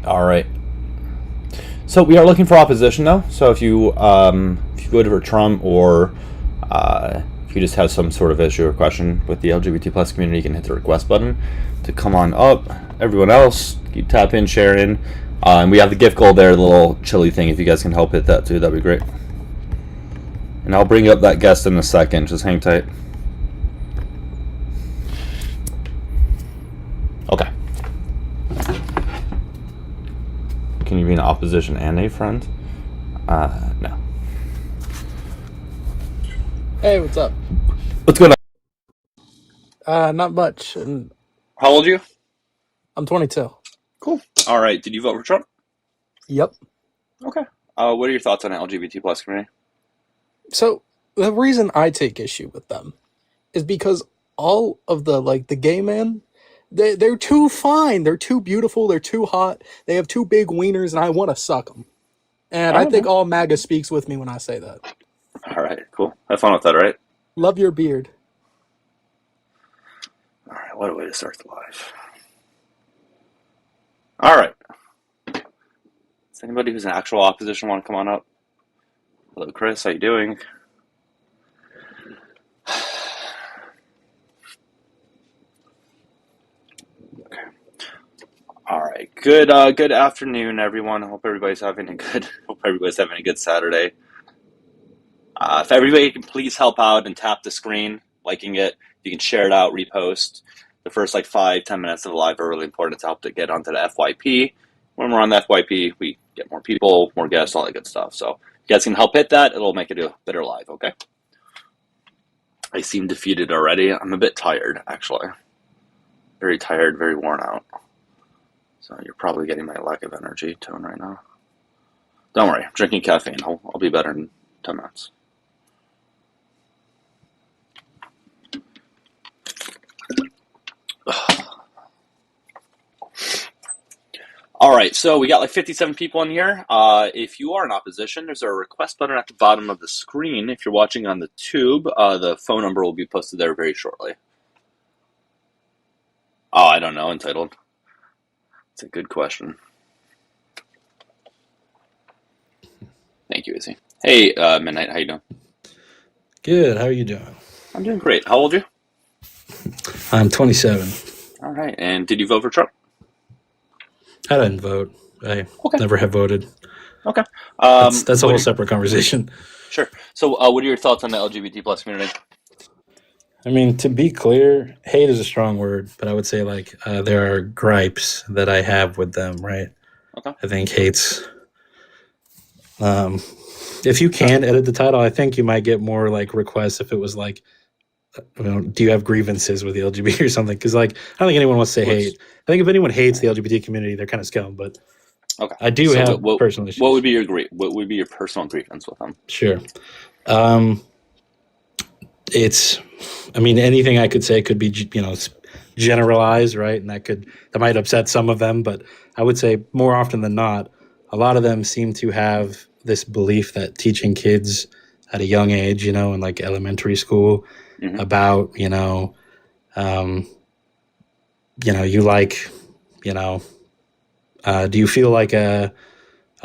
All right. So we are looking for opposition, though. So if you voted for Trump, or if you just have some sort of issue or question with the LGBT plus community, you can hit the request button to come on up. Everyone else, keep tap in, share in, and we have the gift goal there, the little chili thing. If you guys can help hit that too, that'd be great. And I'll bring up that guest in a second. Just hang tight. Okay. Can you be an opposition and a friend? No. Hey, what's up? What's going on? Not much. And How old are you? I'm 22. Cool. All right. Did you vote for Trump? Yep. Okay. What are your thoughts on the LGBT plus community? So the reason I take issue with them is because all of the gay men, they're too fine. They're too beautiful. They're too hot. They have too big wieners, and I want to suck them. And I think all MAGA speaks with me when I say that. All right. Cool. Have fun with that, all right? Love your beard. All right. What a way to start the live. All right. Does anybody who's in actual opposition want to come on up? Hello, Chris. How you doing? Okay. All right. Good afternoon, everyone. Hope everybody's having a good Saturday. If everybody can please help out and tap the screen, liking it. You can share it out, repost. The first 5-10 minutes of the live are really important to help to get onto the FYP. When we're on the FYP, we get more people, more guests, all that good stuff. So if you guys can help hit that, it'll make it a better live, okay? I seem defeated already. I'm a bit tired, actually. Very tired, very worn out. So you're probably getting my lack of energy tone right now. Don't worry, I'm drinking caffeine. I'll be better in 10 minutes. All right, so we got 57 people in here. If you are in opposition, there's a request button at the bottom of the screen. If you're watching on the tube, the phone number will be posted there very shortly. Oh, I don't know, entitled. It's a good question. Thank you, Izzy. Hey, Midnight, how you doing? Good, how are you doing? I'm doing great. How old are you? I'm 27. All right, and did you vote for Trump? I didn't vote. I never have voted. Okay. That's a whole separate conversation. Sure. So what are your thoughts on the LGBT plus community? I mean, to be clear, hate is a strong word, but I would say there are gripes that I have with them, right? Okay. I think hate's... if you can edit the title, I think you might get more requests if it was do you have grievances with the LGBT or something? Because I don't think anyone wants to say hate. I think if anyone hates the LGBT community, they're kind of scum. But okay, I do have personal issues. What would be your personal grievance with them? Sure. Anything I could say could be generalized, right? And that might upset some of them, but I would say more often than not, a lot of them seem to have this belief that teaching kids at a young age, in elementary school, about you do you feel like a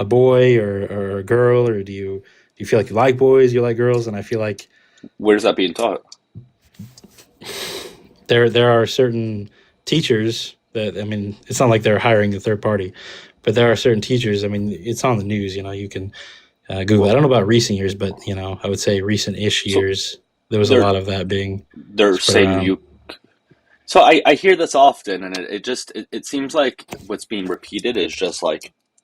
boy or a girl, or do you feel like you like boys, you like girls? And I feel like, where's that being taught? There are certain teachers that, it's not like they're hiring a third party, but there are certain teachers. It's on the news. You can Google. I don't know about recent years, but I would say recent-ish years. There was a lot of that being. They're saying around. You. So I hear this often, and it seems like what's being repeated is just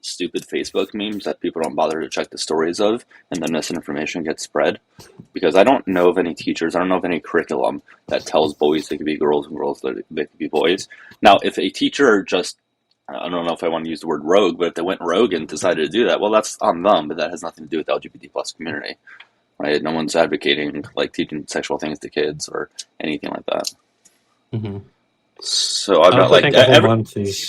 stupid Facebook memes that people don't bother to check the stories of, and then misinformation gets spread. Because I don't know of any teachers, I don't know of any curriculum that tells boys they could be girls and girls that they could be boys. Now, if a teacher I don't know if I want to use the word rogue, but if they went rogue and decided to do that, well, that's on them, but that has nothing to do with the LGBT plus community, right? No one's advocating teaching sexual things to kids or anything like that. Mm-hmm. So I've got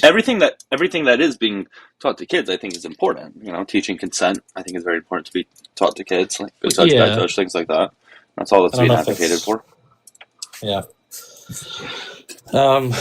everything that is being taught to kids, I think, is important. Teaching consent, I think, is very important to be taught to kids, good touch, bad touch, things like that. That's all that's being advocated for. Yeah. I'm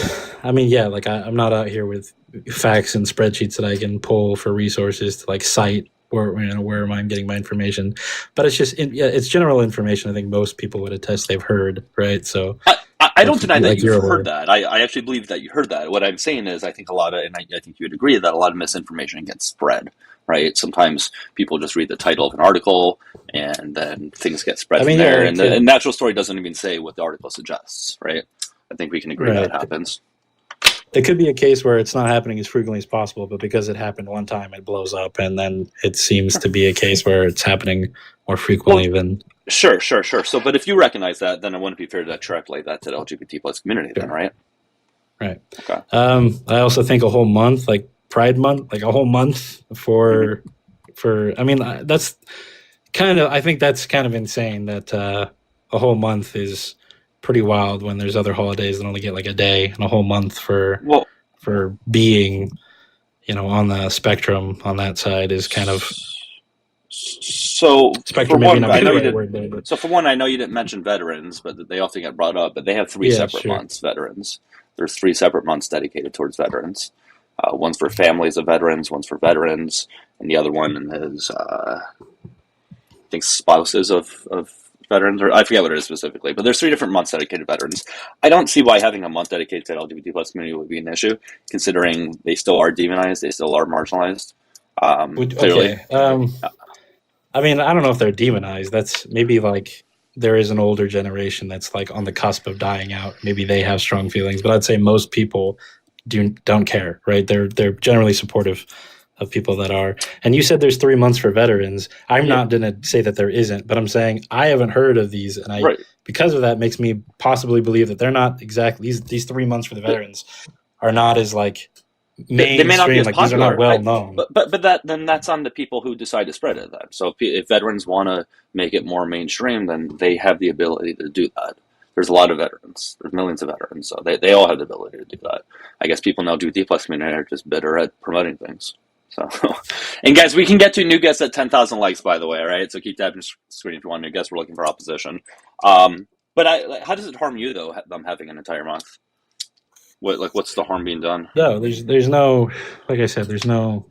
not out here with facts and spreadsheets that I can pull for resources to like cite where am I getting my information. But it's just it's general information. I think most people would attest they've heard, right? So I don't deny that you've you're heard aware. that. I actually believe that you heard that. What I'm saying is, I think a lot of, and I think you would agree that a lot of misinformation gets spread, right? Sometimes people just read the title of an article, and then things get spread from there. And the natural story doesn't even say what the article suggests, right? I think we can agree that happens. It could be a case where it's not happening as frequently as possible, but because it happened one time, it blows up, and then it seems to be a case where it's happening more frequently than. Sure. So, but if you recognize that, then it wouldn't be fair to extrapolate that to the LGBT plus community, then, right? Right. Okay. I also think a whole month, like Pride Month, like a whole month for. I mean, that's kind of. I think that's kind of insane that a whole month is pretty wild when there's other holidays that only get like a day, and a whole month for being, on the spectrum on that side is kind of. So spectrum, for one, I know you didn't. So for one, I know you didn't mention veterans, but they often get brought up. But they have three separate months. Veterans. There's 3 separate months dedicated towards veterans. One's for families of veterans, one's for veterans, and the other one is I think spouses of veterans, or I forget what it is specifically. But there's 3 different months dedicated to veterans. I don't see why having a month dedicated to the LGBT plus community would be an issue, considering they still are demonized, they still are marginalized. Clearly. Okay. I mean, I don't know if they're demonized. That's maybe like there is an older generation that's like on the cusp of dying out. Maybe they have strong feelings, but I'd say most people don't care, right? They're generally supportive of people that are. And you said there's 3 months for veterans. I'm not going to say that there isn't, but I'm saying I haven't heard of these, and because of that makes me possibly believe that they're not exactly these 3 months for the veterans are not as like mainstream. They may not be as popular, these are not well known. But then that's on the people who decide to spread it. Then, so if veterans want to make it more mainstream, then they have the ability to do that. There's a lot of veterans. There's millions of veterans, so they all have the ability to do that. I guess people know LGBT plus community are just better at promoting things. So, and guys, we can get to new guests at 10,000 likes, by the way, right? So keep tapping the screen if you want new guests. We're looking for opposition. But how does it harm you though? Them having an entire month. What's the harm being done? No, there's no, like I said, there's no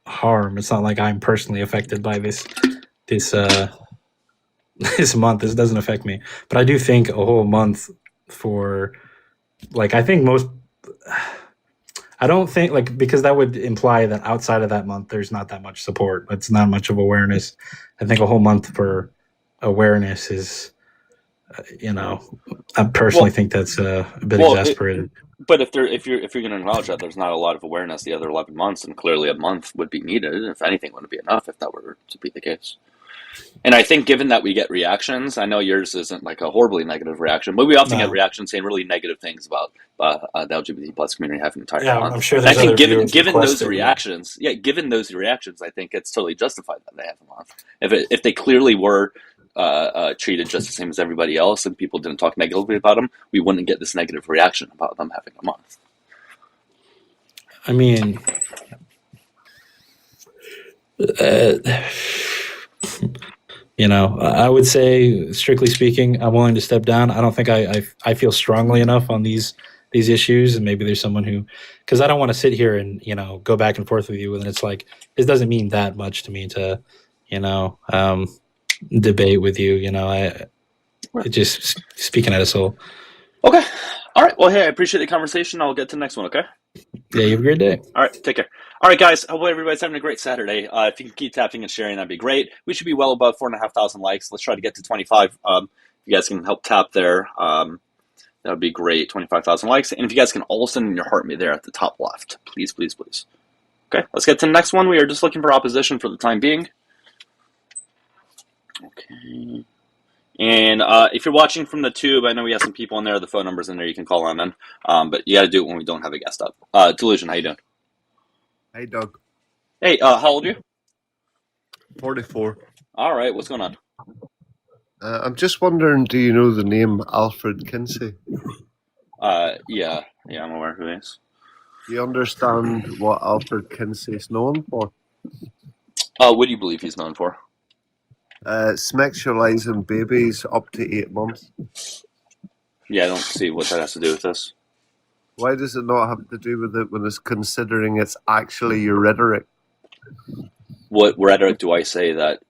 harm. It's not like I'm personally affected by this month. This doesn't affect me, but I do think a whole month for, like, I think most. I don't think because that would imply that outside of that month there's not that much support. It's not much of awareness. I think a whole month for awareness is, I personally think that's a bit exasperated. But if you're going to acknowledge that there's not a lot of awareness the other 11 months, and clearly a month would be needed, if anything, wouldn't be enough if that were to be the case. And I think given that we get reactions, I know yours isn't like a horribly negative reaction, but we often get reactions saying really negative things about the LGBT plus community having an entire month. I'm sure. I think given those reactions, I think it's totally justified that they have a month. If they clearly were treated just the same as everybody else, and people didn't talk negatively about them, we wouldn't get this negative reaction about them having a month. I mean, I would say, strictly speaking, I'm willing to step down. I don't think I feel strongly enough on these issues, and maybe there's someone who, because I don't want to sit here and go back and forth with you, and it's like this doesn't mean that much to me to debate with you. It just speaking out of soul. Okay. All right. Well, hey, I appreciate the conversation. I'll get to the next one. Okay. Yeah. You have a great day. All right. Take care. All right, guys. Hope everybody's having a great Saturday. If you can keep tapping and sharing, that'd be great. We should be well above 4,500 likes. Let's try to get to 25. If you guys can help tap there, that would be great. 25,000 likes. And if you guys can all send in your heart me there at the top left, please, please, please. Okay. Let's get to the next one. We are just looking for opposition for the time being. Okay. And if you're watching from the tube, I know we have some people in there. The phone number's in there. You can call on in. But you got to do it when we don't have a guest up. Delusion, how you doing? Hey, Doug. Hey, how old are you? 44. All right. What's going on? I'm just wondering, do you know the name Alfred Kinsey? Yeah, I'm aware who he is. Do you understand what Alfred Kinsey is known for? What do you believe he's known for? Sexualizing babies up to 8 months. Yeah, I don't see what that has to do with this. Why does it not have to do with it when it's considering it's actually your rhetoric? What rhetoric do I say that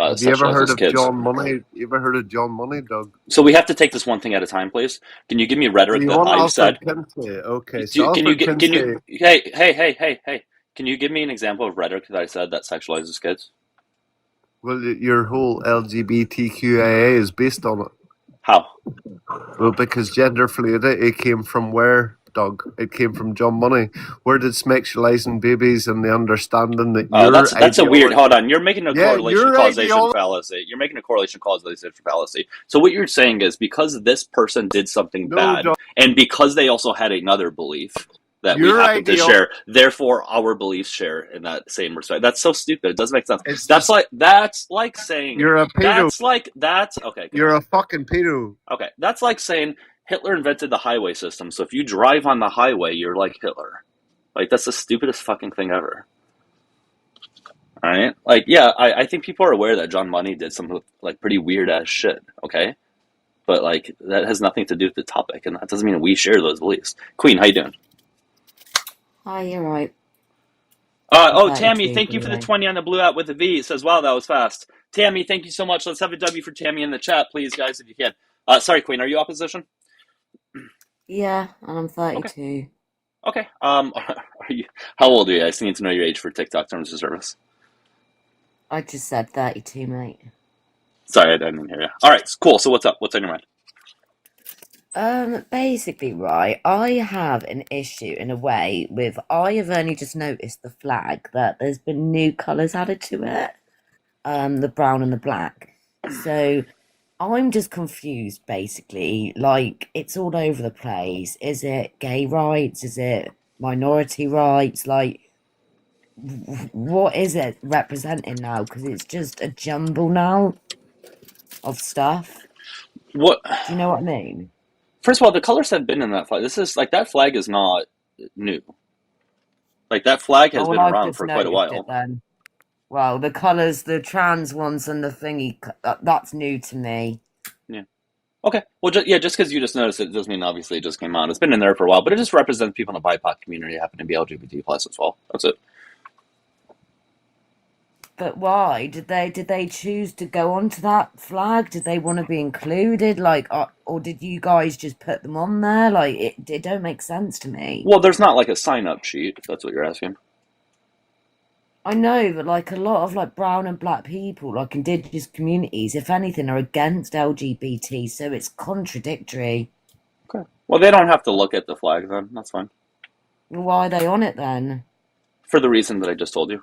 Have you ever heard sexualizes of kids? John Money? You ever heard of John Money, Doug? So we have to take this one thing at a time, please. Can you give me Do rhetoric you that want I've said? Alfred Kinsey? Okay, so Can you Alfred get? Can you? Kinsey, Hey! Can you give me an example of rhetoric that I said that sexualizes kids? well, your whole LGBTQIA is based on it. How? Well, because gender fluidity came from where, Doug? It came from John Money. Where did sexualizing babies and the understanding that Oh, your that's a weird. ideology... Hold on, you're making a Yeah, correlation your causation ideology... fallacy. You're making a correlation causation fallacy. So what you're saying is because this person did something No, bad, Doug, and because they also had another belief that we your happen to ideology share, therefore our beliefs share in that same respect. That's so stupid. It doesn't make sense. is That's just... like saying You're a pedo. that's okay. Good. You're a fucking pedo. Okay, that's like saying Hitler invented the highway system. So if you drive on the highway, you're like Hitler. Like that's the stupidest fucking thing ever. All right, like yeah, I think people are aware that John Money did some like pretty weird ass shit. Okay, but like that has nothing to do with the topic, and that doesn't mean we share those beliefs. Queen, how you doing? Oh, you're right. Oh, Tammy, 32, thank by you the for the way. 20 on the blue out with the V. It says, wow, that was fast. Tammy, thank you so much. Let's have a W for Tammy in the chat, please, guys, if you can. Sorry, Queen, are you opposition? Yeah, and I'm Okay. 32. Okay. Are you? How old are you? I just need to know your age for TikTok terms of service. I just said 32, mate. Sorry, I didn't hear you. All right, cool. So what's up? What's on your mind? Basically, right, I have an issue in a way with I have only just noticed the flag that there's been new colours added to it. The brown and the black. So I'm just confused, basically. Like, it's all over the place. Is it gay rights? Is it minority rights? Like, what is it representing now? Because it's just a jumble now of stuff. What? Do you know what I mean? First of all, the colors have been in that flag. This is like that flag is not new. Like that flag has Oh, been well, I've around just for quite a noticed it while. then. Well, the colours, the trans ones and the thingy, that's new to me. Yeah. Okay. Well, just because you just noticed it doesn't mean obviously it just came out. It's been in there for a while, but it just represents people in the BIPOC community who happen to be LGBT plus as well. That's it. But why did they choose to go onto that flag? Did they want to be included? Like, or did you guys just put them on there? Like, it don't make sense to me. Well, there's not like a sign-up sheet, if that's what you're asking. I know, but like a lot of like brown and black people, like indigenous communities, if anything, are against LGBT, so it's contradictory. Okay. Well, they don't have to look at the flag then. That's fine. Why are they on it then? For the reason that I just told you.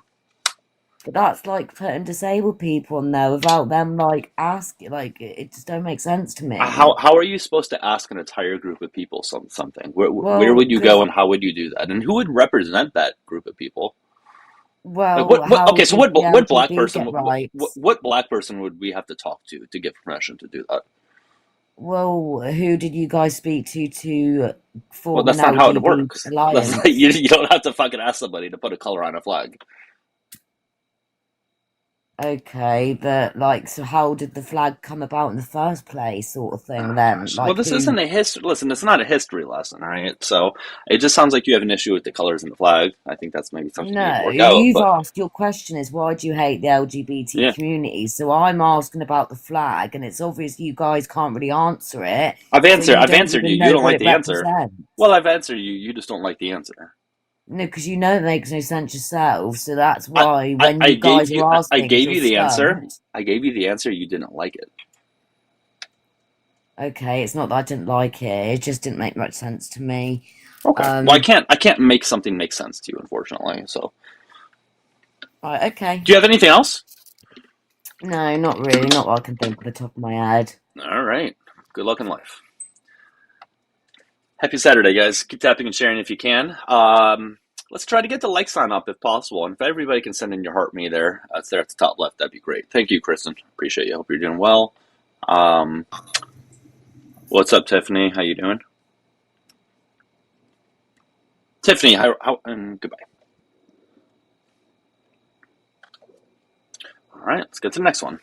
But that's like putting disabled people on there without them like asking. Like it just don't make sense to me. How are you supposed to ask an entire group of people something? Where Well, would you go 'cause and how would you do that? And who would represent that group of people? Like well, what how okay, so did the what black LGB person get rights? what black person would we have to talk to get permission to do that? Well, who did you guys speak to Well, form an that's not how it LGBT works. That's alliance? like, you don't have to fucking ask somebody to put a color on a flag. Okay, but like, so how did the flag come about in the first place, sort of thing? Then, Well, like, this who? isn't a history. Listen, it's not a history lesson, right? So it just sounds like you have an issue with the colors in the flag. I think that's maybe something you need to No, work out. you've But asked. Your question is why do you hate the LGBT yeah, community? So I'm asking about the flag, and it's obvious you guys can't really answer it. I've So answered. you I've don't answered you. even You know don't what like it the answer. represents. Well, I've answered you. You just don't like the answer. No, because you know it makes no sense yourself. So that's I, why I, when I you gave guys you. are I asking, because gave you're you the answer. stumped. I gave you the answer. You didn't like it. Okay, it's not that I didn't like it. It just didn't make much sense to me. Okay. Well, I can't make something make sense to you, unfortunately. So, Right, okay. do you have anything else? No, not really. Not what I can think of the top of my head. All right. Good luck in life. Happy Saturday, guys. Keep tapping and sharing if you can. Let's try to get the like sign up if possible. And if everybody can send in your heart me there, it's there at the top left. That'd be great. Thank you, Kristen. Appreciate you. Hope you're doing well. What's up, Tiffany? How you doing? Tiffany, and goodbye. All right, let's get to the next one.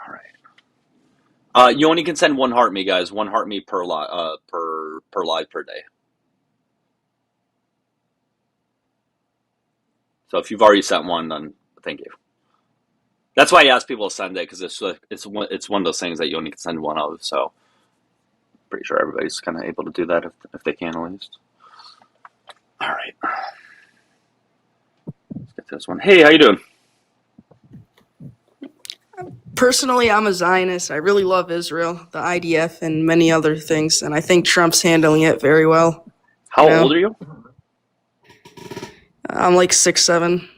All right. You only can send one heart me, guys. One heart me per live per day. So if you've already sent one, then thank you. That's why I ask people to send it, because it's one of those things that you only can send one of. So pretty sure everybody's kind of able to do that if they can, at least. All right, let's get to this one. Hey, how you doing? Personally, I'm a Zionist. I really love Israel, the IDF, and many other things, and I think Trump's handling it very well. How old are you? I'm like 6'7".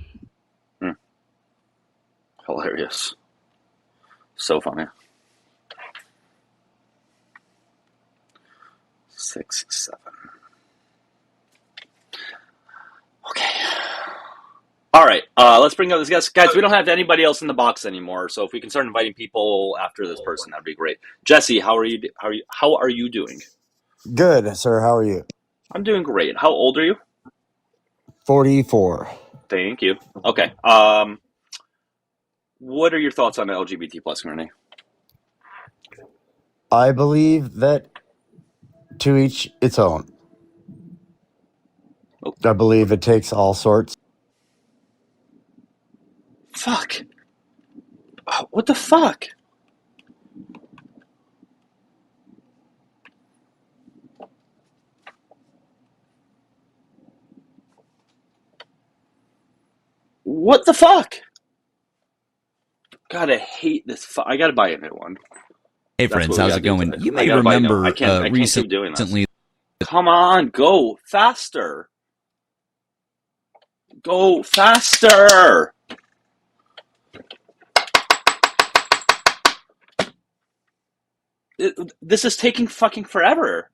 Hilarious. So funny. 6'7". Okay. All right. Let's bring up this guest, guys. We don't have anybody else in the box anymore, so if we can start inviting people after this person, that'd be great. Jesse, how are you doing? Good, sir. How are you? I'm doing great. How old are you? 44. Thank you. Okay. What are your thoughts on the LGBT plus community? I believe that to each its own. Oh. I believe it takes all sorts. Fuck. What the fuck? What the fuck? God, I hate this. I gotta buy a new one. Hey friends, how's it going? You may remember I can't keep doing this. recently. Come on, go faster. Go faster. This is taking fucking forever.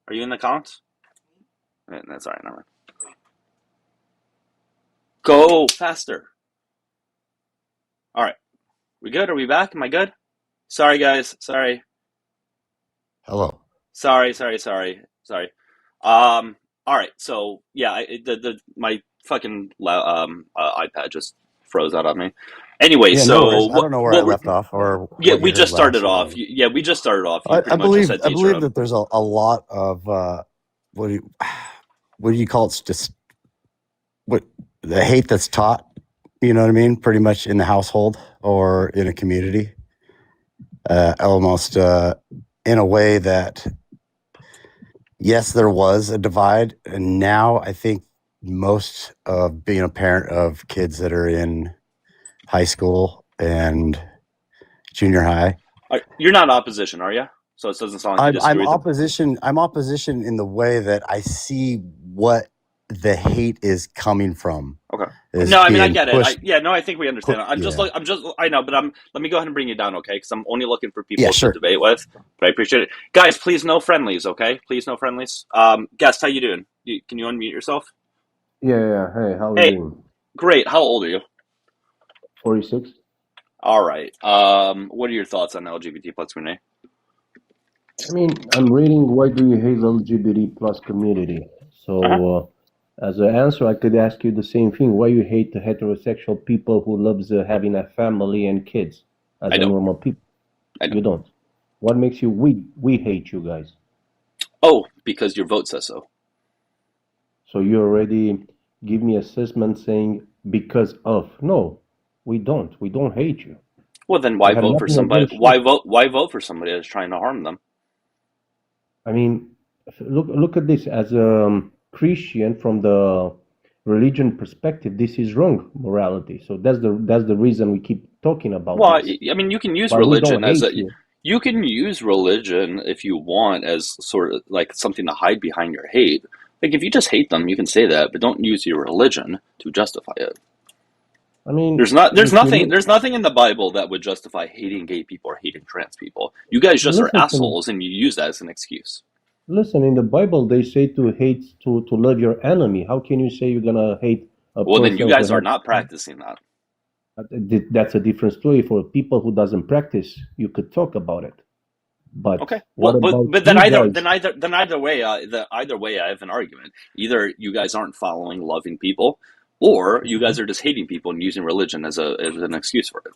Are you in the comments? That's all right, never mind. Go faster. All right. We good? Are we back? Am I good? Sorry, guys. Sorry. Hello. Sorry. All right. So yeah, my fucking iPad just froze out on me. Anyway, Yeah, so no worries. I don't know where I left off, or yeah, what you we heard just started last. off. Yeah, we just started off. You I pretty much believe just said I teach your believe own. that there's a lot of what do you call it? It's just what the hate that's taught. You know what I mean? Pretty much in the household or in a community, almost in a way that. Yes, there was a divide, and now I think most of being a parent of kids that are in high school and junior high. You're not opposition, are you? So it doesn't sound like you disagree. I'm opposition. I'm opposition in the way that I see what the hate is coming from. Okay. No, I mean I get it. I think we understand. I know, but let me go ahead and bring you down, okay? Because I'm only looking for people to debate with. But I appreciate it, guys. Please, no friendlies, okay? Please, no friendlies. Guest, how you doing? Can you unmute yourself? Yeah. Hey, how are you doing? Great. How old are you? 46. All right. What are your thoughts on the LGBT plus community? I mean, I'm reading why do you hate the LGBT plus community? So, as an answer, I could ask you the same thing. Why you hate the heterosexual people who loves having a family and kids as normal people? You don't. What makes you we hate you guys? Oh, because your vote says so. So you already give me assessment saying because of. No, we don't. We don't hate you. Well, then why vote for somebody? Why vote for somebody that's trying to harm them? I mean, look at this as a Christian from the religion perspective. This is wrong morality. So that's the reason we keep talking about. Well, this. I mean, you can use religion as you can use religion if you want as sort of like something to hide behind your hate. Like if you just hate them, you can say that, but don't use your religion to justify it. I mean, there's nothing in the Bible that would justify hating gay people or hating trans people. You guys just are assholes, and you use that as an excuse. Listen, in the Bible, they say to hate to love your enemy. How can you say you're gonna hate a person? Well, then you guys are not practicing that. That's a different story. For people who doesn't practice, you could talk about it. But okay, but then either way, I have an argument. Either you guys aren't following loving people, or you guys are just hating people and using religion as an excuse for it.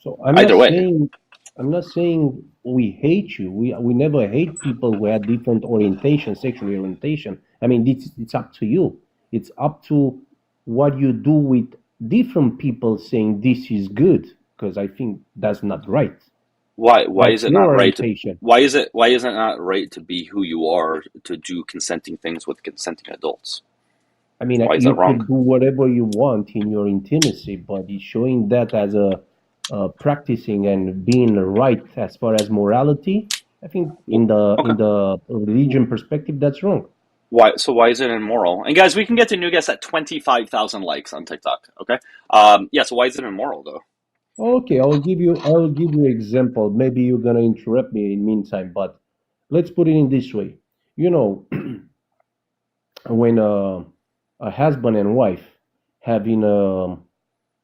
So I'm Either not way. saying we hate you. We never hate people who have different orientation, sexual orientation. I mean, it's up to you. It's up to what you do with different people saying this is good, because I think that's not right. Why That's is it your not right to orientation. why is it not right to be who you are, to do consenting things with consenting adults? I mean, Why is that you wrong? could do whatever you want in your intimacy, but it's showing that as a practicing and being right as far as morality. I think in Okay. the religion perspective, that's wrong. Why is it immoral? And guys, we can get to new guests at 25,000 likes on TikTok. Okay. Yeah. So why is it immoral though? Okay, I will give you example. Maybe you're gonna interrupt me in meantime, but let's put it in this way. You know, when a husband and wife having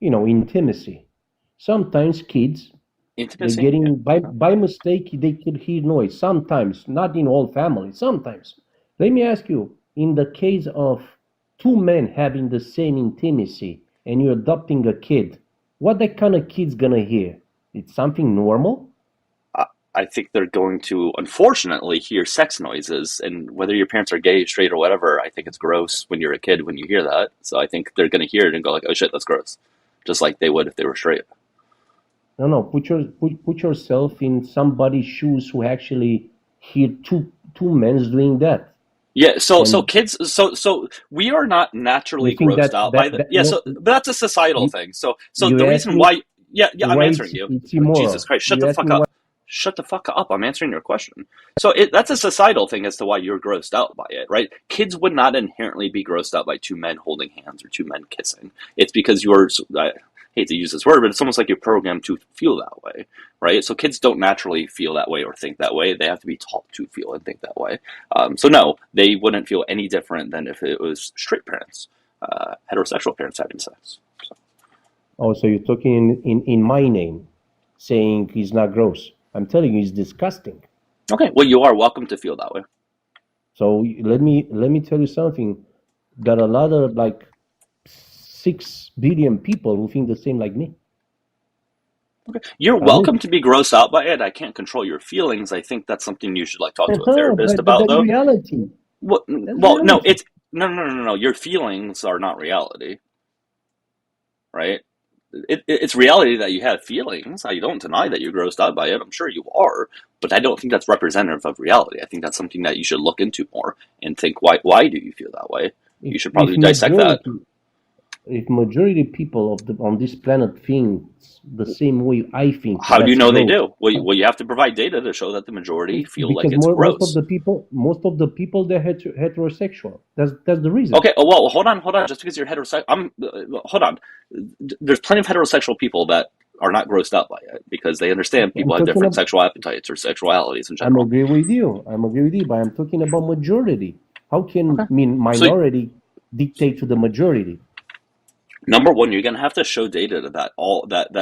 intimacy, sometimes kids they're Intimacy. getting Yeah. by mistake they could hear noise. Sometimes, not in all families. Sometimes, let me ask you: in the case of two men having the same intimacy and you're adopting a kid, what that kind of kid's gonna hear? It's something normal. I think they're going to, unfortunately, hear sex noises, and whether your parents are gay, straight, or whatever, I think it's gross when you're a kid when you hear that. So I think they're going to hear it and go like, "Oh shit, that's gross," just like they would if they were straight. No. Put yourself in somebody's shoes who actually hear two men doing that, Yeah, so and kids, so we are not you naturally think grossed that out by that, the, that yeah. no, So, but that's a societal you, thing. So the you ask reason me why, yeah, I'm why answering you. it's Oh, Jesus immoral. Christ, shut You the ask fuck me why. up, shut the fuck up. I'm answering your question. So that's a societal thing as to why you're grossed out by it, right? Kids would not inherently be grossed out by two men holding hands or two men kissing. It's because you're, I hate to use this word, but it's almost like you're programmed to feel that way, right? So kids don't naturally feel that way or think that way. They have to be taught to feel and think that way. So no, they wouldn't feel any different than if it was straight parents, heterosexual parents having sex. So. Oh, so you're talking in my name, saying he's not gross. I'm telling you, he's disgusting. Okay, well, you are welcome to feel that way. So let me tell you something. Got a lot of like 6 billion people who think the same like me. Okay, you're At least. welcome to be grossed out by it. I can't control your feelings. I think that's something you should like talk to a Uh-huh, therapist but about, that's though. reality. Well, That's no, reality. it's no. Your feelings are not reality, right? It's reality that you have feelings. I don't deny that you're grossed out by it. I'm sure you are, but I don't think that's representative of reality. I think that's something that you should look into more and think, why do you feel that way? If You should if probably dissect that. majority if majority people on this planet thinks the same way I think, How do you that's know they gross. do? Well, you have to provide data to show that the majority feel like Because it's most of gross. the people they're heterosexual. That's the reason. Okay, well, hold on. Just because you're heterosexual, hold on. There's plenty of heterosexual people that are not grossed out by it because they understand I'm people have talking different about. sexual appetites or sexualities in I'm general. agree with you. But I'm talking about majority. How Okay, can so minority dictate to the majority? number one, you're going to have to show data to that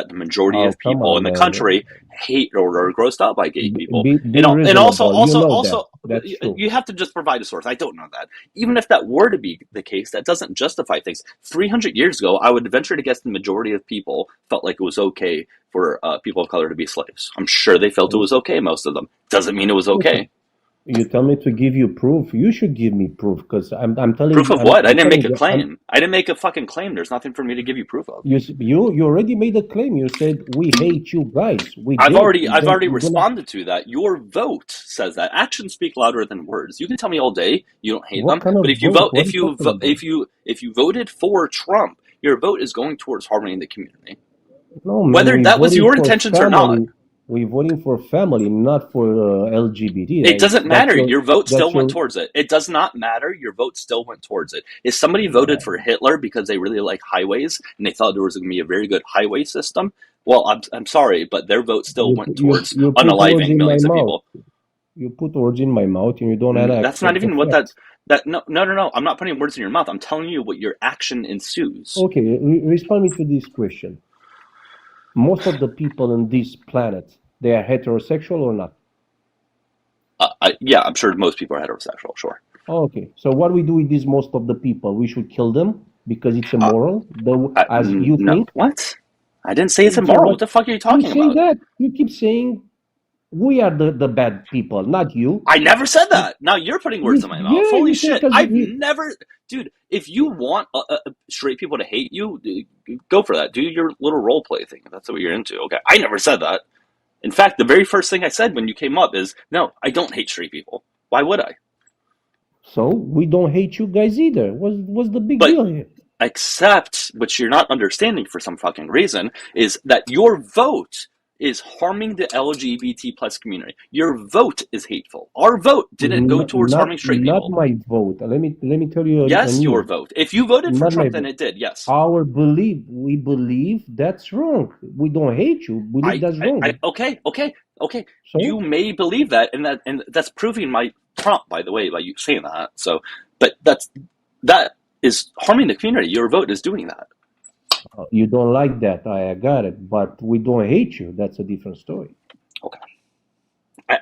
the majority Oh, of come people on, in the man. country hate or are grossed out by gay people, Be and also reasonable. You know that. also That's true. you have to just provide a source. I don't know that. Even if that were to be the case, that doesn't justify things. 300 years ago, I would venture to guess the majority of people felt like it was okay for people of color to be slaves. I'm sure they felt it was okay. Most of them. Doesn't mean it was Okay. okay. You tell me to give you proof. You should give me proof because I'm telling Proof you of what? I didn't make telling a you claim. I didn't make a fucking claim. There's nothing for me to give you proof of. you already made a claim. You said we hate you guys. We I've did. already We're gonna. responded to that. Your vote says that. Actions speak louder than words. You can tell me all day you don't hate What them, kind but of if you vote? vote What are you talking about? if you voted for Trump, your vote is going towards harming the community, No, man. whether We that was voting your for intentions or not. family. We voting for family, not for LGBT. It doesn't That's matter. Your vote that's still went your. towards it. It does not matter. Your vote still went towards it. If somebody voted for Hitler because they really like highways and they thought there was going to be a very good highway system, well, I'm sorry, but their vote still went towards You put words unaliving in my millions of mouth. people. You put words in my mouth, and you don't That's not accept the even what fact. no. I'm not putting words in your mouth. I'm telling you what your action ensues. Okay, respond me to this question. Most of the people on this planet, they are heterosexual or not? Yeah, I'm sure most people are heterosexual. Sure. Okay, so what we do with these most of the people? We should kill them because it's immoral, as you No. think? What? I didn't say it's Okay, immoral. What the fuck are you you talking say about? that. You keep saying we are the bad people, not you. I never said that. Now you're putting words in my mouth. Yeah, Holy you say shit. because I've never... Dude, if you want straight people to hate you, go for that. Do your little role play thing. If that's what you're into. Okay, I never said that. In fact, the very first thing I said when you came up is, no, I don't hate straight people. Why would I? So we don't hate you guys either. What's the big But deal here? except, which you're not understanding for some fucking reason, is that your vote is harming the LGBT plus community. Your vote is hateful. Our vote didn't go towards harming straight Not people. my vote. Let me tell you Yes, your anew. vote. If you voted for Not my Trump, then vote. it did. Yes. Our belief. We believe that's wrong. We don't hate you. We believe that's wrong. Okay. So You may believe that, and that's proving my Trump, by the way, by you saying that. So, but that is harming the community. Your vote is doing that. you don't like that. I got it. But we don't hate you. That's a different story. Okay.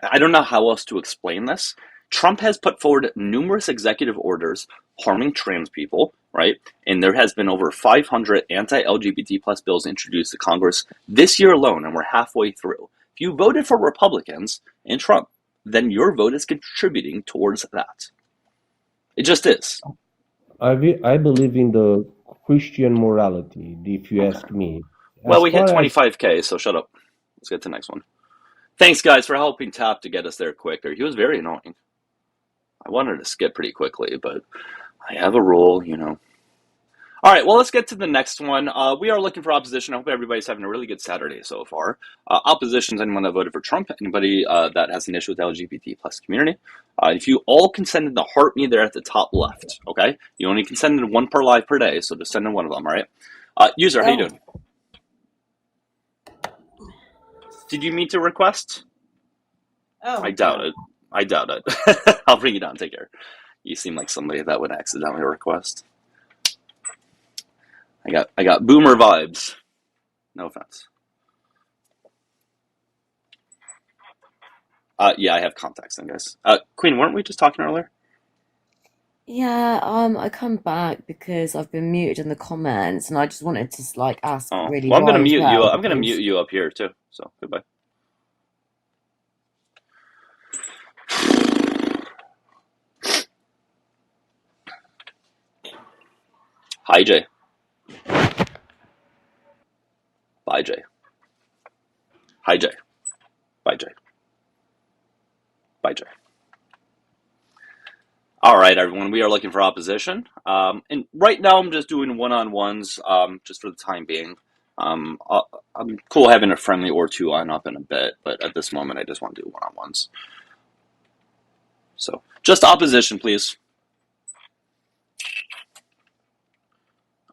I don't know how else to explain this. Trump has put forward numerous executive orders harming trans people, right? And there has been over 500 anti-LGBT plus bills introduced to Congress this year alone, and we're halfway through. If you voted for Republicans and Trump, then your vote is contributing towards that. It just is. I believe in the Christian morality, if you ask me. Well, As we hit far as 25K, so shut up. Let's get to the next one. Thanks, guys, for helping Tap to get us there quicker. He was very annoying. I wanted to skip pretty quickly, but I have a rule, you know. All right, well, let's get to the next one. We are looking for opposition. I hope everybody's having a really good Saturday so far. Opposition is anyone that voted for Trump, anybody that has an issue with the LGBT plus community. If you all can send in the heart me there at the top left, okay? You only can send in one per live per day, so just send in one of them, all right? User, how you doing? Did you mean to request? Oh, I doubt it. I doubt it. I'll bring you down. Take care. You seem like somebody that would accidentally request. I got boomer vibes. No offense. Yeah, I have contacts then, guys. Queen, weren't we just talking earlier? Yeah, I come back because I've been muted in the comments, and I just wanted to like ask really well, I'm gonna why as mute you. well, I'm gonna because- mute you up here too. So goodbye. Hi, Jay. Bye, Jay. Hi, Jay. Bye, Jay. Bye, Jay. All right, everyone. We are looking for opposition. And right now I'm just doing one-on-ones just for the time being. I'm cool having a friendly or two on up in a bit, but at this moment I just want to do one-on-ones. So just opposition, please.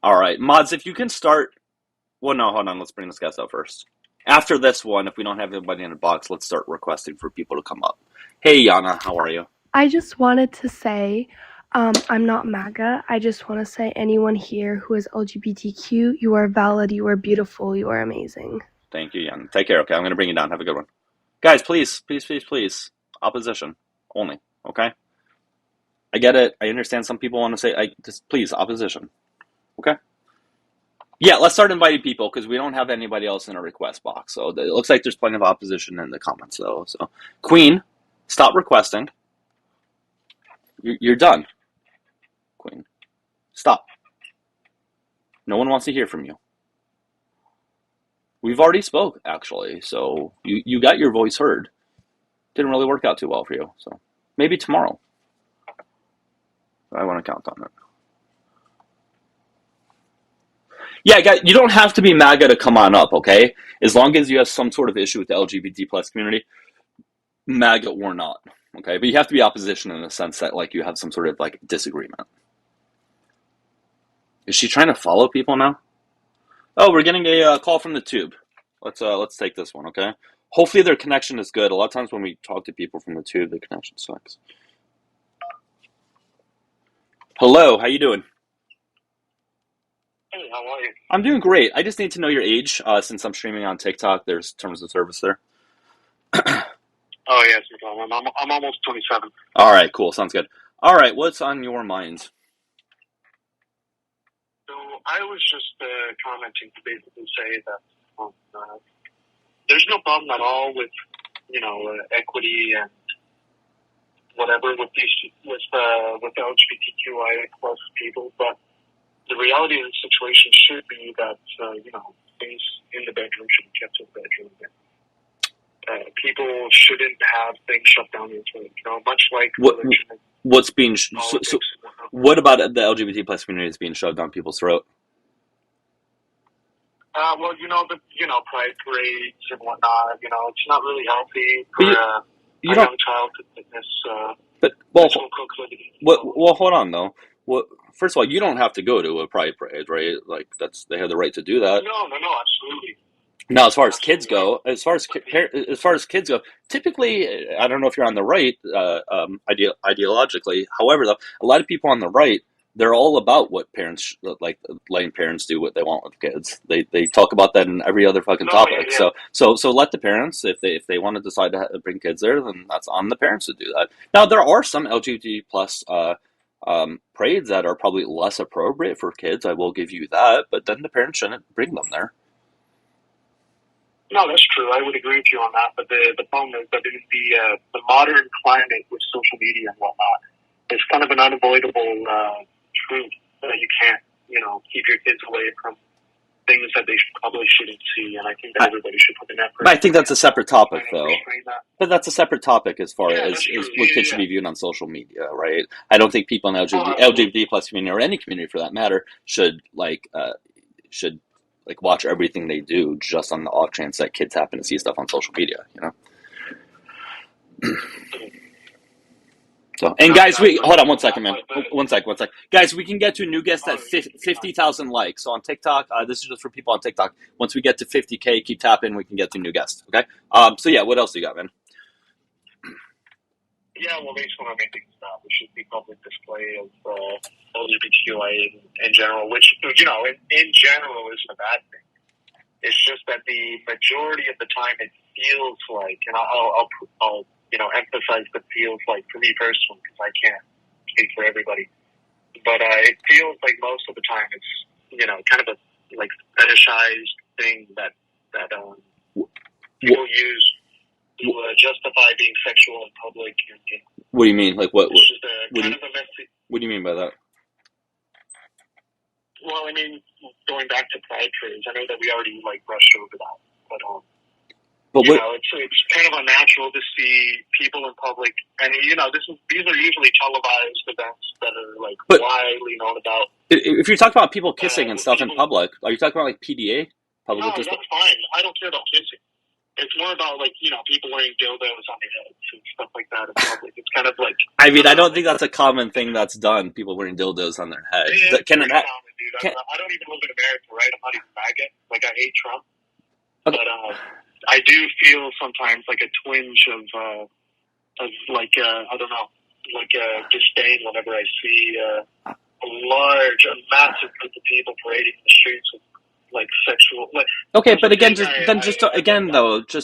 All right, mods, if you can start. Well, no, hold on. Let's bring this guest up first. After this one, if we don't have anybody in the box, let's start requesting for people to come up. Hey, Yana, how are you? I just wanted to say, I'm not MAGA. I just want to say anyone here who is LGBTQ, you are valid, you are beautiful, you are amazing. Thank you, Yana. Take care, okay? I'm going to bring you down. Have a good one. Guys, please. Opposition only, okay? I get it. I understand some people want to say, just please, opposition, okay? Yeah, let's start inviting people because we don't have anybody else in our request box. So it looks like there's plenty of opposition in the comments, though. So, Queen, stop requesting. You're done, Queen. Stop. No one wants to hear from you. We've already spoke, actually, so you got your voice heard. Didn't really work out too well for you, so maybe tomorrow. I want to count on it. Yeah, guys, you don't have to be MAGA to come on up, okay? As long as you have some sort of issue with the LGBT plus community, MAGA or not, okay? But you have to be opposition in the sense that, like, you have some sort of, like, disagreement. Is she trying to follow people now? Oh, we're getting a call from the tube. Let's take this one, okay? Hopefully their connection is good. A lot of times when we talk to people from the tube, the connection sucks. Hello, how you doing? Hey, how are you? I'm doing great. I just need to know your age since I'm streaming on TikTok. There's terms of service there. Oh, yes, no problem. I'm almost 27. All right, cool. Sounds good. All right, what's on your mind? So I was just commenting to basically say that There's no problem at all with, equity and whatever with the LGBTQIA plus people, but the reality of the situation should be that things in the bedroom should be kept in the bedroom. People shouldn't have things shoved down their throat. Much like what's being so what about the LGBT plus community is being shoved down people's throat? Pride parades and whatnot. It's not really healthy for a young child to witness. Well, hold on though. First of all, you don't have to go to a pride parade, right? Like they have the right to do that. No, absolutely. Now, as far as kids go, typically, I don't know if you're on the right ideologically. However, though, a lot of people on the right, they're all about what parents like, letting parents do what they want with kids. They talk about that in every other fucking topic. Yeah. So let the parents, if they want to decide to bring kids there, then that's on the parents to do that. Now, there are some LGBT plus parades that are probably less appropriate for kids. I will give you that, but then the parents shouldn't bring them there. No, that's true. I would agree with you on that. But the problem is that in the modern climate with social media and whatnot, it's kind of an unavoidable truth that you can't, keep your kids away from things that they probably shouldn't see. And I think that everybody should put an effort. But I think that's a separate topic, though. But that's a separate topic as far as what kids should be viewed on social media, right? I don't think people in LGBT plus community or any community for that matter should watch everything they do just on the off chance that kids happen to see stuff on social media, So, and guys, hold on one second, man. One sec. Guys, we can get to a new guest at 50,000 likes. So on TikTok, this is just for people on TikTok. Once we get to 50K, keep tapping, we can get to a new guest, okay? So yeah, what else do you got, man? Yeah, well, they just want to make things stop. There should be public display of LGBTQIA in general, which, in general isn't a bad thing. It's just that the majority of the time it feels like, and I'll emphasize the feels like for me personally, because I can't speak for everybody, but it feels like most of the time it's, kind of a fetishized thing that people use to justify being sexual in public. And, what do you mean? Like what? It's just kind of a messy. What do you mean by that? Well, I mean, going back to pride parades, I know that we already brushed over that, but it's kind of unnatural to see people in public, and these are usually televised events that are widely known about. If you're talking about people kissing and stuff in public, are you talking about PDA? No, that's fine. I don't care about kissing. It's more about people wearing dildos on their heads and stuff like that in public. It's kind of like. I mean, I don't think that's a common thing that's done. People wearing dildos on their heads. It's pretty common, dude. I don't even live in America, right? I'm not even MAGA. I hate Trump, okay. But I do feel sometimes a twinge of I don't know, disdain whenever I see a massive group of people parading in the streets with sexual. Okay, but again, just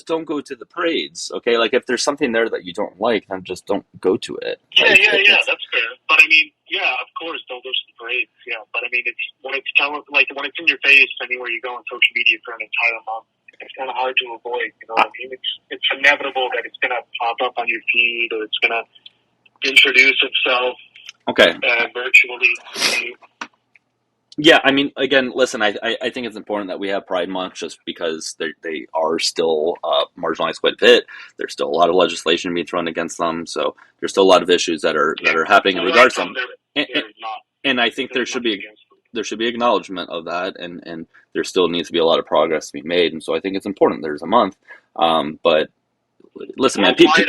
don't go to the parades. Okay, if there's something there that you don't like, then just don't go to it. Yeah, that's fair. But I mean, yeah, of course, don't go to the parades. Yeah, but I mean, it's when it's in your face anywhere you go on social media for an entire month. It's kind of hard to avoid, you know what I mean? It's inevitable that it's going to pop up on your feed or it's going to introduce itself virtually to you. Yeah, I mean, again, listen, I think it's important that we have Pride Month just because they are still marginalized quite a bit. There's still a lot of legislation being thrown against them, so there's still a lot of issues that are happening in regards to them. And I think there should be acknowledgement of that, and there still needs to be a lot of progress to be made. And so I think it's important there's a month. But listen, man, people are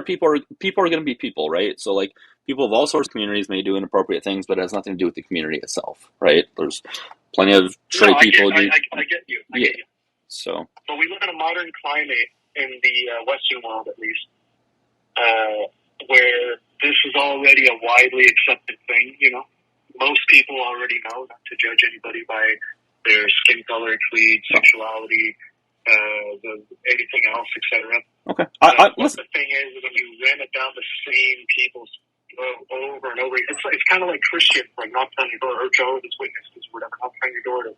going to be people, right? So people of all sorts of communities may do inappropriate things, but it has nothing to do with the community itself, right? There's plenty of straight people. I get you. I get you. So, but we live in a modern climate in the Western world, at least, where this is already a widely accepted thing. You know, most people already know not to judge anybody by their skin color, creed, sexuality, anything else, etc. Okay. But the thing is, when you ran it down the same people's over and over, it's kind of like Christians, knocking on your door, or Jehovah's Witnesses, or whatever, knocking on your door to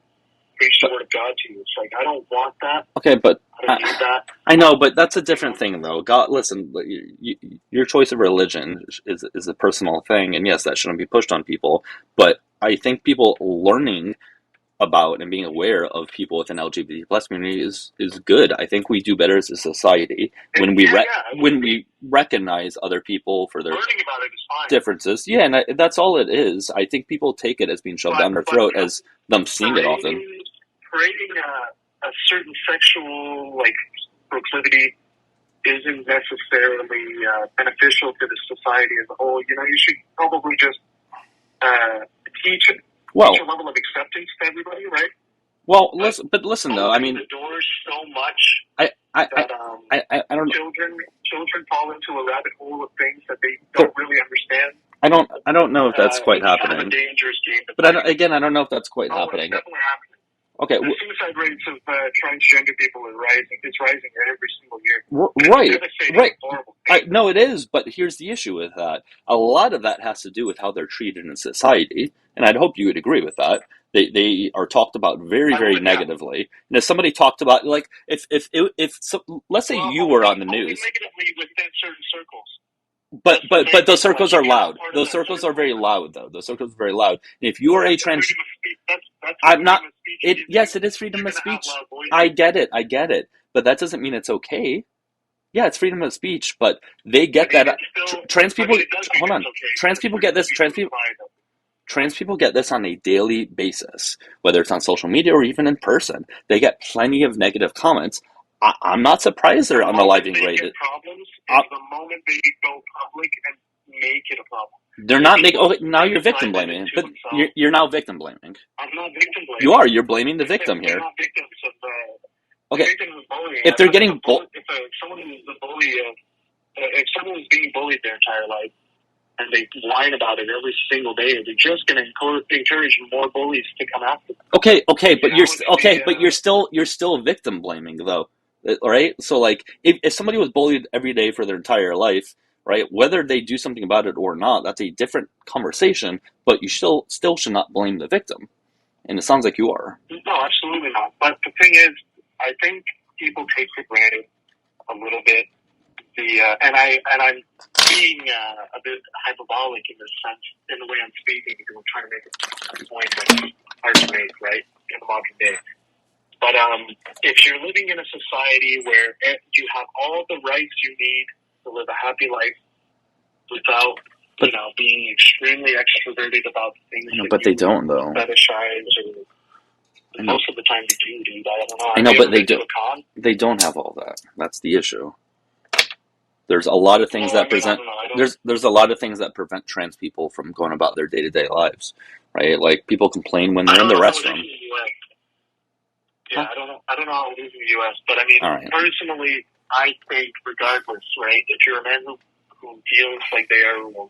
preach the word of God to you. It's like, I don't want that. Okay, but I don't need that. I know, but that's a different thing, though. God, listen, your choice of religion is a personal thing, and yes, that shouldn't be pushed on people. But I think people learning about and being aware of people within LGBT plus community is good. I think we do better as a society when we when we recognize other people for their Learning about it is fine. differences. Yeah, and that's all it is. I think people take it as being shoved down their throat as them seeing it often. Parading a certain sexual proclivity isn't necessarily beneficial to the society as a whole. You know, you should probably just teach a level of acceptance to everybody, right? Well, listen though. I mean, the doors so much that I don't. Children fall into a rabbit hole of things that they don't really understand. I don't know if that's quite happening. Kind of a dangerous game. But I don't know if that's quite happening. It's definitely happening. Okay. The suicide rates of transgender people are rising. It's rising every single year. Right. No, it is. But here's the issue with that. A lot of that has to do with how they're treated in society, and I'd hope you would agree with that. They are talked about very, very negatively. And if somebody talked about, like, if let's say you were on the news, negatively within certain circles. But those circles are loud. Those circles are very loud, though. Those circles are very loud. And if you are a trans, I'm not. Yes, it is freedom of speech. I get it. But that doesn't mean it's okay. Yeah, it's freedom of speech, but they get that. Trans people, hold on. Trans people get this. Trans people get this on a daily basis, whether it's on social media or even in person. They get plenty of negative comments. I'm not surprised they're unaliving rated. The moment they go public and make it a problem. They're not making. Oh, now you're victim blaming. But you're now victim blaming. I'm not victim blaming. You are. You're blaming the victim here. They're not victims of okay. Victims of bullying. If they're getting if someone is the bully if someone is being bullied their entire life and they whine about it every single day, they're just going to encourage more bullies to come after them. Okay, but you're still victim blaming though. All right, so like if somebody was bullied every day for their entire life, right, whether they do something about it or not, that's a different conversation, but you still should not blame the victim, and it sounds like you are. No, absolutely not. But the thing is, I think people take for granted a little bit and I'm being a bit hyperbolic in this sense, in the way I'm speaking, because I'm trying to make a point that's hard to make, right, in the modern day. But if you're living in a society where you have all the rights you need to live a happy life without, being extremely extroverted about things, but they don't though. Fetishize, or most of the time you do, dude. I don't know. I know, but they do. They don't have all that. That's the issue. There's a lot of things there's a lot of things that prevent trans people from going about their day-to-day lives, right? Like people complain when they're in the restroom. Yeah, I don't know how it is in the U.S., but I mean, personally, I think regardless, right, if you're a man who feels like they are a woman,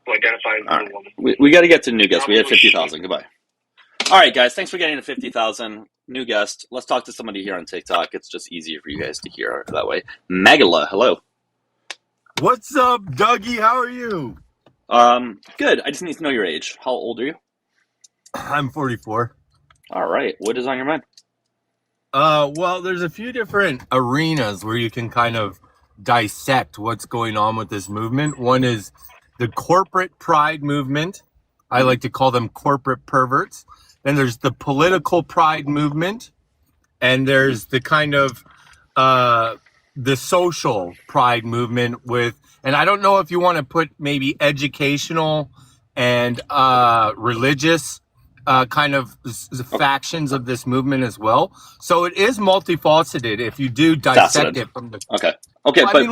who identifies as a woman. We got to get to new guests. We had 50,000. Goodbye. All right, guys, thanks for getting to 50,000. New guest. Let's talk to somebody here on TikTok. It's just easier for you guys to hear that way. Megala, hello. What's up, Dougie? How are you? Good. I just need to know your age. How old are you? I'm 44. All right. What is on your mind? Well, there's a few different arenas where you can kind of dissect what's going on with this movement. One is the corporate pride movement. I like to call them corporate perverts. Then there's the political pride movement. And there's the kind of the social pride movement and I don't know if you want to put maybe educational and religious kind of factions of this movement as well. So it is multifaceted if you do dissect it from the. Okay, but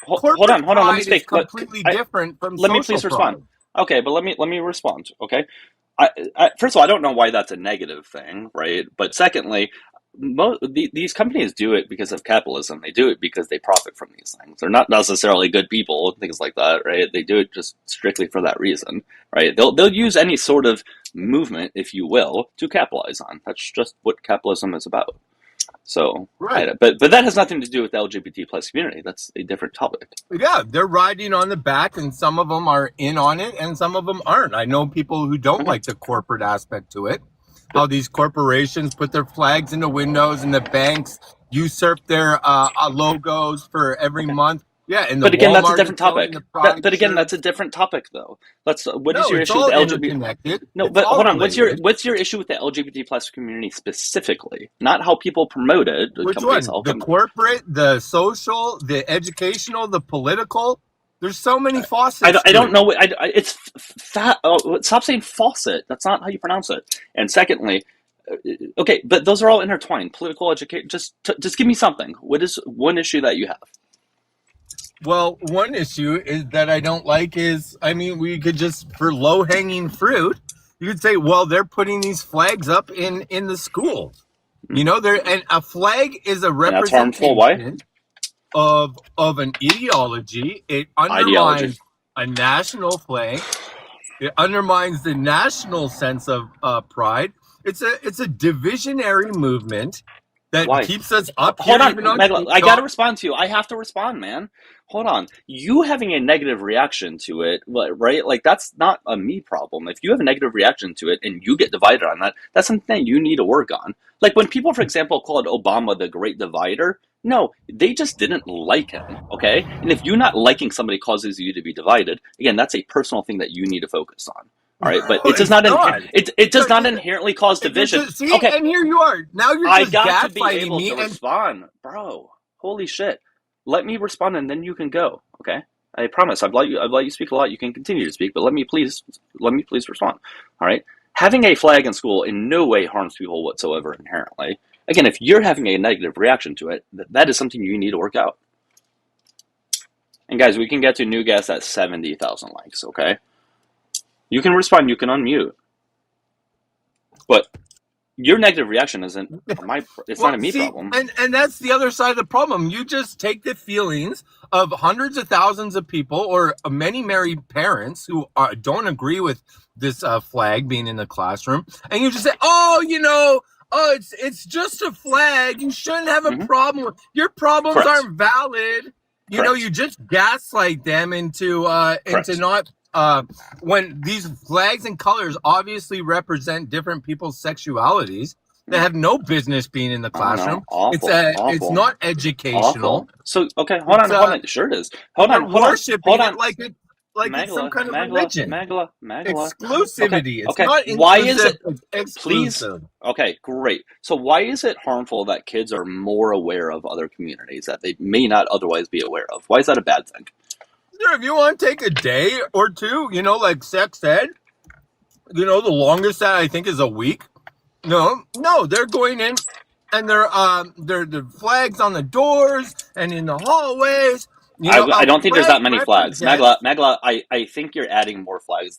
hold on. Let me speak. Completely different from. Let me please respond. Okay, but let me respond. Okay, first of all, I don't know why that's a negative thing, right? But secondly, these companies do it because of capitalism. They do it because they profit from these things. They're not necessarily good people and things like that, right? They do it just strictly for that reason, right? They'll use any sort of movement, if you will, to capitalize on. That's just what capitalism is about. So, right. But that has nothing to do with the LGBT plus community. That's a different topic. Yeah, they're riding on the back, and some of them are in on it, and some of them aren't. I know people who don't like the corporate aspect to it. how these corporations put their flags in the windows and the banks usurp their logos for every month. Yeah, and the But again, that's a Walmart different is selling topic. the Pride But again, that's shirts. a different topic, though. What is No, your it's issue with all the LGBT? interconnected. No, It's but all hold on. related. What's your issue with the LGBT plus community specifically? Not how people promote it. Which one? The corporate, the social, the educational, the political. There's so many faucets. I don't know. It's fat. Oh, stop saying faucet. That's not how you pronounce it. And secondly, okay, but those are all intertwined. Political, education. Just give me something. What is one issue that you have? Well, one issue is that I don't like is, I mean, we could just, for low-hanging fruit, you could say, well, they're putting these flags up in the schools. You know, and a flag is a representation of an ideology. It undermines a national flag. It undermines the national sense of pride. It's a divisionary movement that keeps us up Hold here. on, Magla, I got to respond to you. I have to respond, man. Hold on. You having a negative reaction to it, right? Like, that's not a me problem. If you have a negative reaction to it and you get divided on that, that's something that you need to work on. Like, when people, for example, called Obama the Great Divider, no, they just didn't like him, okay? And if you not liking somebody causes you to be divided, again, that's a personal thing that you need to focus on. All right, but it does not. It does not inherently cause division. Okay, and here you are. Now you're just got to be gaslighting able me to respond, bro. Holy shit! Let me respond, and then you can go. Okay, I promise. I've let you speak a lot. You can continue to speak, but let me please respond. All right. Having a flag in school in no way harms people whatsoever inherently. Again, if you're having a negative reaction to it, that is something you need to work out. And guys, we can get to new guests at 70,000 likes. Okay. You can respond, you can unmute. But your negative reaction isn't not a me problem. And that's the other side of the problem. You just take the feelings of hundreds of thousands of people or many married parents who don't agree with this flag being in the classroom, and you just say, it's just a flag. You shouldn't have a problem with your problems aren't valid. You know, you just gaslight them into not when these flags and colors obviously represent different people's sexualities, they have no business being in the classroom. It's not educational. Awful. So okay, hold on. Sure it is. Hold on. Like it's some kind of religion. Magla. Exclusivity. Okay. It's not inclusive. Why is it? Exclusive. Please. Okay, great. So why is it harmful that kids are more aware of other communities that they may not otherwise be aware of? Why is that a bad thing? Sure, if you want to take a day or two, like sex ed, the longest that I think is a week. No, they're going in and they're flags on the doors and in the hallways. I don't think there's that many flags. Magla, I think you're adding more flags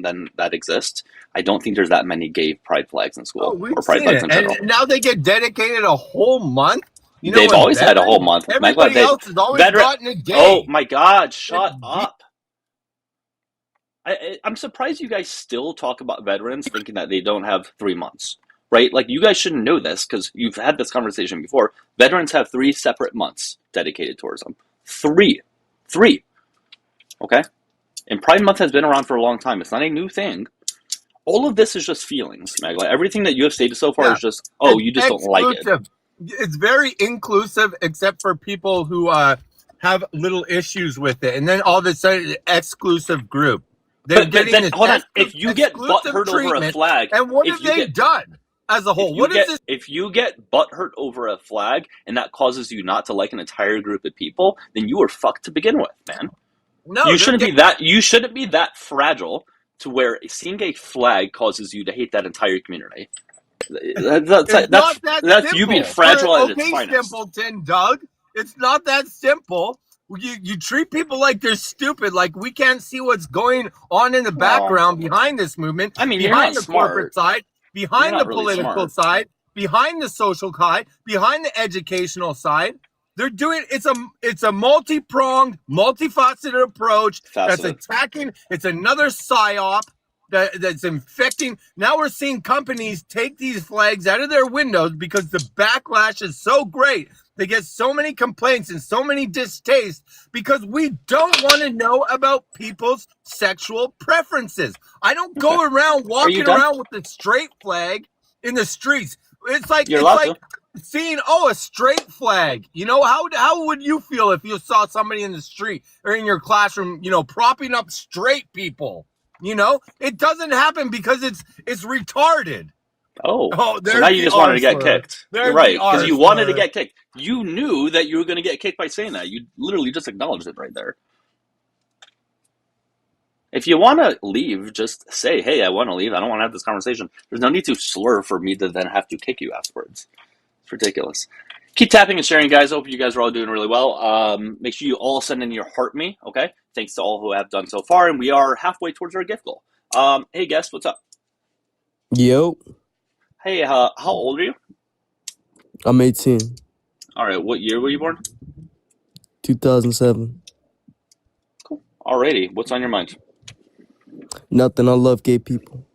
than that exist. I don't think there's that many gay pride flags in school or pride flags in general. And now they get dedicated a whole month. They've always had a whole month. Everybody else has always gotten a day. Oh my God! Shut up. I'm surprised you guys still talk about veterans thinking that they don't have 3 months, right? Like, you guys shouldn't know this because you've had this conversation before. Veterans have 3 separate months dedicated towards them. 3. Okay? And Pride Month has been around for a long time. It's not a new thing. All of this is just feelings, Magla. Everything that you have stated so far is just, you just don't like it. It's very inclusive, except for people who have little issues with it. And then all of a sudden, exclusive group. But then, hold on. If you get butthurt over a flag, and what have they done as a whole? If you get butthurt over a flag, and that causes you not to like an entire group of people, then you are fucked to begin with, man. No, you shouldn't be that fragile to where seeing a flag causes you to hate that entire community. That's you being fragile at its finest. Simpleton, Doug. It's not that simple. You treat people like they're stupid, like we can't see what's going on in the background behind this movement. I mean, behind the corporate side, behind the political side, behind the social side, behind the educational side. They're doing it's a multi-pronged, multifaceted approach that's attacking. It's another psyop that's infecting. Now we're seeing companies take these flags out of their windows because the backlash is so great. They get so many complaints and so many distastes because we don't want to know about people's sexual preferences. I don't go around walking around with a straight flag in the streets. It's like You're allowed to. seeing a straight flag. You know, how would you feel if you saw somebody in the street or in your classroom, you know, propping up straight people? You know, it doesn't happen because it's retarded. So now you just wanted to get kicked. You're right, because you wanted to get kicked. You knew that you were going to get kicked by saying that. You literally just acknowledged it right there. If you want to leave, just say, hey, I want to leave. I don't want to have this conversation. There's no need to slur for me to then have to kick you afterwards. It's ridiculous. Keep tapping and sharing, guys. Hope you guys are all doing really well. Make sure you all send in your heart me, okay? Thanks to all who have done so far, and we are halfway towards our gift goal. Hey, guest, what's up? Yo. Hey, how old are you? I'm 18. All right, what year were you born? 2007. Cool. Alrighty, what's on your mind? Nothing. I love gay people.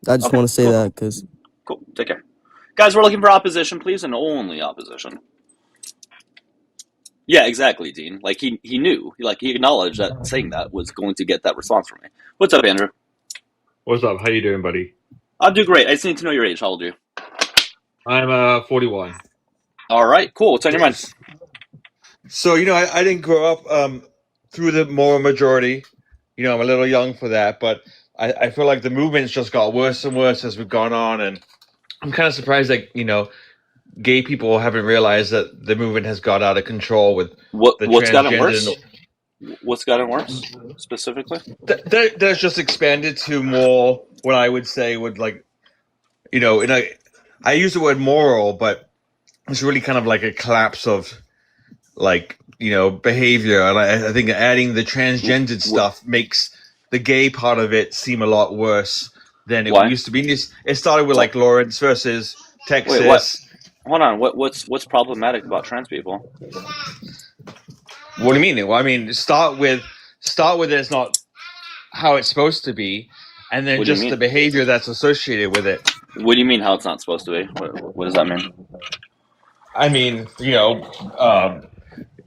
I just want to say that because... Cool, take care. Guys, we're looking for opposition, please, and only opposition. Yeah, exactly, Dean. Like, he knew. He acknowledged that saying that was going to get that response from me. What's up, Andrew? What's up? How you doing, buddy? I'll do great. I just need to know your age. How old are you? I'm 41. All right, cool. What's on your mind? So, you know, I didn't grow up through the moral majority. You know, I'm a little young for that, but I feel like the movement's just got worse and worse as we've gone on, and I'm kind of surprised that, you know, gay people haven't realized that the movement has got out of control with what's gotten worse? What's gotten worse specifically? That's just expanded to more what I would say would, like, you know, I use the word moral, but it's really kind of like a collapse of, like, you know, behavior. And I think adding the transgendered stuff makes the gay part of it seem a lot worse than it used to be. It started with like Lawrence versus Texas. Wait, what? Hold on. What's problematic about trans people? What do you mean? Well, I mean, start with it's not how it's supposed to be, and then just the behavior that's associated with it. What do you mean how it's not supposed to be? What does that mean? I mean, you know,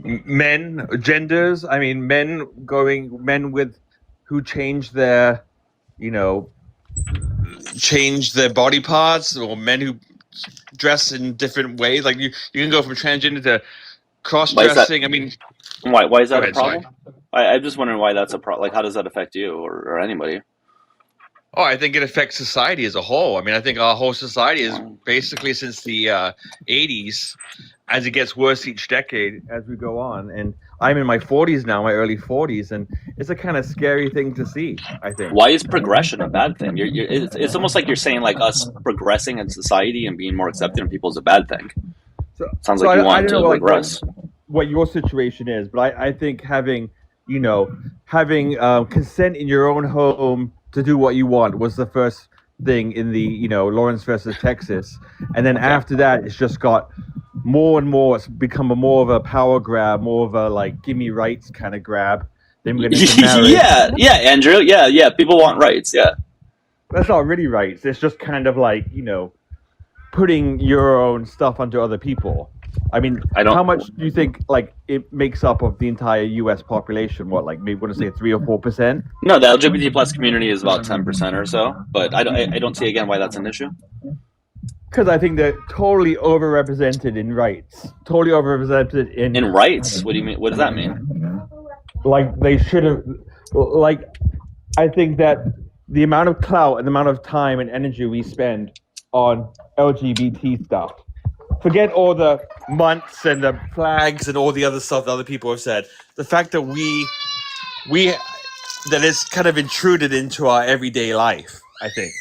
men, genders. I mean, men with who change their, you know, change their body parts, or men who dress in different ways. Like you can go from transgender to cross-dressing. I mean, why is that a problem? I'm just wondering why that's a problem. Like, how does that affect you or anybody? Oh, I think it affects society as a whole. I mean, I think our whole society is basically since the 80s, as it gets worse each decade as we go on. And I'm in my 40s now, my early 40s, and it's a kind of scary thing to see, I think. Why is progression a bad thing? It's almost like you're saying like us progressing in society and being more accepted in people is a bad thing. Sounds like you want to progress. What your situation is, but I think having consent in your own home to do what you want was the first thing in the, you know, Lawrence versus Texas. And then after that, it's just got more and more. It's become more of a power grab, more of a like, give me rights kind of grab. Then we're going to get married. Yeah, Andrew. Yeah. People want rights. Yeah. That's not really rights. It's just kind of like, you know, putting your own stuff onto other people. I mean, how much do you think like it makes up of the entire U.S. population? What, like maybe want to say 3 or 4%? No, the LGBT plus community is about 10% or so. But I don't see again why that's an issue. Because I think they're totally overrepresented in rights. Totally overrepresented in rights. What do you mean? What does that mean? Like they should have. Like I think that the amount of clout and the amount of time and energy we spend on LGBT stuff. Forget all the months and the flags and all the other stuff that other people have said. The fact that that it's kind of intruded into our everyday life, I think.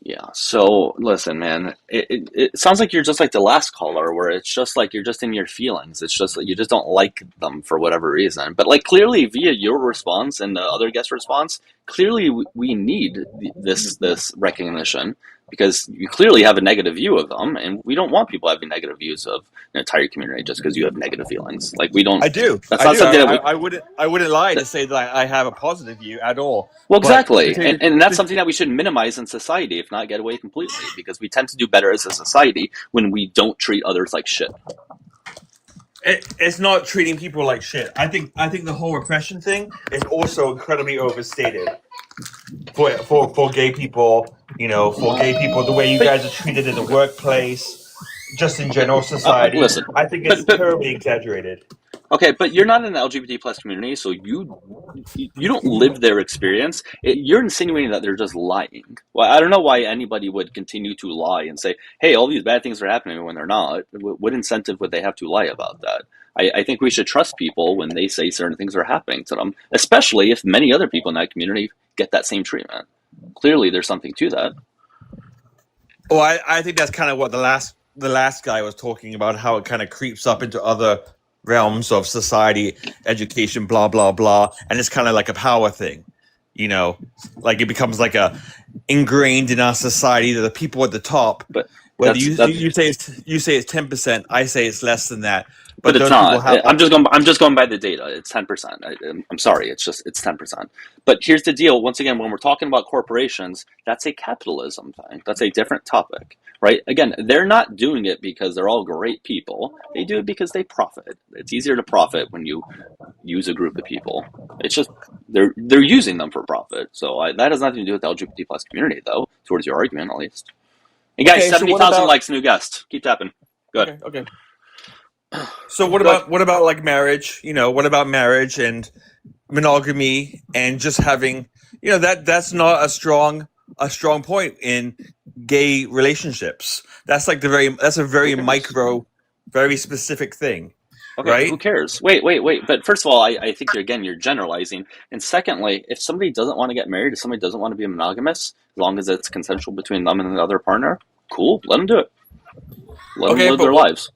Yeah. So listen, man, it sounds like you're just like the last caller, where it's just like you're just in your feelings. It's just like you just don't like them for whatever reason. But like clearly via your response and the other guest response, clearly we need this recognition. Because you clearly have a negative view of them, and we don't want people having negative views of an entire community just because you have negative feelings. Like we don't. I do. That's not something that I wouldn't lie to say that I have a positive view at all. Well, exactly, and that's something that we should minimize in society, if not get away completely, because we tend to do better as a society when we don't treat others like shit. It's not treating people like shit. I think the whole repression thing is also incredibly overstated. for gay people, for gay people, the way you guys are treated in the workplace, just in general society. Listen, I think it's terribly exaggerated. Okay, but you're not in the LGBT plus community, so you don't live their experience. You're insinuating that they're just lying. Well, I don't know why anybody would continue to lie and say, "Hey, all these bad things are happening," when they're not. What incentive would they have to lie about that? I think we should trust people when they say certain things are happening to them, especially if many other people in that community get that same treatment. Clearly, there's something to that. Well, I think that's kind of what the last guy was talking about, how it kind of creeps up into other realms of society, education, blah blah blah, and it's kind of like a power thing, like it becomes like a ingrained in our society that the people at the top, but whether you say it's 10%, I say it's less than that, but it's not. I'm just going by the data. It's 10%. I'm sorry. It's 10%. But here's the deal. Once again, when we're talking about corporations, that's a capitalism thing. That's a different topic, right? Again, they're not doing it because they're all great people. They do it because they profit. It's easier to profit when you use a group of people. It's just they're using them for profit. So that has nothing to do with the LGBT plus community, though. Towards your argument, at least. And guys, 70,000 likes, new guest. Keep tapping. Good. Okay. So what about like marriage? What about marriage and monogamy and just having, that's not a strong point in gay relationships. That's like that's a very micro, very specific thing. Okay, right? Who cares? Wait. But first of all, I think you're generalizing. And secondly, if somebody doesn't want to get married, if somebody doesn't want to be monogamous, as long as it's consensual between them and the other partner, cool, let them do it. Let them live their lives.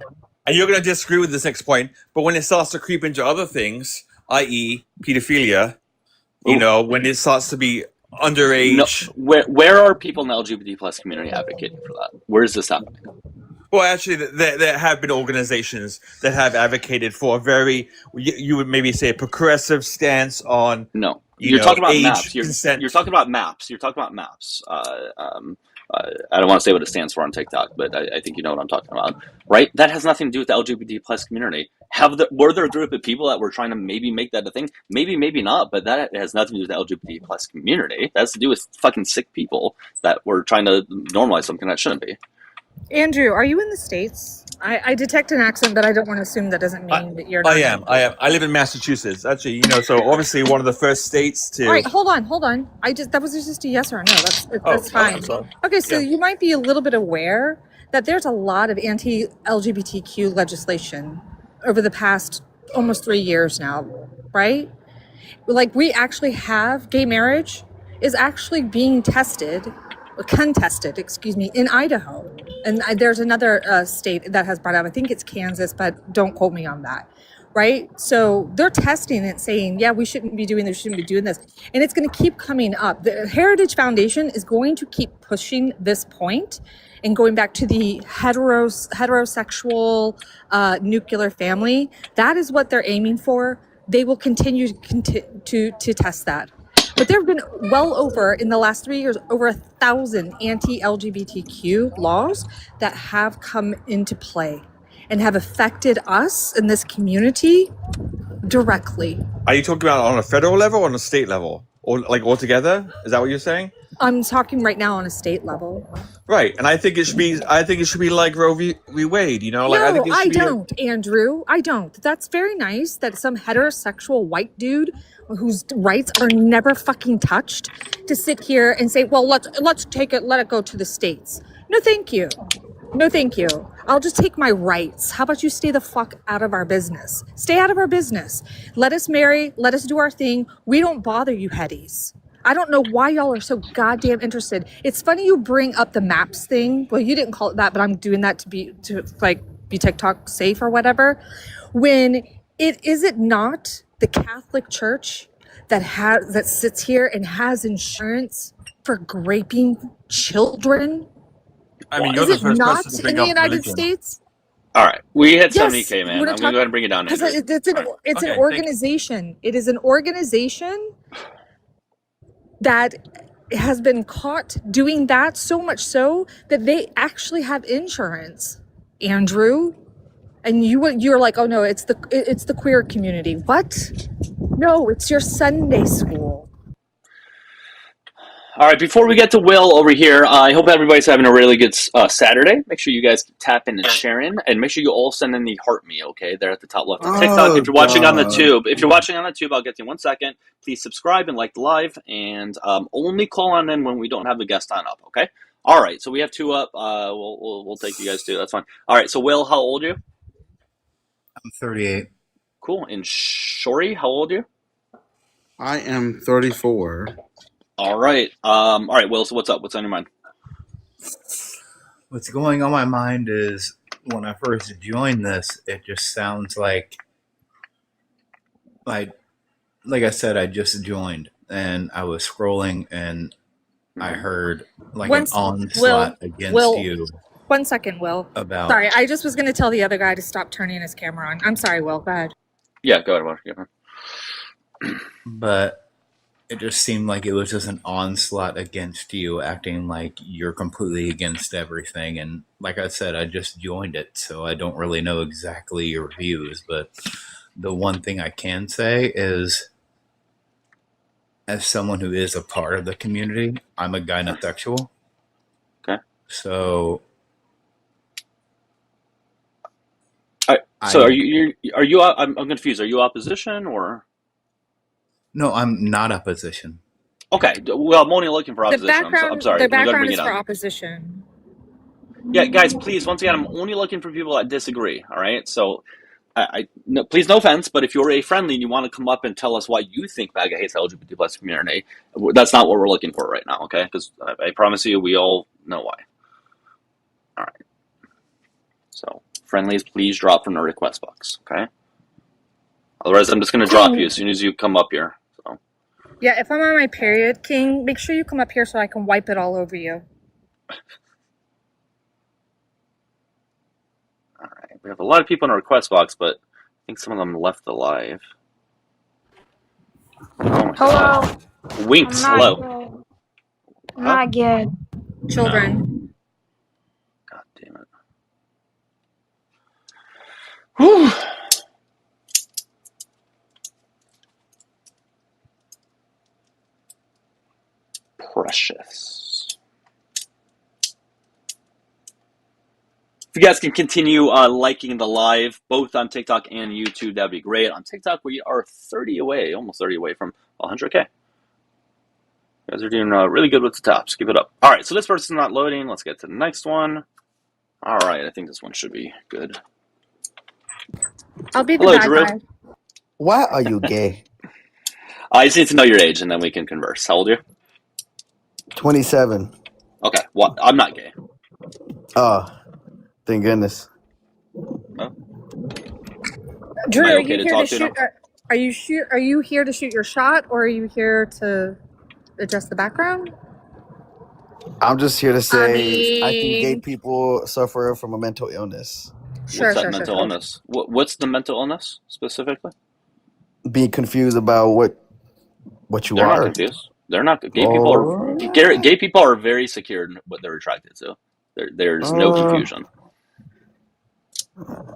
And you're going to disagree with this next point, but when it starts to creep into other things, i.e. pedophilia, when it starts to be underage. No, where are people in the LGBT plus community advocating for that? Where is this happening? Well, actually, there have been organizations that have advocated for a very, you would maybe say, a progressive stance on. No, you're talking about age, maps. consent. You're talking about maps. I don't want to say what it stands for on TikTok, but I think you know what I'm talking about, right? That has nothing to do with the LGBT plus community. Were there a group of people that were trying to maybe make that a thing? Maybe not, but that has nothing to do with the LGBT plus community. That has to do with fucking sick people that were trying to normalize something that shouldn't be. Andrew, are you in the States? I detect an accent, but I don't want to assume that doesn't mean that you're not. I am. I live in Massachusetts. Actually, so obviously one of the first states to. All right, hold on. That was just a yes or a no. That's fine. Okay, so you might be a little bit aware that there's a lot of anti-LGBTQ legislation over the past almost 3 years now, right? Like, we actually have gay marriage is actually being contested, in Idaho. And there's another state that has brought up, I think it's Kansas, but don't quote me on that, right? So they're testing it, saying, yeah, we shouldn't be doing this, shouldn't be doing this. And it's going to keep coming up. The Heritage Foundation is going to keep pushing this point and going back to the heterosexual nuclear family. That is what they're aiming for. They will continue to test that. But there have been in the last 3 years, over 1,000 anti-LGBTQ laws that have come into play and have affected us in this community directly. Are you talking about on a federal level or on a state level? Or like altogether? Is that what you're saying? I'm talking right now on a state level. Right, and I think it should be like Roe v. Wade, I don't, Andrew. I don't. That's very nice that some heterosexual white dude whose rights are never fucking touched to sit here and say, well, let's take it, let it go to the states. No, thank you. I'll just take my rights. How about you stay the fuck out of our business? Stay out of our business. Let us marry. Let us do our thing. We don't bother you headies. I don't know why y'all are so goddamn interested. It's funny you bring up the maps thing. Well, you didn't call it that, but I'm doing that to be TikTok safe or whatever. When is it not the Catholic Church that sits here and has insurance for raping children? I mean, you're is the it first not person to bring in the up United religion. States? All right, we hit Yes, 70K, man. we're I'm going to talking- go ahead and bring it down. Because Andrew. it's an organization. It is an organization that has been caught doing that, so much so that they actually have insurance, Andrew. And you're like, oh no, it's the queer community. What? No, it's your Sunday school. All right, before we get to Will over here, I hope everybody's having a really good Saturday. Make sure you guys tap in and share in, and make sure you all send in the heart me, okay? There at the top left on TikTok. If you're watching on the tube, I'll get you in 1 second. Please subscribe and like the live, and only call on in when we don't have the guest on up, okay? All right, so we have 2 up. We'll take you guys too. That's fine. All right, so Will, how old are you? I'm 38. Cool. And Shori, how old are you? I am 34. All right. All right, Will, so what's up? What's on your mind? What's going on my mind is when I first joined this, it just sounds like I said, I just joined and I was scrolling and I heard like an onslaught against you. 1 second, Will. Sorry, I just was going to tell the other guy to stop turning his camera on. I'm sorry, Will. Go ahead. Yeah, go ahead. Yeah. But it just seemed like it was just an onslaught against you, acting like you're completely against everything. And like I said, I just joined it, so I don't really know exactly your views. But the one thing I can say is, as someone who is a part of the community, I'm a gynosexual. Okay. So... So are you? I'm confused. Are you opposition or? No, I'm not opposition. Okay. Well, I'm only looking for opposition. I'm sorry. The background is for opposition. Yeah, guys, please. Once again, I'm only looking for people that disagree. All right. So, no, please, no offense, but if you're a friendly and you want to come up and tell us why you think MAGA hates the LGBT plus community, that's not what we're looking for right now. Okay? Because I promise you, we all know why. All right. So. Friendlies, please drop from the request box, okay? Otherwise, I'm just going to drop you as soon as you come up here. So. Yeah, if I'm on my period, King, make sure you come up here so I can wipe it all over you. All right. We have a lot of people in the request box, but I think some of them left the live. Oh my God. Winks, hello. I'm not good. Children. God damn it. Whew. Precious. If you guys can continue liking the live, both on TikTok and YouTube, that'd be great. On TikTok, we are 30 away, almost 30 away from 100K. You guys are doing really good with the tops. Keep it up. All right, so this person's not loading. Let's get to the next one. All right, I think this one should be good. I'll be the bad Drew. guy. Why are you gay? I just need to know your age, and then we can converse. How old are you? 27. Okay, well, I'm not gay. Oh, thank goodness. No? Drew, Am I are okay you to here talk to to you shoot? Are you here to shoot your shot, or are you here to adjust the background? I'm just here to say I think gay people suffer from a mental illness. What's that mental illness? What's the mental illness specifically? Being confused about what you They're are. not confused. They're not. Gay people are very secure in what they're attracted to. There's no confusion. I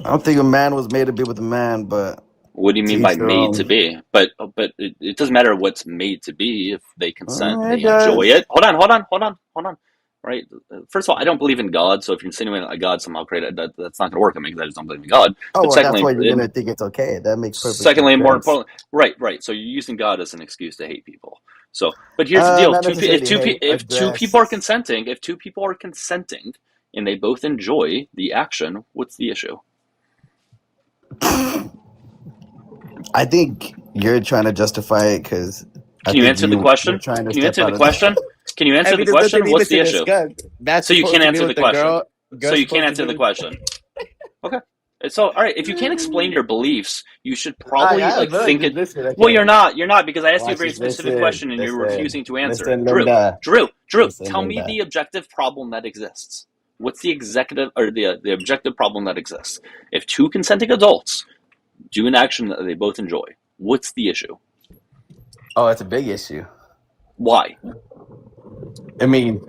don't think a man was made to be with a man, but what do you mean by made to be? But it doesn't matter what's made to be if they consent, they enjoy it. Hold on. Right. First of all, I don't believe in God, so if you're insinuating that God somehow created that's not going to work on me because I just don't believe in God. Oh, but well, secondly, that's why you're going to think it's okay. That makes perfect sense. Secondly, more important, right. So you're using God as an excuse to hate people. So, but here's the deal: if two people are consenting, and they both enjoy the action, what's the issue? I think you're trying to justify it because. Can you answer the question? Can you answer the question? Can you answer the question? What's the issue? So you can't answer the question. So you can't answer the question. Okay. So, all right. If you can't explain your beliefs, you should probably think it. Well, you're not because I asked you a very specific question and you're refusing to answer. Drew, tell me the objective problem that exists. What's the the objective problem that exists? If two consenting adults do an action that they both enjoy, what's the issue? Oh, it's a big issue. Why? I mean,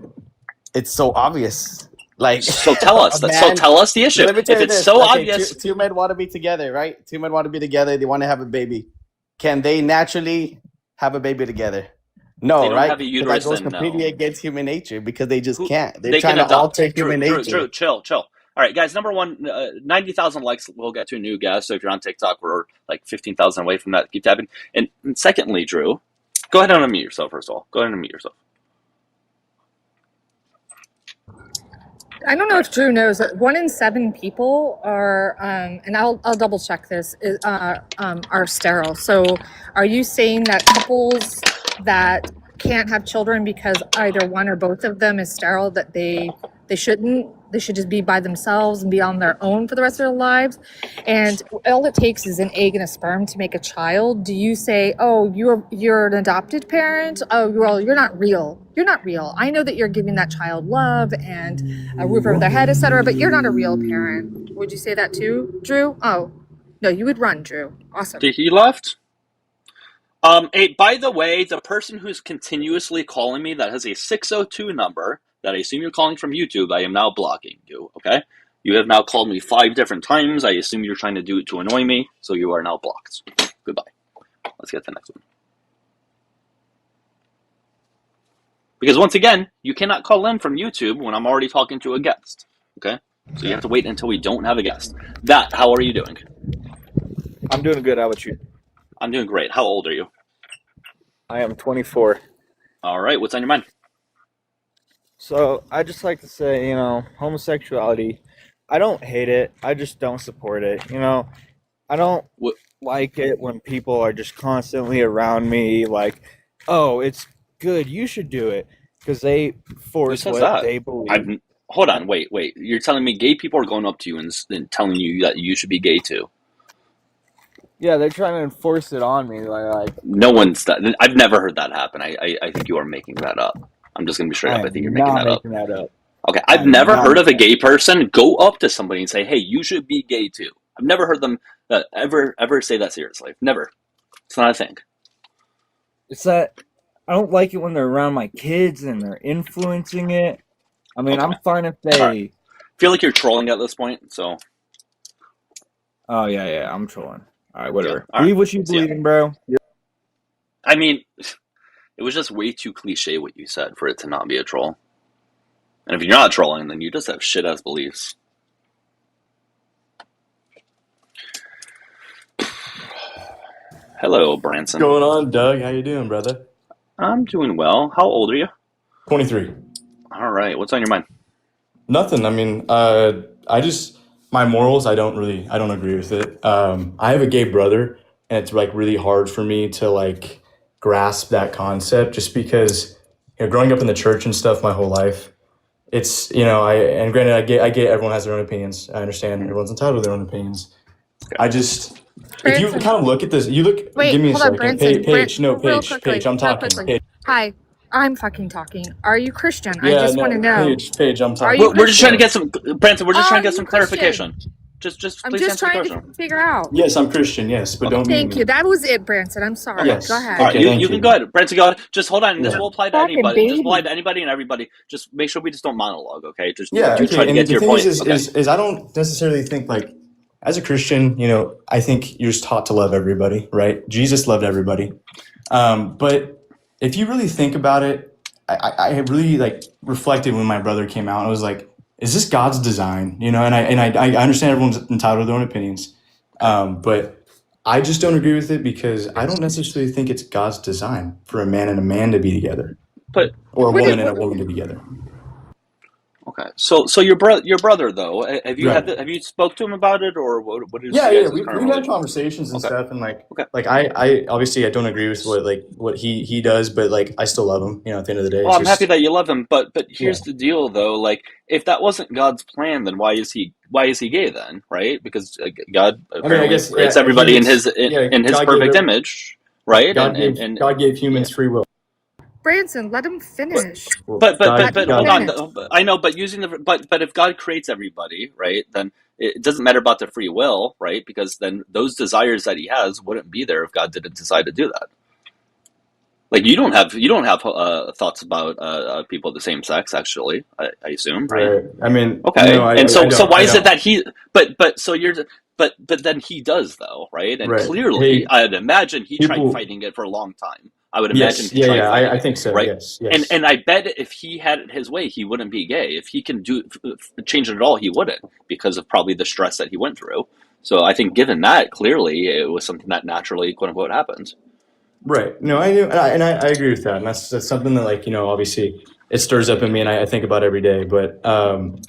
it's so obvious. Like, so tell us. So tell us the issue. If it's so obvious, two men want to be together, right? Two men want to be together. They want to have a baby. Can they naturally have a baby together? No, they don't right? have a Because that uterus, goes then completely no. against human nature because they just Who can't. They're they trying can to adopt. alter Drew, human Drew, nature. Drew, chill. All right, guys. Number one, 90,000 likes. We'll get to a new guest. So if you're on TikTok, we're like 15,000 away from that. Keep tapping. And secondly, Drew, go ahead and unmute yourself. First of all, go ahead and unmute yourself. I don't know if Drew knows that 1 in 7 people are, and I'll double check this, are sterile. So are you saying that couples that can't have children because either one or both of them is sterile, that they shouldn't? They should just be by themselves and be on their own for the rest of their lives? And all it takes is an egg and a sperm to make a child. Do you say, oh, you're an adopted parent? Oh, well, you're not real. You're not real. I know that you're giving that child love and a roof over their head, etc., but you're not a real parent. Would you say that too, Drew? Oh, no, you would run, Drew. Awesome. He left. Hey, by the way, the person who's continuously calling me that has a 602 number that I assume you're calling from YouTube, I am now blocking you, okay? You have now called me 5 different times. I assume you're trying to do it to annoy me, so you are now blocked. Goodbye. Let's get to the next one. Because once again, you cannot call in from YouTube when I'm already talking to a guest, okay? So you have to wait until we don't have a guest. How are you doing? I'm doing good. How about you? I'm doing great. How old are you? I am 24. All right. What's on your mind? So I just like to say, homosexuality, I don't hate it. I just don't support it. I don't like it when people are just constantly around me like, oh, it's good. You should do it. Because they force Who says what that? they believe. Hold on. Wait. You're telling me gay people are going up to you and telling you that you should be gay too? Yeah, they're trying to enforce it on me. Like No one's that. I've never heard that happen. I think you are making that up. I'm just going to be straight up. I think you're making that up. Okay. I've never heard of a gay person go up to somebody and say, hey, you should be gay too. I've never heard them ever say that seriously. Never. It's not a thing. It's that I don't like it when they're around my kids and they're influencing it. I mean, I'm fine if they... Right. I feel like you're trolling at this point, so... Oh, yeah, I'm trolling. All right, whatever. Yeah. Believe what you believe in, bro. I mean, it was just way too cliche what you said for it to not be a troll. And if you're not trolling, then you just have shit-ass beliefs. Hello, Branson. What's going on, Doug? How you doing, brother? I'm doing well. How old are you? 23. All right. What's on your mind? Nothing. I mean, my morals, I don't agree with it. I have a gay brother, and it's like really hard for me to like grasp that concept just because, growing up in the church and stuff my whole life, it's, and granted, I get everyone has their own opinions. I understand everyone's entitled to their own opinions. If you kind of look at this, Wait, give me a hold on, second. Branson. Paige, I'm talking. Quickly. Paige. Hi, I'm fucking talking. Are you Christian? I Yeah, just want to know. Paige, I'm Are talking. you We're just trying to get some, Branson, we're just trying to get some Christian? clarification. Just I'm please just answer the trying question. to figure out. Yes, I'm Christian, yes, but don't Thank you. That was it, Branson. I'm sorry. Yes. Go ahead. All right, you can go ahead. Branson, go ahead. Just hold on. This Yeah. will apply to Fucking anybody. Just baby. apply to anybody and everybody. Just make sure we just don't monologue, okay? Just Yeah, do try to get to your point. Is I don't necessarily think like as a Christian, I think you're just taught to love everybody, right? Jesus loved everybody. But if you really think about it, I really like reflected when my brother came out. I was like, is this God's design? And I understand everyone's entitled to their own opinions. But I just don't agree with it because I don't necessarily think it's God's design for a man and a man to be together. Or a woman and a woman to be together. Okay, so your brother though, have you Right. have you spoke to him about it, or what is Yeah, your guys' we've current had relationship? conversations and stuff, and I obviously I don't agree with what he does, but like I still love him. At the end of the day, Well, I'm happy that you love him, but here's the deal though, like if that wasn't God's plan, then why is he gay then, right? Because God apparently creates everybody in his God perfect gave image, right? God gave humans free will. Branson, let him finish. But God hold on. finish. I know, but but if God creates everybody, right, then it doesn't matter about the free will, right? Because then those desires that he has wouldn't be there if God didn't decide to do that. Like you don't have thoughts about people of the same sex, actually. I assume, right? I mean, okay. no, And so why is it don't. that he? But so you're. But then he does though, right? And Right. clearly, Hey, I'd imagine he tried people- fighting it for a long time, I would imagine Yes, he'd try fighting I it, think so. right? Yes, yes. And I bet if he had it his way, he wouldn't be gay. If he can change it at all, he wouldn't, because of probably the stress that he went through. So I think, given that, clearly it was something that naturally, quote unquote, happened. Right. No, I do, and I agree with that, and that's something that, like, obviously it stirs up in me, and I think about every day. But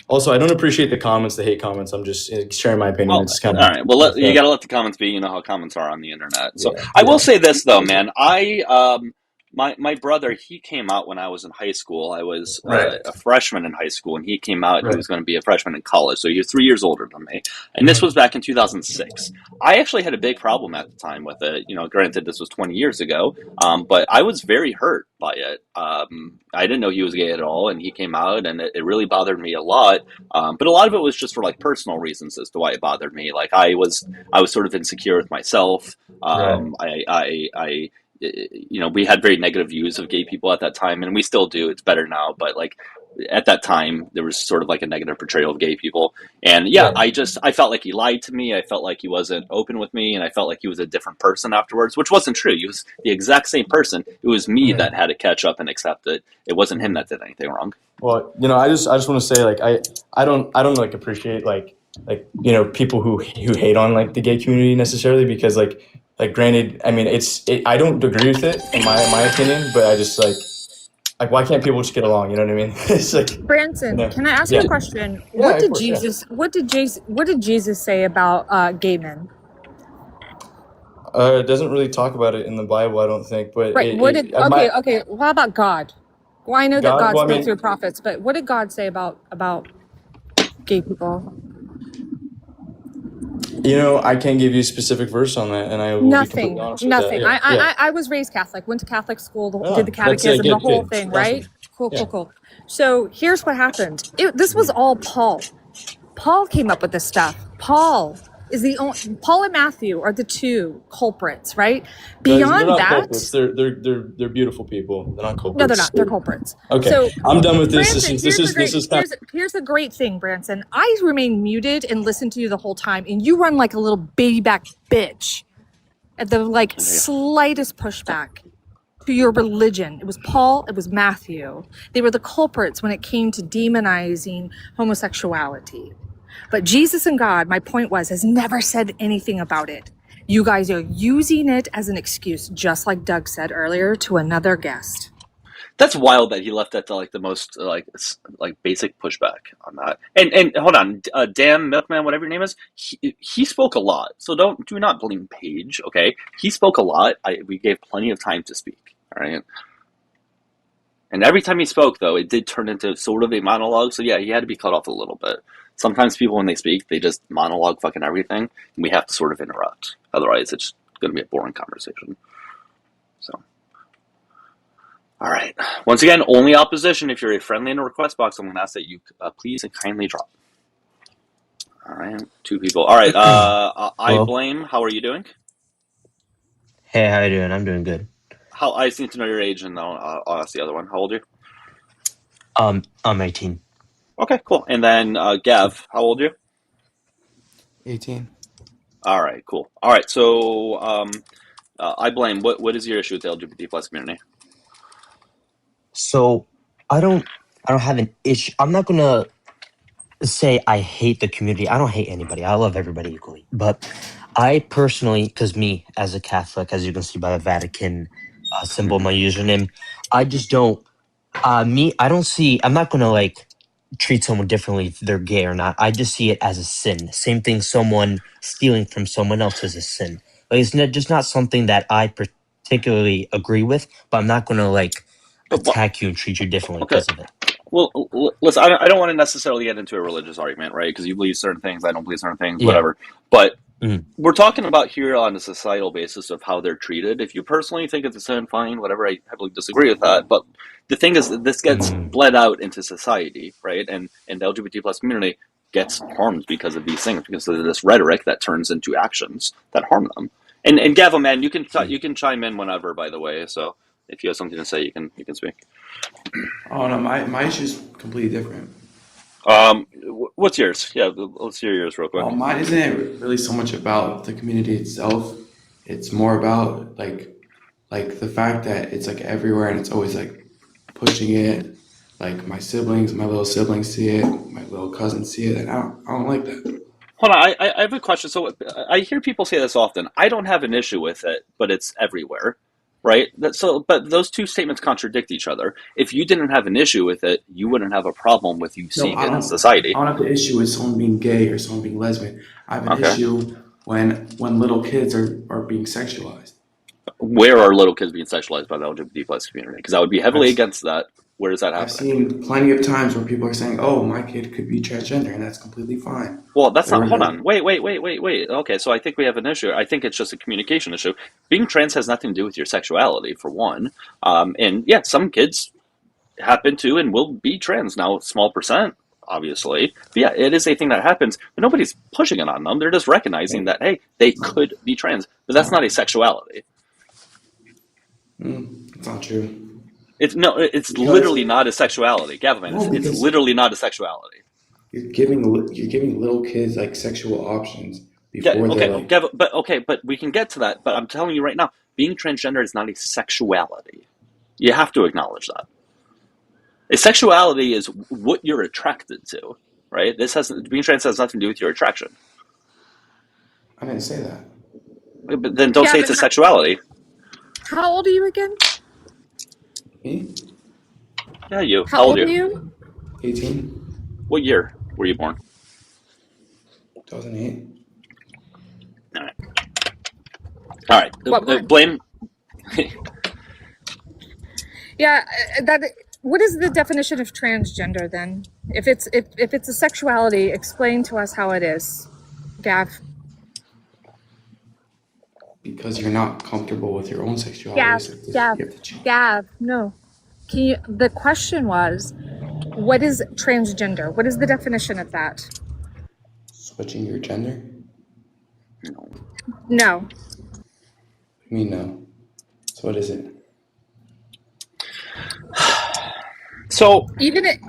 also, I don't appreciate the comments, the hate comments. I'm just sharing my opinion. Well, It's kind all of right. Well, you got to let the comments be. You know how comments are on the internet. So I will say this though, man. My brother, he came out when I was in high school. I was Right. a freshman in high school, and he came out. He Right. was going to be a freshman in college, so he was 3 years older than me. And this was back in 2006. I actually had a big problem at the time with it. Granted, this was 20 years ago, but I was very hurt by it. I didn't know he was gay at all, and he came out, and it really bothered me a lot. But a lot of it was just for like personal reasons as to why it bothered me. Like I was sort of insecure with myself. We had very negative views of gay people at that time, and we still do. It's better now, but like at that time, there was sort of like a negative portrayal of gay people. And yeah, I felt like he lied to me. I felt like he wasn't open with me, and I felt like he was a different person afterwards, which wasn't true. He was the exact same person. It was me that had to catch up and accept it. It wasn't him that did anything wrong. Well, I just want to say, like, I don't like appreciate like people who hate on like the gay community necessarily, because like granted, I mean I don't agree with it in my opinion, but I just like why can't people just get along? You know what I mean? It's like, Branson, can I ask you a question? What did Jesus say about gay men? It doesn't really talk about it in the Bible, I don't think. But Right. Okay. Well, how about God? Well, I know that God spoke through prophets, but what did God say about gay people? I can't give you a specific verse on that, and I will be completely honest with that. Nothing. I was raised Catholic, went to Catholic school, did the catechism, the whole thing, right? Cool. So here's what happened. This was all Paul. Paul came up with this stuff. Paul and Matthew are the two culprits, right? Beyond they're not that, culprits. They're beautiful people. They're not culprits. No, they're not. They're culprits. Okay, So, I'm done with this. Branson, here's the great thing, Branson. I remain muted and listen to you the whole time, and you run like a little baby back bitch at the slightest pushback to your religion. It was Paul. It was Matthew. They were the culprits when it came to demonizing homosexuality. But Jesus and God, my point was, has never said anything about it. You guys are using it as an excuse, just like Doug said earlier to another guest. That's wild that he left that to like the most like basic pushback on that. And hold on, Dan Milkman, whatever your name is, he spoke a lot. So do not blame Paige. Okay, he spoke a lot. We gave plenty of time to speak. All right. And every time he spoke, though, it did turn into sort of a monologue. So yeah, he had to be cut off a little bit. Sometimes people, when they speak, they just monologue fucking everything, and we have to sort of interrupt. Otherwise, it's going to be a boring conversation. So, all right. Once again, only opposition. If you're a friendly in the request box, I'm going to ask that you please and kindly drop. All right, 2 people. All right, I blame. How are you doing? Hey, how you doing? I'm doing good. I just need to know your age, and I'll ask the other one. How old are you? I'm 18. Okay, cool. And then Gav, how old are you? 18. All right, cool. All right, so I blame. What is your issue with the LGBT plus community? So I don't have an issue. I'm not gonna say I hate the community. I don't hate anybody. I love everybody equally. But I personally, because me as a Catholic, as you can see by the Vatican symbol, my username, I just don't. I don't see. I'm not gonna like treat someone differently if they're gay or not. I just see it as a sin. Same thing. Someone stealing from someone else is a sin. Like it's just not something that I particularly agree with. But I'm not gonna like attack you and treat you differently because of it. Well, listen, I don't want to necessarily get into a religious argument, right? Because you believe certain things, I don't believe certain things, whatever. But we're talking about here on a societal basis of how they're treated. If you personally think it's a sin, fine, whatever. I heavily disagree with that. But the thing is, this gets bled out into society, right? And the LGBT plus community gets harmed because of these things, because of this rhetoric that turns into actions that harm them. And Gavin, man, you can chime in whenever, by the way. So if you have something to say, you can speak. Oh no, my issue is completely different. What's yours? Yeah, let's hear yours real quick. Well, mine isn't really so much about the community itself. It's more about like Like the fact that it's like everywhere and it's always like pushing it. Like my little siblings see it, my little cousins see it, and I don't like that. Hold on, I have a question. So I hear people say this often. I don't have an issue with it, but it's everywhere, right? But those two statements contradict each other. If you didn't have an issue with it, you wouldn't have a problem with you No, seeing it in society. I don't have the issue with someone being gay or someone being lesbian. I have an issue when little kids are being sexualized. Where are little kids being sexualized by the LGBT plus community? Because I would be heavily against that. Where does that happen? I've seen plenty of times where people are saying, "Oh, my kid could be transgender," and that's completely fine. Well, that's not. Hold on. Wait. Okay, so I think we have an issue. I think it's just a communication issue. Being trans has nothing to do with your sexuality, for one. And yeah, some kids happen to and will be trans. Now, small percent, obviously. But yeah, it is a thing that happens, but nobody's pushing it on them. They're just recognizing that, hey, they could be trans, but that's not a sexuality. It's not true. It's literally not a sexuality, Gavin. It's literally not a sexuality. You're giving little kids like sexual options before okay, they're like. Gavin, but we can get to that. But I'm telling you right now, being transgender is not a sexuality. You have to acknowledge that. A sexuality is what you're attracted to, right? Being trans has nothing to do with your attraction. I didn't say that. But then don't say it's a sexuality. How old are you again? Me? Yeah, you. How old are you? 18. What year were you born? 2008. All right. Blame. Yeah, what is the definition of transgender then? If it's a sexuality, explain to us how it is, Gav. Because you're not comfortable with your own sexuality. Gav, no. The question was, what is transgender? What is the definition of that? Switching your gender? No. I mean, no. So what is it? So even it.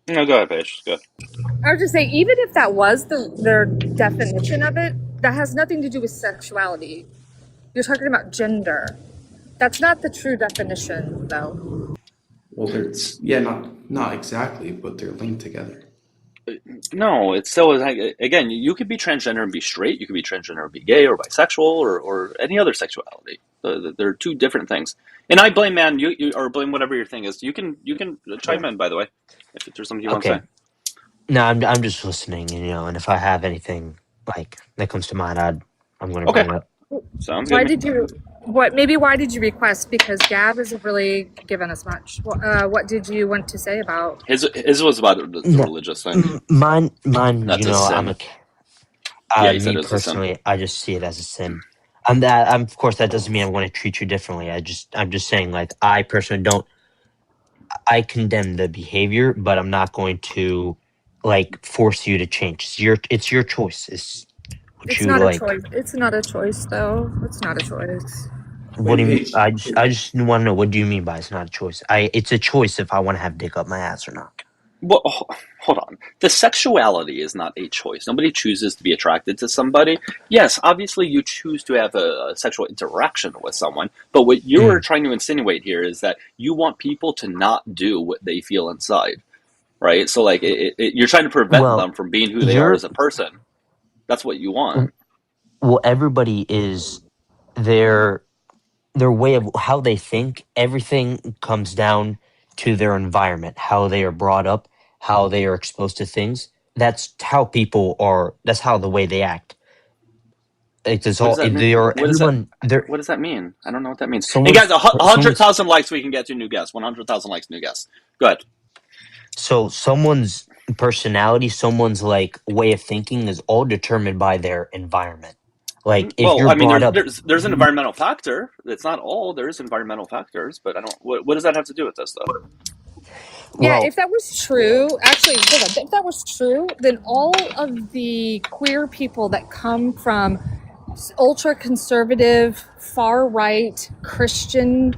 No, go ahead, Paige. Go ahead. I was just saying, even if that was their definition of it, that has nothing to do with sexuality. You're talking about gender. That's not the true definition, though. Well, not exactly, but they're linked together. No, it's still, again, you could be transgender and be straight. You could be transgender and be gay or bisexual or any other sexuality. They're two different things. And I blame, man, you or blame whatever your thing is. You can chime in, by the way, if there's something you want to say. No, I'm just listening, and if I have anything like that comes to mind, I'm going to bring it up. Sounds Why good. why did you request? Because Gab isn't really given us much. What did you want to say about? His was about the religious thing. Mine. That's a sin. Me personally, I just see it as a sin. Of course, that doesn't mean I want to treat you differently. I'm just saying, like, I personally don't. I condemn the behavior, but I'm not going to, like, force you to change. It's your choice. It's not a choice. It's not a choice, though. It's not a choice. What do you mean? I just want to know, what do you mean by it's not a choice? It's a choice if I want to have dick up my ass or not. Well, hold on. The sexuality is not a choice. Nobody chooses to be attracted to somebody. Yes, obviously you choose to have a sexual interaction with someone, but what you're trying to insinuate here is that you want people to not do what they feel inside, right? So, like, you're trying to prevent them from being who they are as a person. That's what you want. Well, everybody is their way of how they think. Everything comes down to their environment, how they are brought up, how they are exposed to things. That's how people are. That's how the way they act. It's all. What does that mean? I don't know what that means. Hey guys, 100,000 likes, we can get to new guests. 100,000 likes, new guests. Go ahead. So someone's personality, someone's like way of thinking is all determined by their environment. Like, if you're brought up, there's an environmental factor. It's not all. There's environmental factors, but I don't. What does that have to do with this, though? Yeah, if that was true, actually, if that was true, then all of the queer people that come from ultra conservative, far right Christian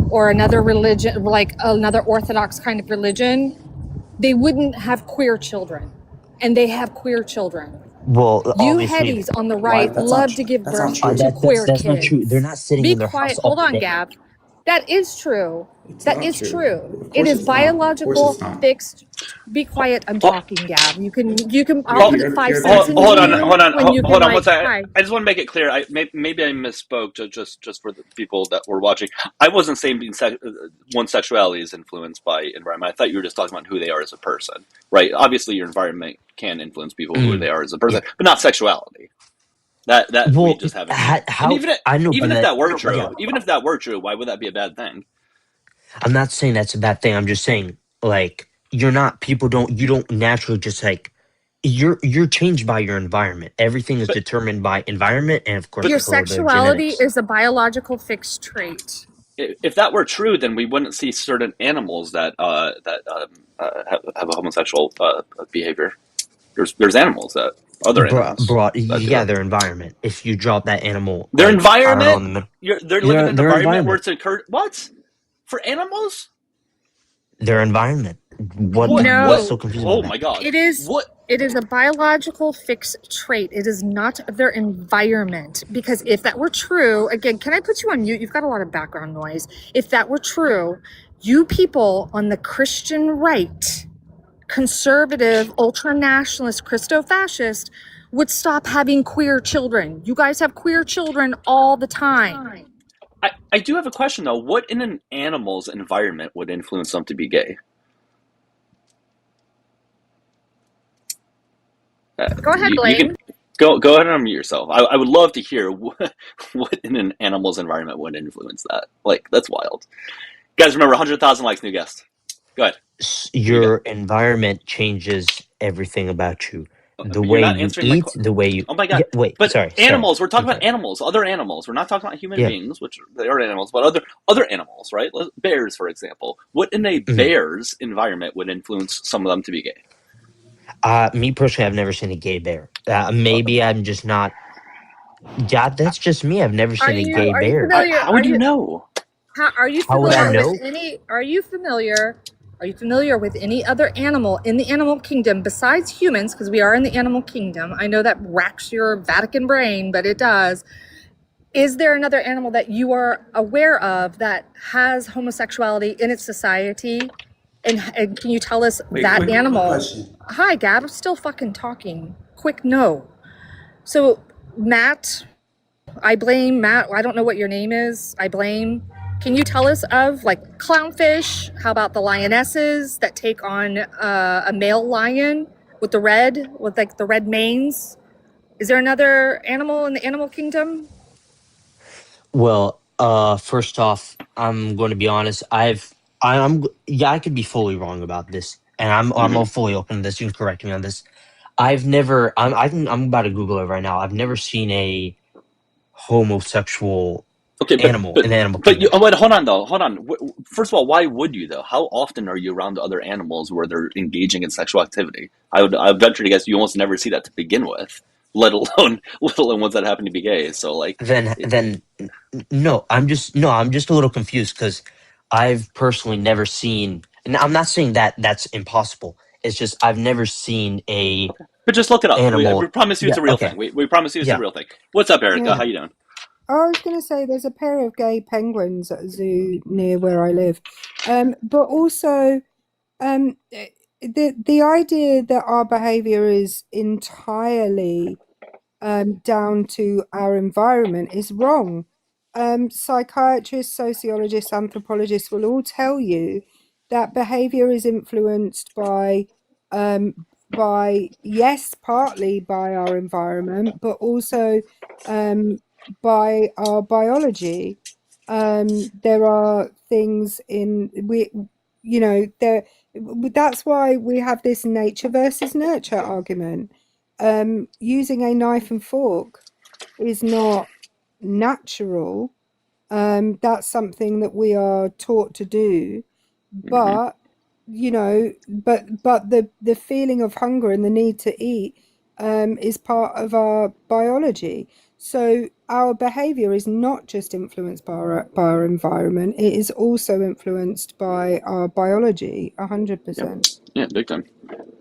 or another religion, like another Orthodox kind of religion, they wouldn't have queer children, and they have queer children. Well, You obviously, headies on the Why? right That's not. love to give That's not birth to true. queer that's not true. They're kids. not sitting Be in their house quiet. all Hold on, day. Gab. That is true. It's That not is true. true. Of It course is it's not. Of course biological it's not. fixed. Be quiet. I'm Oh, talking, Gab. You can. I'll oh, put 5 cents Here's in the hold your on, thing. ear when you can hold on. One second. hi. I just want to make it clear. Maybe I misspoke. Just for the people that were watching, I wasn't saying one's sexuality is influenced by environment. I thought you were just talking about who they are as a person, right? Obviously, your environment can influence people who they are as a person, Yeah. but not sexuality. That we Well, just haven't seen. And how I know, but even if that were yeah. true, why would that be a bad thing? I'm not saying that's a bad thing. I'm just saying, like, you're not. You don't naturally just like. You're changed by your environment. Everything is But determined by environment, and of course, but Your for the sexuality genetics. is a biological fixed trait. if that were true, then we wouldn't see certain animals that have a homosexual behavior. There's animals that other animals Brought, that do yeah, it. their environment. If you drop that animal, Their like, I don't know, environment, in the middle, they're living in an their environment where environment, it's occurred. What for animals? their environment. What's What? so No. confusing Oh about my that? god! It is What? it is a biological fixed trait. It is not their environment. Because if that were true, again, can I put you on mute? You've got a lot of background noise. If that were true, you people on the Christian right, conservative, ultra-nationalist, Christo-fascist, would stop having queer children. You guys have queer children all the time. I do have a question though. What in an animal's environment would influence them to be gay? Go ahead, You can Blaine. go ahead and unmute yourself. I would love to hear what in an animal's environment would influence that. Like that's wild. Guys, remember 100,000 likes, new guest. Go ahead. What do you got? Your environment changes everything about you. The You're way not you answering my eat, question. the way you. Oh my Yeah, god! wait, But sorry, animals. We're talking I'm about sorry. animals, other animals. We're not talking about human Yeah. beings, which they are animals, but other animals, right? Bears, for example. What in a Mhm. bear's environment would influence some of them to be gay? Me personally, I've never seen a gay bear. Maybe I'm just not. Yeah, that's just me. I've never Are seen a you gay are you bear. familiar? How would you know? Are you How would I familiar with know? any? Are you familiar? Are you familiar with any other animal in the animal kingdom besides humans? Because we are in the animal kingdom. I know that racks your Vatican brain, but it does. Is there another animal that you are aware of that has homosexuality in its society? And can you tell us Wait, that quick animal? question. Hi, Gab. I'm still fucking talking. Quick, no. So, Matt, I blame Matt. I don't know what your name is. I blame. Can you tell us of like clownfish? How about the lionesses that take on a male lion with the red manes? Is there another animal in the animal kingdom? Well, first off, I'm going to be honest. Yeah, I could be fully wrong about this, and I'm Mm-hmm. all fully open to this. You can correct me on this. I've never. I'm about to Google it right now. I've never seen a homosexual Okay, animal in the animal but you. kingdom. Oh, wait, hold on though. Hold on. First of all, why would you though? How often are you around other animals where they're engaging in sexual activity? I would venture to guess you almost never see that to begin with, let alone ones that happen to be gay. So like, No, I'm just a little confused because I've personally never seen. And I'm not saying that that's impossible. It's just I've never seen a but just look it up. We animal. promise you it's Yeah. a real thing. Okay. We promise you it's a Yeah. real thing. What's up, Erica? Yeah. How you doing? I was going to say there's a pair of gay penguins at a zoo near where I live. But also, the idea that our behavior is entirely down to our environment is wrong. Psychiatrists, sociologists, anthropologists will all tell you that behavior is influenced by yes, partly by our environment, but also by our biology. There are things there. That's why we have this nature versus nurture argument. Using a knife and fork is not natural. That's something that we are taught to do, Mm-hmm. but the feeling of hunger and the need to eat is part of our biology. So our behavior is not just influenced by our environment, it is also influenced by our biology, 100%. Yeah, big time.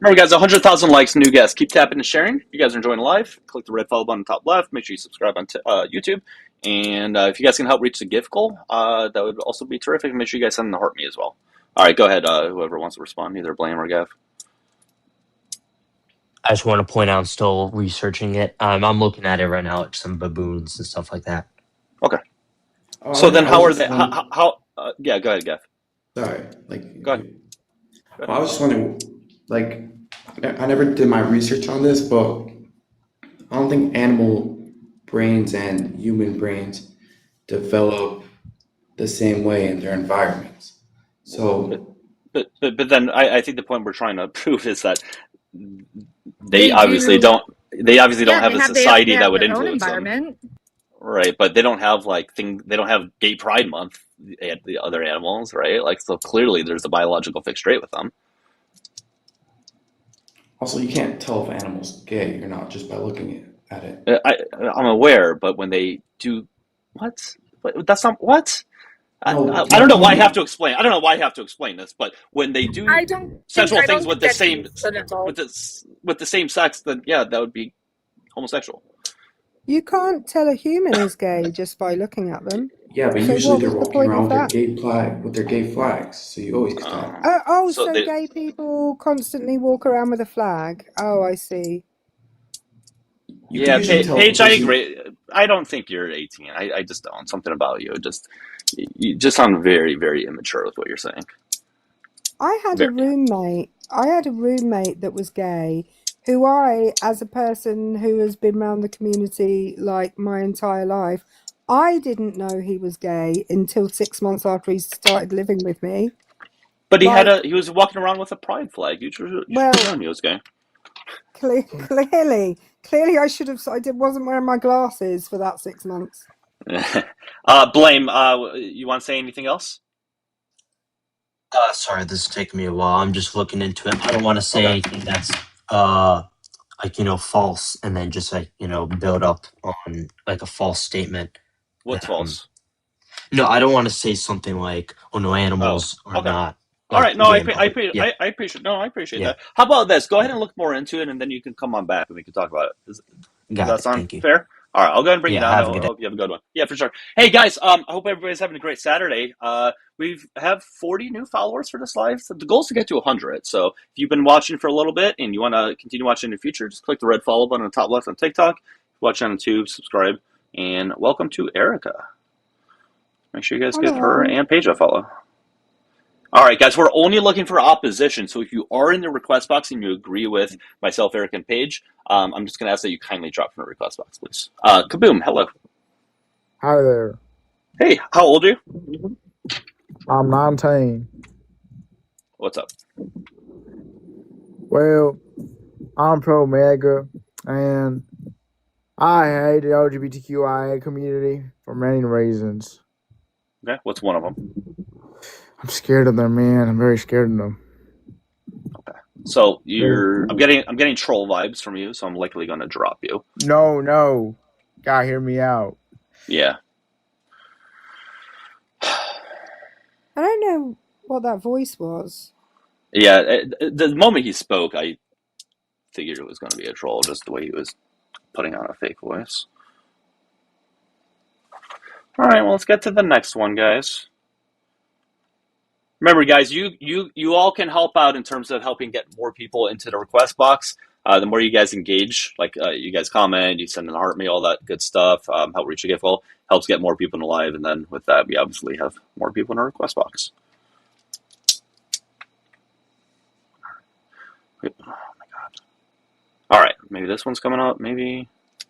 Remember, guys, 100,000 likes, new guests. Keep tapping and sharing. If you guys are enjoying live, click the red follow button on the top left. Make sure you subscribe on YouTube. And if you guys can help reach the gift goal, that would also be terrific. Make sure you guys send the heart me as well. All right, go ahead. Whoever wants to respond, either Blame or Gav. I just want to point out, I'm still researching it. I'm looking at it right now, like some baboons and stuff like that. Okay. Oh, So then, how are they? wondering- Yeah, go ahead, Gav. Sorry, like. Go ahead. Well, I was just wondering, like, I never did my research on this, but I don't think animal brains and human brains develop the same way in their environments. So, but then I think the point we're trying to prove is that they obviously don't. They obviously don't have a society that would influence them. Right, but they don't have they don't have Gay Pride Month. The other animals, right? Like, so clearly there's a biological fixed rate with them. also, you can't tell if an animal's gay or not just by looking at it. I'm aware, but when they do, what? That's not what. No, I don't know why I have to explain. I don't know why I have to explain this, but when they do sexual things with the same with the same sex, then yeah, that would be homosexual. You can't tell a human is gay just by looking at them. Yeah, but So usually what they're was the walking point around of that? with their gay flags, so you always can tell. So gay people constantly walk around with a flag. Oh, I see. Yeah, Paige, I agree. I don't think you're 18. I just don't. Something about you just sound very, very immature with what you're saying. I had a roommate that was gay, who as a person who has been around the community like my entire life, I didn't know he was gay until 6 months after he started living with me. But he was walking around with a pride flag. You should have known he was gay. Clearly, I should have. I wasn't wearing my glasses for that 6 months. Blame. You want to say anything else? Sorry, this is taking me a while. I'm just looking into it. I don't want to say anything that's false, and then just build up on like a false statement. What's false? No, I don't want to say something like, "Oh no, animals are not." All right, no, I appreciate. No, I appreciate that. How about this? Go ahead and look more into it, and then you can come on back and we can talk about it. Does that sound fair? All right, I'll go ahead and bring you down. I hope you have a good one. Yeah, for sure. Hey guys, I hope everybody's having a great Saturday. We have 40 new followers for this live. So the goal is to get to 100. So if you've been watching for a little bit and you want to continue watching in the future, just click the red follow button on the top left on TikTok. Watch on YouTube, subscribe, and welcome to Erica. Make sure you guys give her and Paige a follow. All right, guys, we're only looking for opposition. So if you are in the request box and you agree with myself, Eric, and Paige, I'm just going to ask that you kindly drop from the request box, please. Kaboom, hello. Hi there. Hey, how old are you? I'm 19. What's up? Well, I'm pro MAGA, and I hate the LGBTQIA community for many reasons. Okay, what's one of them? I'm scared of them, man. I'm very scared of them. Okay, so I'm getting troll vibes from you, so I'm likely going to drop you. No, gotta hear me out. Yeah. I don't know what that voice was. Yeah, the moment he spoke, I figured it was going to be a troll, just the way he was putting on a fake voice. All right, well, let's get to the next one, guys. Remember, guys, you all can help out in terms of helping get more people into the request box. The more you guys engage, like you guys comment, you send in a heart me, all that good stuff, help reach a gift goal, helps get more people in the live, and then with that, we obviously have more people in our request box. Oh my god! All right, maybe this one's coming up. Maybe I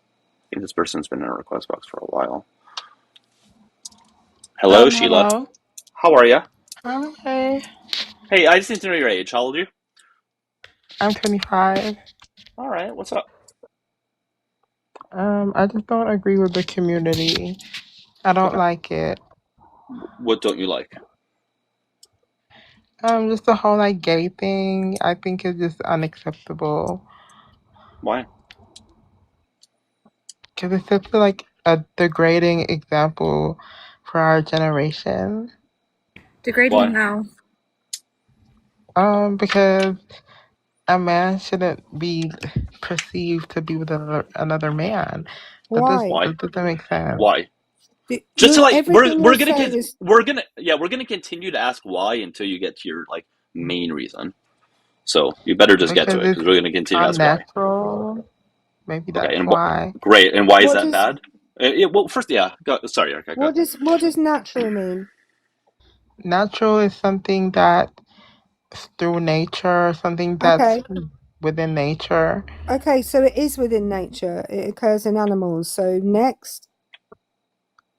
think this person's been in a request box for a while. Hello, Sheila. Hello. How are you? Okay. Hey, I just need to know your age. How old are you? I'm 25. All right, what's up? I just don't agree with the community. I don't like it. What don't you like? Just the whole gay thing. I think is just unacceptable. Why? Because it's such like a degrading example for our generation. Degrading how? Because a man shouldn't be perceived to be with another man. Why? That doesn't make sense. Why? Just to like we're everything gonna you're saying is we're gonna continue to ask why until you get to your like main reason. So you better just get to it because we're gonna continue to ask why. Unnatural. Maybe Okay, that's and why. great. And why is What that does bad? Well, first, yeah. Sorry, okay, go. what does natural mean? Natural is something that's through nature, something that's Okay. within nature. Okay, so it is within nature. It occurs in animals. So next.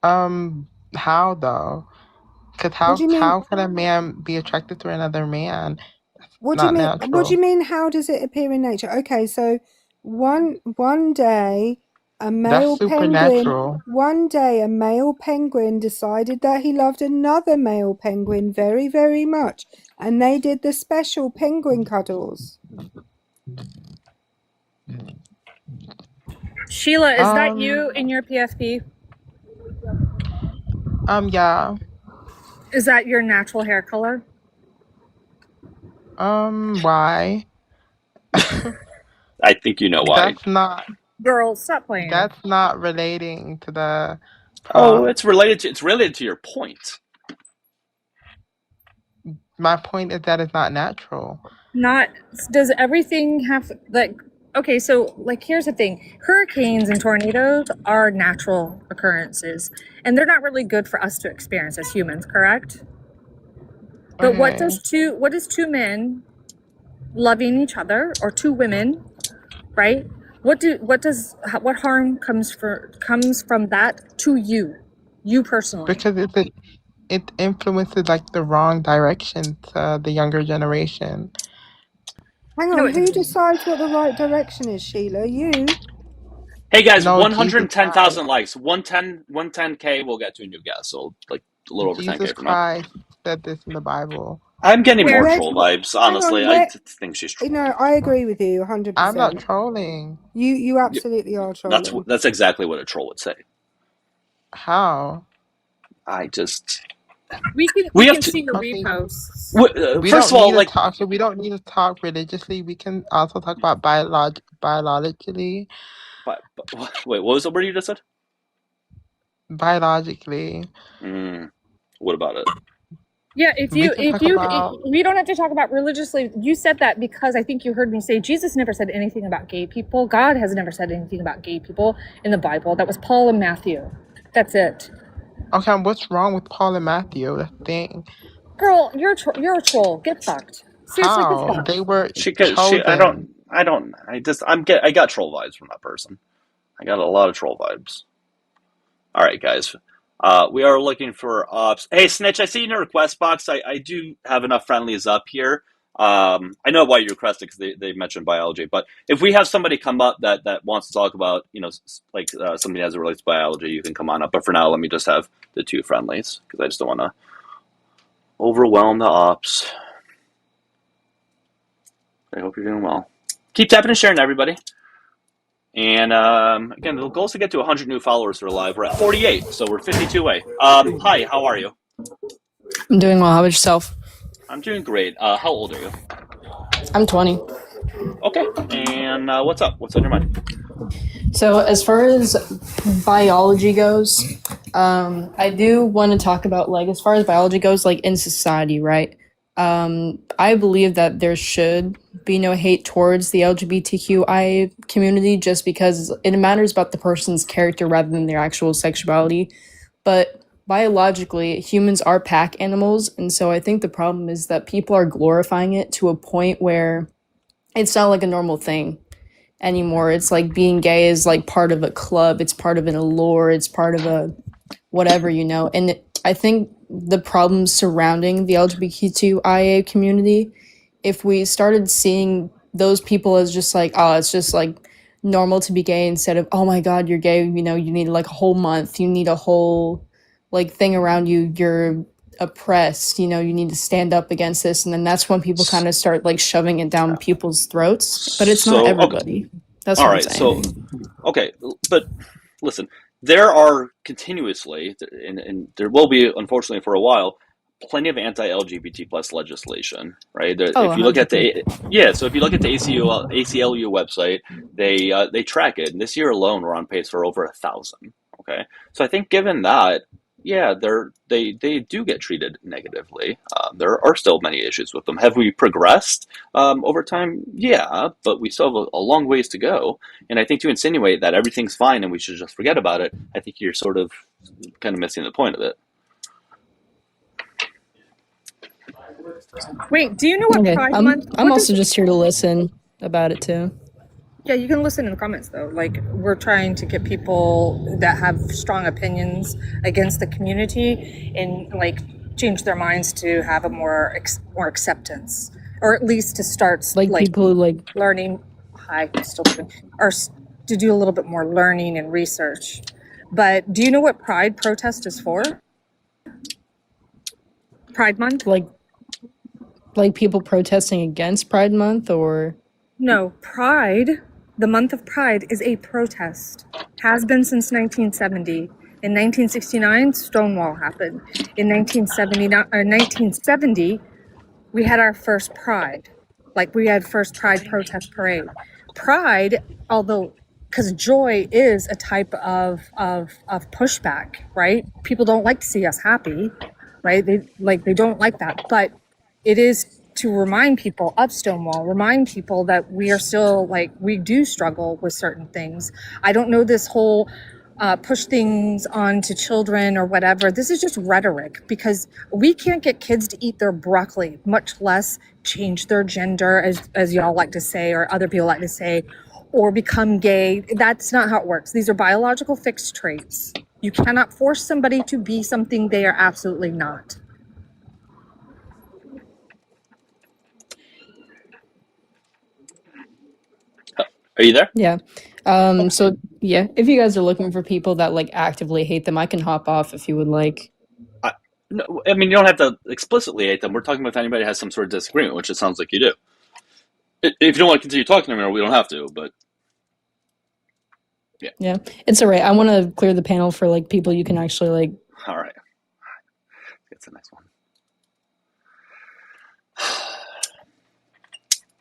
How though? Because What do you mean? how can a man be attracted to another man? What do you Not mean? What do natural. you mean? How does it appear in nature? Okay, so one day a male That's penguin. supernatural. One day a male penguin decided that he loved another male penguin very, very much, and they did the special penguin cuddles. Sheila, is that you in your PFP? Yeah. Is that your natural hair color? Why? I think you know why. That's not. Girl, stop playing. That's not relating to the. Oh, it's related to your point. My point is that it's not natural. Does everything have like? Okay, so like here's the thing: hurricanes and tornadoes are natural occurrences, and they're not really good for us to experience as humans, correct? But what does two men loving each other, or two women, right? What harm comes from that to you personally? Because it influences like the wrong direction to the younger generation. Hang on, who decides what the right direction is, Sheila? You? Hey guys, No, 110,000 likes. 110K, we'll get to a new guest. So like a little over 10K Jesus from now. Christ said this in the Bible. I'm getting more troll vibes, honestly. I think she's trolling. No, I agree with you 100%. I'm not trolling. You absolutely are trolling. That's exactly what a troll would say. How? I just we can see your reposts. First of all, like we don't need to talk religiously. We can also talk about biologically. Wait, what was the word you just said? Biologically. What about it? Yeah, we don't have to talk about religiously. You said that because I think you heard me say Jesus never said anything about gay people. God has never said anything about gay people in the Bible. That was Paul and Matthew. That's it. Okay, what's wrong with Paul and Matthew? That's the thing. Girl, you're a troll. Get fucked. Seriously, How? get fucked. They were chosen. I got troll vibes from that person. I got a lot of troll vibes. All right, guys. We are looking for ops. Hey, Snitch, I see in your request box. I do have enough friendlies up here. I know why you requested because they mentioned biology. But if we have somebody come up that wants to talk about, something as it relates to biology, you can come on up. But for now, let me just have the two friendlies because I just don't want to overwhelm the ops. I hope you're doing well. Keep tapping and sharing, everybody. And again, the goal is to get to 100 new followers for live. We're at 48, so we're 52 away. Hi, how are you? I'm doing well. How about yourself? I'm doing great. How old are you? I'm 20. Okay, and what's up? What's on your mind? So as far as biology goes, I do want to talk about, like, as far as biology goes, like, in society, right? I believe that there should be no hate towards the LGBTQI community just because it matters about the person's character rather than their actual sexuality. But biologically, humans are pack animals, and so I think the problem is that people are glorifying it to a point where it's not like a normal thing anymore. It's like being gay is like part of a club, it's part of an allure, it's part of a whatever, and I think the problems surrounding the LGBTQIA community, if we started seeing those people as just like, oh, it's just like normal to be gay, instead of, oh my god, you're gay, you need like a whole month, you need a whole like thing around you, you're oppressed, you need to stand up against this, and then that's when people kind of start like shoving it down people's throats. But it's not everybody. That's all what right. I'm saying. So, okay, but listen, there are continuously, and there will be, unfortunately, for a while, plenty of anti-LGBT plus legislation, right? Oh, If you look at 100%. so if you look at the ACLU website, they track it, and this year alone, we're on pace for over 1,000. Okay, so I think given that, yeah, they do get treated negatively. There are still many issues with them. Have we progressed over time? Yeah, but we still have a long ways to go. And I think to insinuate that everything's fine and we should just forget about it, I think you're sort of kind of missing the point of it. Wait, do you know what Okay, Pride I'm Month? I'm What also does? just here to listen about it too. Yeah, you can listen in the comments though. Like we're trying to get people that have strong opinions against the community and like change their minds to have a more acceptance, or at least to start Like people who like learning. Hi, still doing, or to do a little bit more learning and research. But do you know what Pride protest is for? Pride Month? like people protesting against Pride Month or No, Pride, the month of Pride is a protest. Has been since 1970. In 1969, Stonewall happened. In 1970, we had our first Pride. Like we had first Pride protest parade. Pride, although because joy is a type of pushback, right? People don't like to see us happy, right? They don't like that, but it is to remind people of Stonewall, remind people that we are still like we do struggle with certain things. I don't know this whole push things onto children or whatever. This is just rhetoric because we can't get kids to eat their broccoli, much less change their gender, as y'all like to say, or other people like to say, or become gay. That's not how it works. These are biological fixed traits. You cannot force somebody to be something they are absolutely not. Are you there? yeah. So yeah, if you guys are looking for people that like actively hate them, I can hop off if you would like. No, I mean, you don't have to explicitly hate them. We're talking about if anybody has some sort of disagreement, which it sounds like you do. If you don't want to continue talking to me, we don't have to, but yeah. Yeah, it's all right. I want to clear the panel for like people you can actually like. All right. Get to the next one.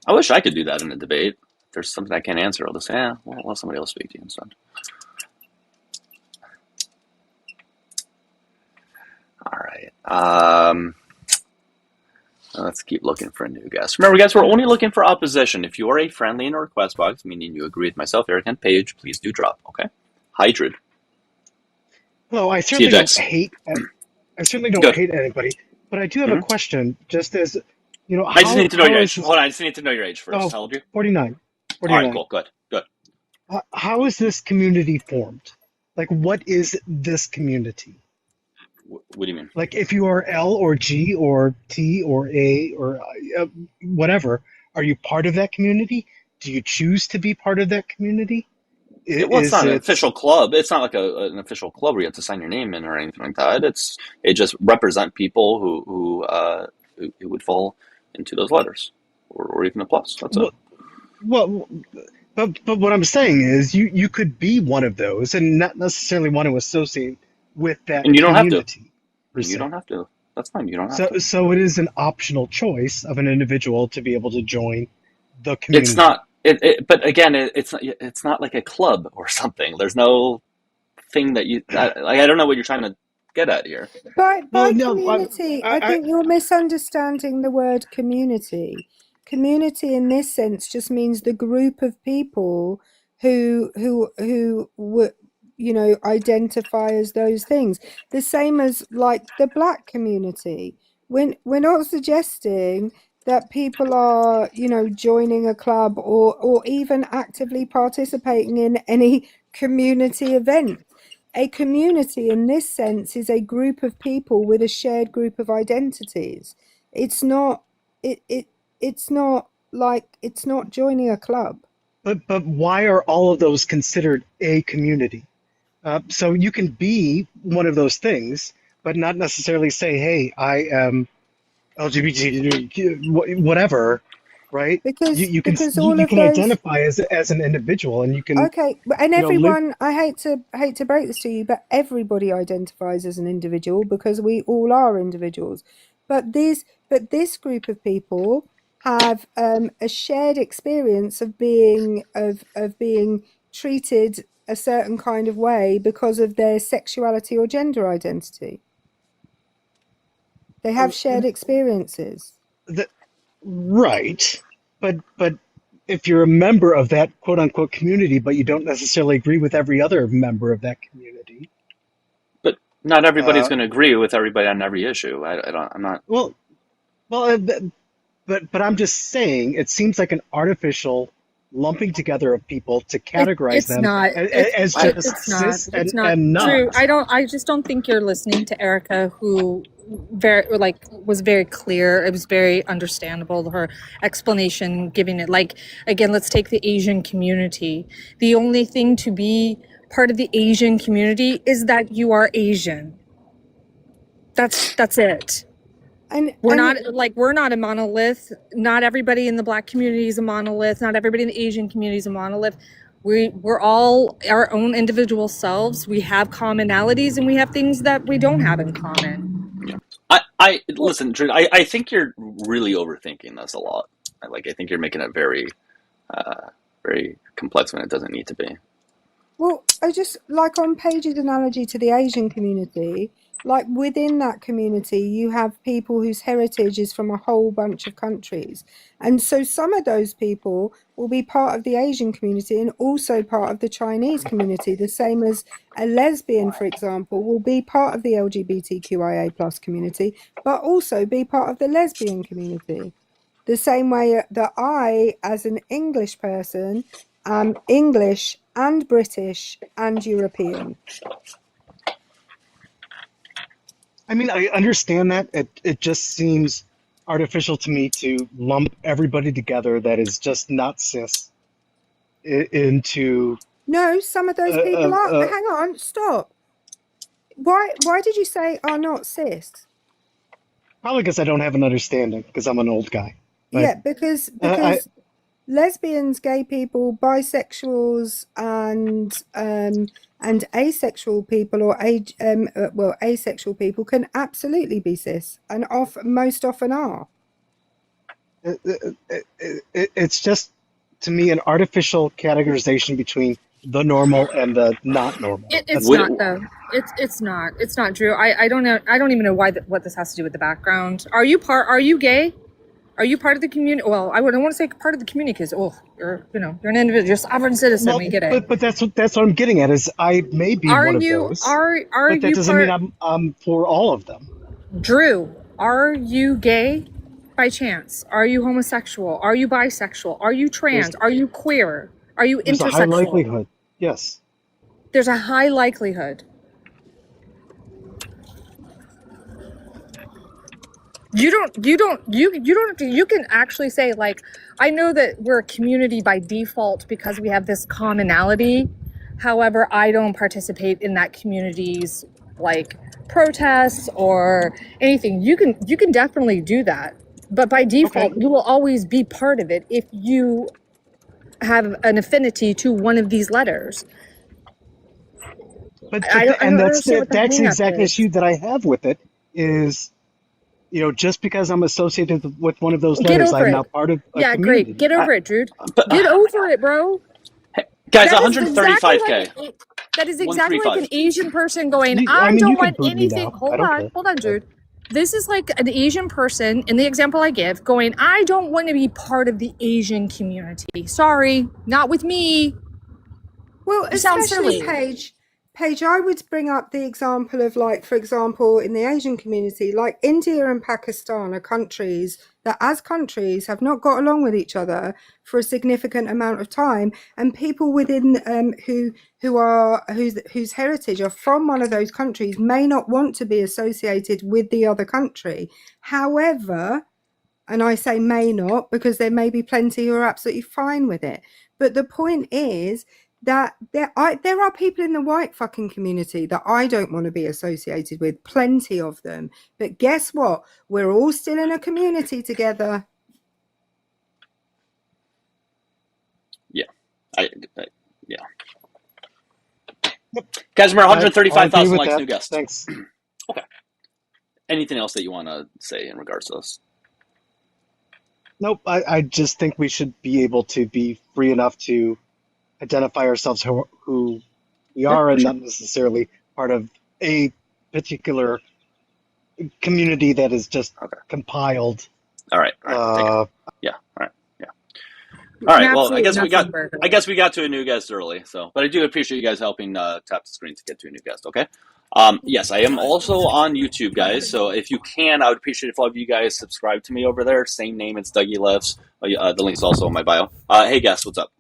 I wish I could do that in a debate. If there's something I can't answer, I'll just say, yeah, well, let somebody else speak to you instead. All right. Let's keep looking for a new guest. Remember, guys, we're only looking for opposition. If you are a friendly in a request box, meaning you agree with myself, Eric, and Paige, please do drop, okay? Hydrid. Well, I certainly don't hate. I certainly don't hate anybody, but I do have a question. Just as you know, I just need to know your age. Hold on, I just need to know your age first. Oh, How old are you? 49. All right, cool, good. How is this community formed? Like, what is this community? What do you mean? Like, if you are L or G or T or A or whatever, are you part of that community? Do you choose to be part of that community? Well, it's not an official club. It's not like an official club where you have to sign your name in or anything like that. It just represent people who would fall into those letters, or even a plus. That's it. Well, but what I'm saying is, you could be one of those and not necessarily want to associate with that And you don't community. have to. You don't have to. That's fine. You don't have to. So it is an optional choice of an individual to be able to join the community. It's not. But again, it's not like a club or something. There's no thing that you. I don't know what you're trying to get at here. By community, I think you're misunderstanding the word community. Community in this sense just means the group of people who identify as those things. The same as like the Black community. We're not suggesting that people are, joining a club or even actively participating in any community event. A community in this sense is a group of people with a shared group of identities. It's not it's not joining a club. But why are all of those considered a community? So you can be one of those things, but not necessarily say, "Hey, I am LGBT, whatever," right? Because You can all you of can those. identify as an individual, and you can Okay, and live. everyone, I hate to break this to you, but everybody identifies as an individual because we all are individuals. But this group of people have a shared experience of being treated a certain kind of way because of their sexuality or gender identity. They have shared experiences. Right, but if you're a member of that quote unquote community, but you don't necessarily agree with every other member of that community. But not everybody's Uh, going to agree with everybody on every issue. I don't. I'm not. well, well, but I'm just saying, it seems like an artificial lumping together of people to categorize It's them not. as just It's not. cis It's not. and Drew, not. I just don't think you're listening to Erica, who was very clear. It was very understandable, her explanation, giving it like, again, let's take the Asian community. The only thing to be part of the Asian community is that you are Asian. That's it. And We're not a monolith. Not everybody in the Black community is a monolith. Not everybody in the Asian community is a monolith. We're all our own individual selves. We have commonalities and we have things that we don't have in common. Yeah. I listen, Drew. I think you're really overthinking this a lot. I think you're making it very complex when it doesn't need to be. Well, I just like on Paige's analogy to the Asian community, like within that community, you have people whose heritage is from a whole bunch of countries. And so some of those people will be part of the Asian community and also part of the Chinese community, the same as a lesbian, for example, will be part of the LGBTQIA plus community, but also be part of the lesbian community. The same way that I, as an English person, am English and British and European. I mean, I understand that. It just seems artificial to me to lump everybody together that is just not cis into. No, some of those people are. Hang on, stop. Why did you say are not cis? Probably because I don't have an understanding, because I'm an old guy. But Yeah, because lesbians, gay people, bisexuals, and asexual people or asexual people can absolutely be cis, and most often are. it's just, to me, an artificial categorization between the normal and the not normal. It's not though. It's not. It's not, Drew. I don't know. I don't even know what this has to do with the background. Are you gay? Are you part of the community? Well, I don't want to say part of the community because you're an individual, you're a sovereign citizen. We get it. But that's what I'm getting at is I may be one of those. But that doesn't mean I'm for all of them. Drew, are you gay by chance? Are you homosexual? Are you bisexual? Are you trans? Are you queer? Are you There's intersexual? a high likelihood. Yes. There's a high likelihood. You can actually say, like, I know that we're a community by default because we have this commonality. However, I don't participate in that community's like protests or anything. You can definitely do that. But by default, you will always be part of it if you have an affinity to one of these letters. But I don't understand what the that's the hang-up exact is. issue that I have with it is, just because I'm associated with one of those letters, I'm now part of a community. Great. Get over it, Drew. Get over it, bro. Guys, That is 135K. That is exactly like an Asian person going, I you don't can want boot me anything. now. Hold on, Drew. This is like an Asian person, in the example I give, going, I don't want to be part of the Asian community. Sorry, not with me. Well, You sound especially silly. Paige, I would bring up the example of, like, for example, in the Asian community, like India and Pakistan are countries that as countries have not got along with each other for a significant amount of time, and people within whose heritage are from one of those countries may not want to be associated with the other country. However, and I say may not because there may be plenty who are absolutely fine with it. But the point is that there are people in the white fucking community that I don't want to be associated with, plenty of them. But guess what? We're all still in a community together. Yeah. Casimir, I'll agree 135,000 with likes, that. new guest. Thanks. Okay. Anything else that you want to say in regards to this? Nope. I just think we should be able to be free enough to identify ourselves who we Yeah, are for and sure. not necessarily part of a particular community that is just compiled. All right. Take it. Yeah. All right. Yeah. You All can right. Well, absolutely nothing but I guess we got to a new guest early. So, but I do appreciate you guys helping tap the screen to get to a new guest. Okay. Yes, I am also on YouTube, guys. So if you can, I would appreciate if all of you guys subscribe to me over there. Same name, it's Dougielifts. The link's also in my bio. Hey, guest, what's up?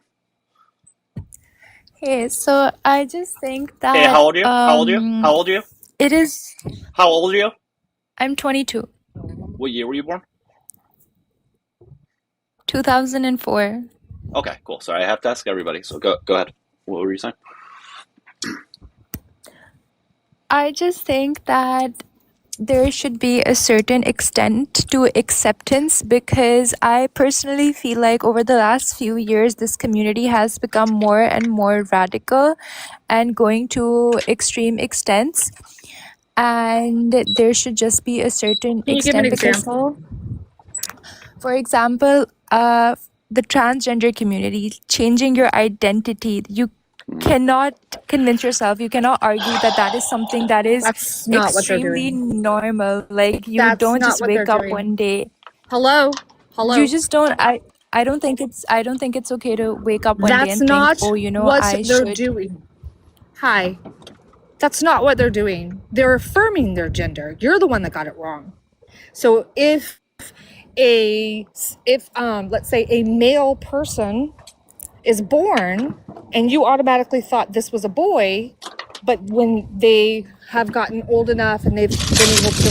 Hey, so I just think Hey, how that old are you? How old are you? How old are you? it is. How old are you? I'm 22. What year were you born? 2004. Okay, cool. Sorry, I have to ask everybody. So go ahead. What were you saying? I just think that there should be a certain extent to acceptance because I personally feel like over the last few years, this community has become more and more radical and going to extreme extents. And there should just be a certain Can you give an extent because, example? for example, the transgender community, changing your identity, you cannot convince yourself, you cannot argue that that is something that is That's not what they're extremely doing. normal. Like you That's don't not just what they're wake up doing. one day. Hello? You Hello? just don't. I don't think it's okay to wake up one day That's and think, not oh, you know, what I they're should. doing. Hi. That's not what they're doing. They're affirming their gender. You're the one that got it wrong. So if let's say a male person is born and you automatically thought this was a boy, but when they have gotten old enough and they've been able to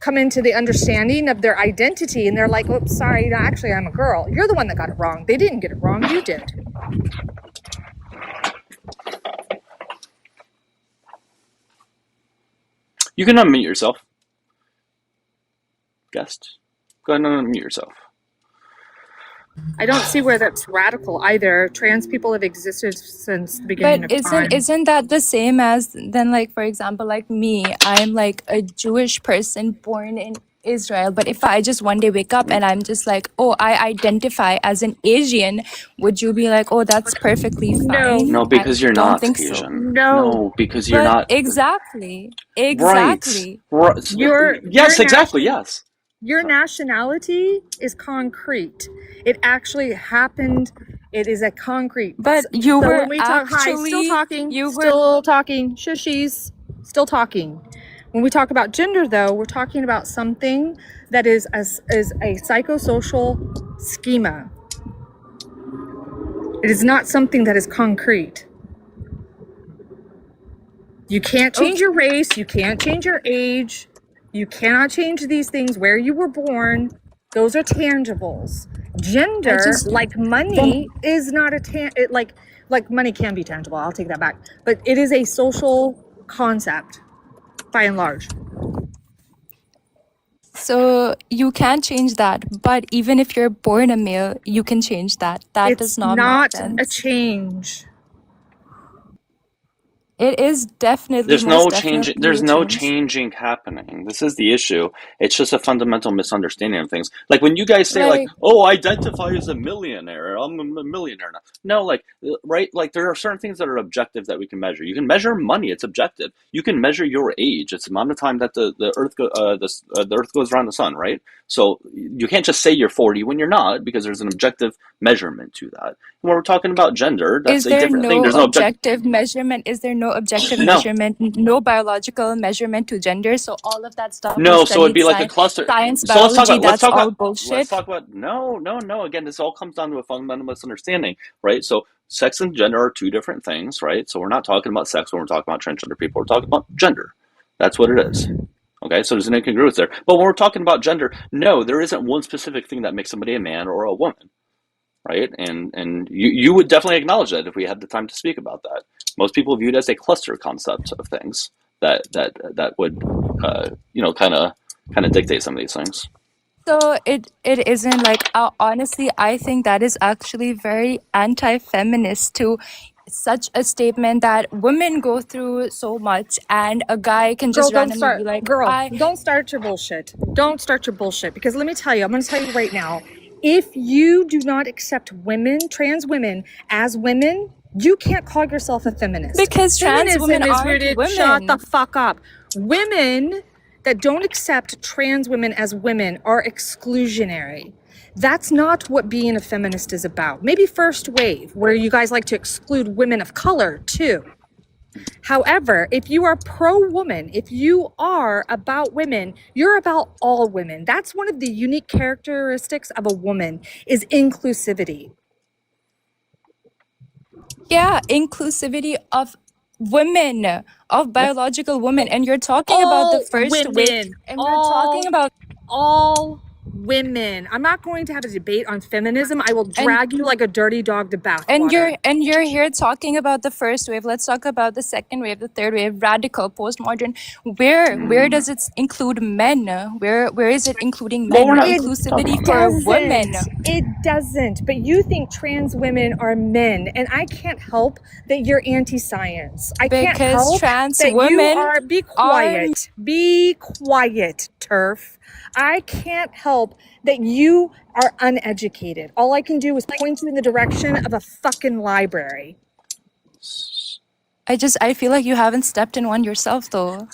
come into the understanding of their identity and they're like, oops, sorry, no, actually I'm a girl. You're the one that got it wrong. They didn't get it wrong. You did. You can unmute yourself. Guest, go ahead and unmute yourself. I don't see where that's radical either. Trans people have existed since the beginning But of time. isn't that the same as then, like, for example, like me, I'm like a Jewish person born in Israel, but if I just one day wake up and I'm just like, oh, I identify as an Asian, would you be like, oh, that's perfectly fine? No, because I you're don't not think so. Asian. No, because you're But not. exactly. Right. Yes, exactly. Yes. Your nationality is concrete. It actually happened. It is a concrete. But you were when we talk, hi, still talking, shushies, still talking. When we talk about gender, though, we're talking about something that is a psychosocial schema. It is not something that is concrete. You can't change your race. You can't change your age. You cannot change these things where you were born. Those are tangibles. Gender, like money, is not like money can be tangible. I'll take that back. But it is a social concept, by and large. So you can change that, but even if you're born a male, you can change that. That does not make sense. Not a change. It is definitely There's no most changing. definitely There's a no change. changing happening. This is the issue. It's just a fundamental misunderstanding of things. Like when you guys say, like, "Oh, identify as a millionaire. I'm a millionaire now." No, like, right? Like there are certain things that are objective that we can measure. You can measure money. It's objective. You can measure your age. It's the amount of time that the Earth goes around the sun, right? So you can't just say you're 40 when you're not, because there's an objective measurement to that. When we're talking about gender, that's a different thing. There's no objective measurement? Is there no objective measurement, no biological measurement to gender? So all of that stuff No, so it'd be like a cluster. science, So biology, that's all bullshit. Let's talk about no. Again, this all comes down to a fundamental misunderstanding, right? So sex and gender are two different things, right? So we're not talking about sex when we're talking about transgender people. We're talking about gender. That's what it is. Okay, so there's an incongruence there. But when we're talking about gender, no, there isn't one specific thing that makes somebody a man or a woman, right? And you would definitely acknowledge that if we had the time to speak about that. Most people view it as a cluster concept of things that would kind of dictate some of these things. So it isn't like honestly, I think that is actually very anti-feminist to such a statement that women go through so much and a guy can Girl, just randomly be like, don't start your bullshit. Don't start your bullshit. Because let me tell you, I'm going to tell you right now, if you do not accept women, trans women, as women, you can't call yourself a feminist. Because trans women Feminism is aren't rooted. Shut the women. fuck up. Women that don't accept trans women as women are exclusionary. That's not what being a feminist is about. Maybe first wave, where you guys like to exclude women of color too. However, if you are pro-woman, if you are about women, you're about all women. That's one of the unique characteristics of a woman is inclusivity. Yeah, inclusivity of women, of biological women. And you're talking about the All first wave, women. and you're talking about all women. I'm not going to have a debate on feminism. I will drag you like a dirty dog to bathwater. and you're here talking about the first wave. Let's talk about the second wave, the third wave, radical, postmodern. Where does it include men? Where is it including men? Inclusivity for women. It doesn't. But you think trans women are men, and I can't help that you're anti-science. I can't Because help trans that you women are. Be quiet. Be quiet, TERF. I can't help that you are uneducated. All I can do is point you in the direction of a fucking library. I feel like you haven't stepped in one yourself though.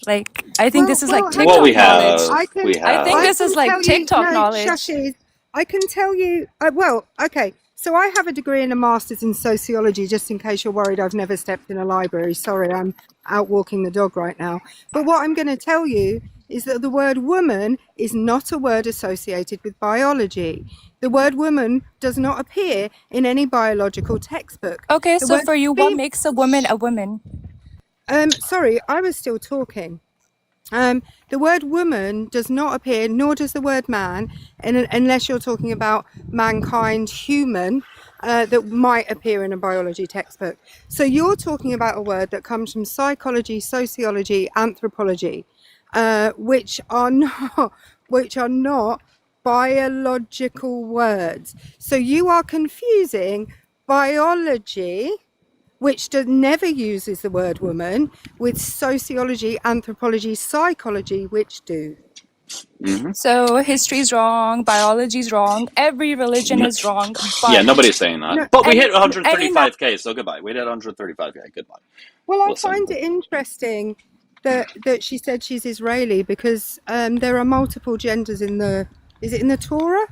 Like I think this is like hang TikTok on. knowledge. I think I this can is like tell you, TikTok no, knowledge. shushes. I can tell you, well, okay. So I have a degree and a master's in sociology, just in case you're worried I've never stepped in a library. Sorry, I'm out walking the dog right now. But what I'm going to tell you is that the word woman is not a word associated with biology. The word woman does not appear in any biological textbook. Okay, The so word for you, what makes a woman a woman? Sorry, I was still talking. The word woman does not appear, nor does the word man, unless you're talking about mankind, human, that might appear in a biology textbook. So you're talking about a word that comes from psychology, sociology, anthropology, which are not biological words. So you are confusing biology, which never uses the word woman, with sociology, anthropology, psychology, which do. So history's wrong, biology's wrong, every religion is wrong. But Yeah, nobody's saying that. No, But we hit any 135K, so goodbye. We hit 135K. Goodbye. Well, I Listen. find it interesting that she said she's Israeli because there are multiple genders in the. Is it in the Torah?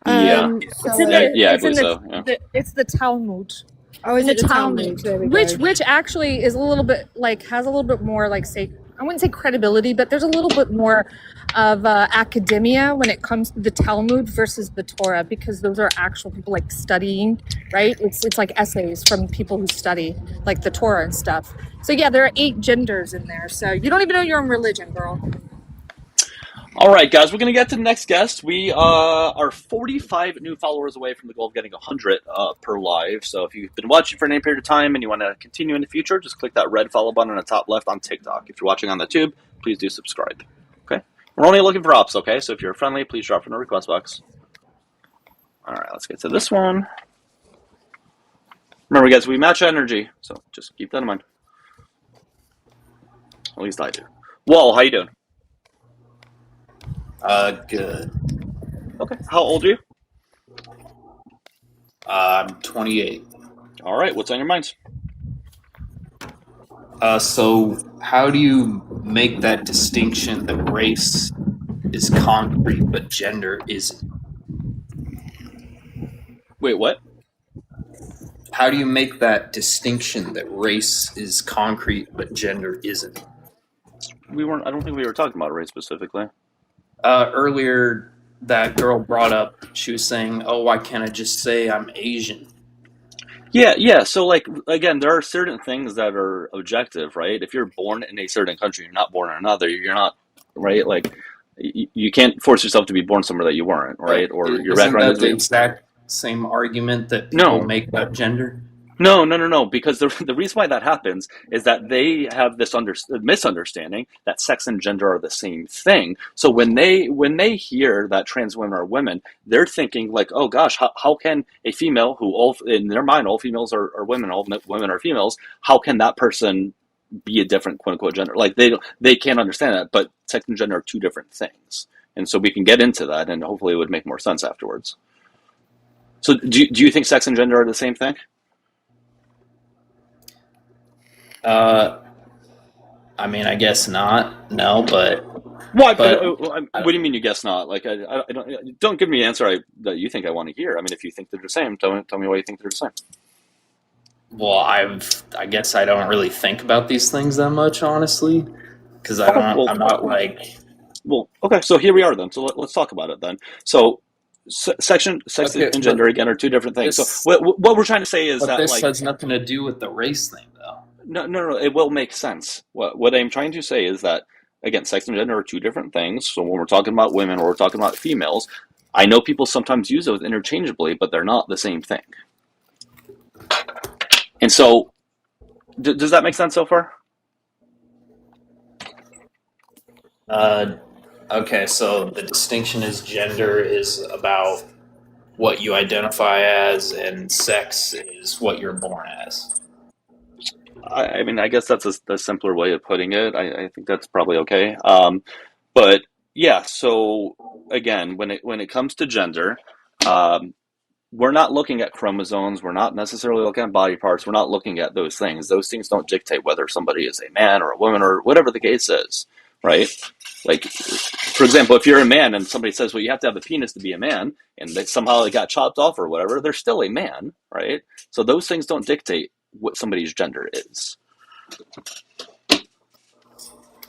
Yeah. I believe so. Yeah. It's the Talmud. Oh, is In it the Talmud? There we go. Which actually is a little bit like has a little bit more like I wouldn't say credibility, but there's a little bit more of academia when it comes to the Talmud versus the Torah, because those are actual people like studying, right? It's like essays from people who study like the Torah and stuff. So yeah, there are 8 genders in there. So you don't even know your own religion, girl. All right, guys, we're going to get to the next guest. We are 45 new followers away from the goal of getting 100 per live. So if you've been watching for any period of time and you want to continue in the future, just click that red follow button on the top left on TikTok. If you're watching on the tube, please do subscribe. Okay? We're only looking for ops, okay? So if you're friendly, please drop in the request box. All right, let's get to this one. Remember, guys, we match energy, so just keep that in mind. At least I do. Whoa, how you doing? Good. Okay. How old are you? I'm 28. All right. What's on your minds? So how do you make that distinction that race is concrete but gender isn't? Wait, what? How do you make that distinction that race is concrete but gender isn't? I don't think we were talking about race specifically. Earlier, that girl brought up, she was saying, oh, why can't I just say I'm Asian? Yeah. So, like, again, there are certain things that are objective, right? If you're born in a certain country, you're not born in another. You're not, right? Like, you can't force yourself to be born somewhere that you weren't, right? Or your Isn't background that is the exact same argument that people make about gender? No. Because the reason why that happens is that they have this misunderstanding that sex and gender are the same thing. So when they hear that trans women are women, they're thinking like, oh gosh, how can a female who all in their mind all females are women, all women are females? How can that person be a different quote unquote gender? Like they can't understand that. But sex and gender are two different things, and so we can get into that, and hopefully it would make more sense afterwards. So do you think sex and gender are the same thing? I mean, I guess not. No, but Why? but What do you mean you guess not? Like, I don't give me an answer that you think I want to hear. I mean, if you think they're the same, tell me why you think they're the same. well, I guess I don't really think about these things that much, honestly, because I'm not like. Well, okay, so here we are then. So let's talk about it then. So, sex and gender again are two different things. So what we're trying to say is But that this like has nothing to do with the race thing, though. no, it will make sense. What I'm trying to say is that again, sex and gender are two different things. So when we're talking about women or we're talking about females, I know people sometimes use those interchangeably, but they're not the same thing. And so, does that make sense so far? Okay, so the distinction is gender is about what you identify as, and sex is what you're born as. I mean, I guess that's a simpler way of putting it. I think that's probably okay. But yeah, so again, when it comes to gender, we're not looking at chromosomes. We're not necessarily looking at body parts. We're not looking at those things. Those things don't dictate whether somebody is a man or a woman or whatever the case is, right? Like, for example, if you're a man and somebody says, well, you have to have a penis to be a man, and somehow they got chopped off or whatever, they're still a man, right? So those things don't dictate what somebody's gender is.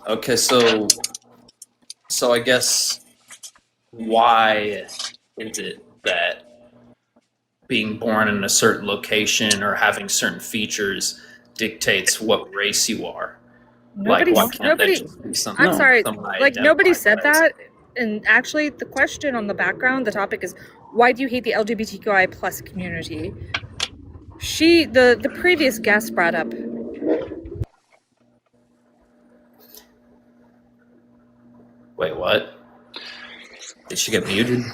Okay, so I guess why is it that being born in a certain location or having certain features dictates what race you are? Like, why can't that just be something? I'm sorry, somebody like nobody identified said as? that. And actually, the question on the background, the topic is, why do you hate the LGBTQI plus community? The previous guest brought up. Wait, what? Did she get muted?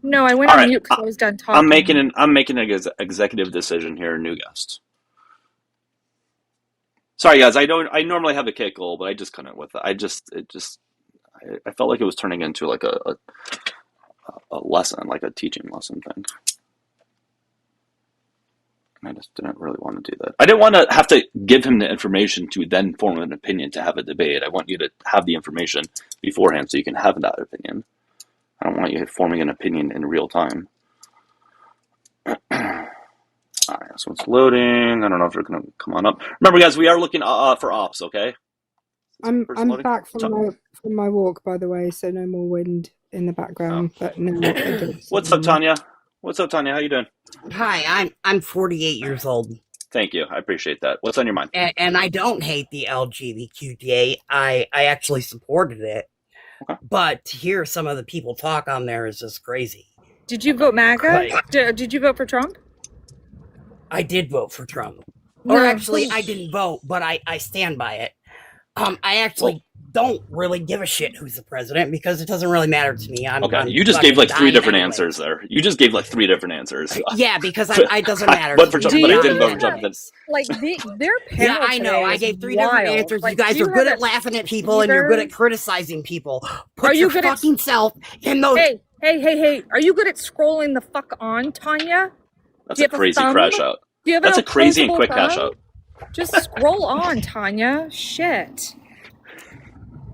No, I went All on right, mute because I was done talking. I'm making an executive decision here, new guest. Sorry, guys. I normally have a kickle, but I just couldn't with it. I felt like it was turning into like a lesson, like a teaching lesson thing. I just didn't really want to do that. I didn't want to have to give him the information to then form an opinion to have a debate. I want you to have the information beforehand so you can have that opinion. I don't want you forming an opinion in real time. All right, so it's loading. I don't know if they're going to come on up. Remember, guys, we are looking for ops. Okay. I'm back from my walk, by the way, so no more wind in the background. But no, I don't. What's up, Tanya? What's up, Tanya? How you doing? Hi, I'm 48 years old. Thank you. I appreciate that. What's on your mind? And I don't hate the LGBTQDA. I actually supported it. Okay. But to hear some of the people talk on there is just crazy. Did you vote MAGA? Did you vote for Trump? I did vote for Trump. Or actually, I didn't vote, but I stand by it. I actually don't really give a shit who's the president because it doesn't really matter to me. I'm you just gave like three different answers there. You just gave like three different answers. Yeah, because it doesn't matter. I voted for Trump, but I didn't vote for Trump. Like their panel. Yeah, I know. I gave three different answers. Like, you guys are good at laughing at people, and you're good at criticizing people. Put your fucking self in those. Hey! Are you good at scrolling the fuck on, Tanya? That's a crazy crash out. That's a crazy and quick crash out. Just scroll on, Tanya. Shit.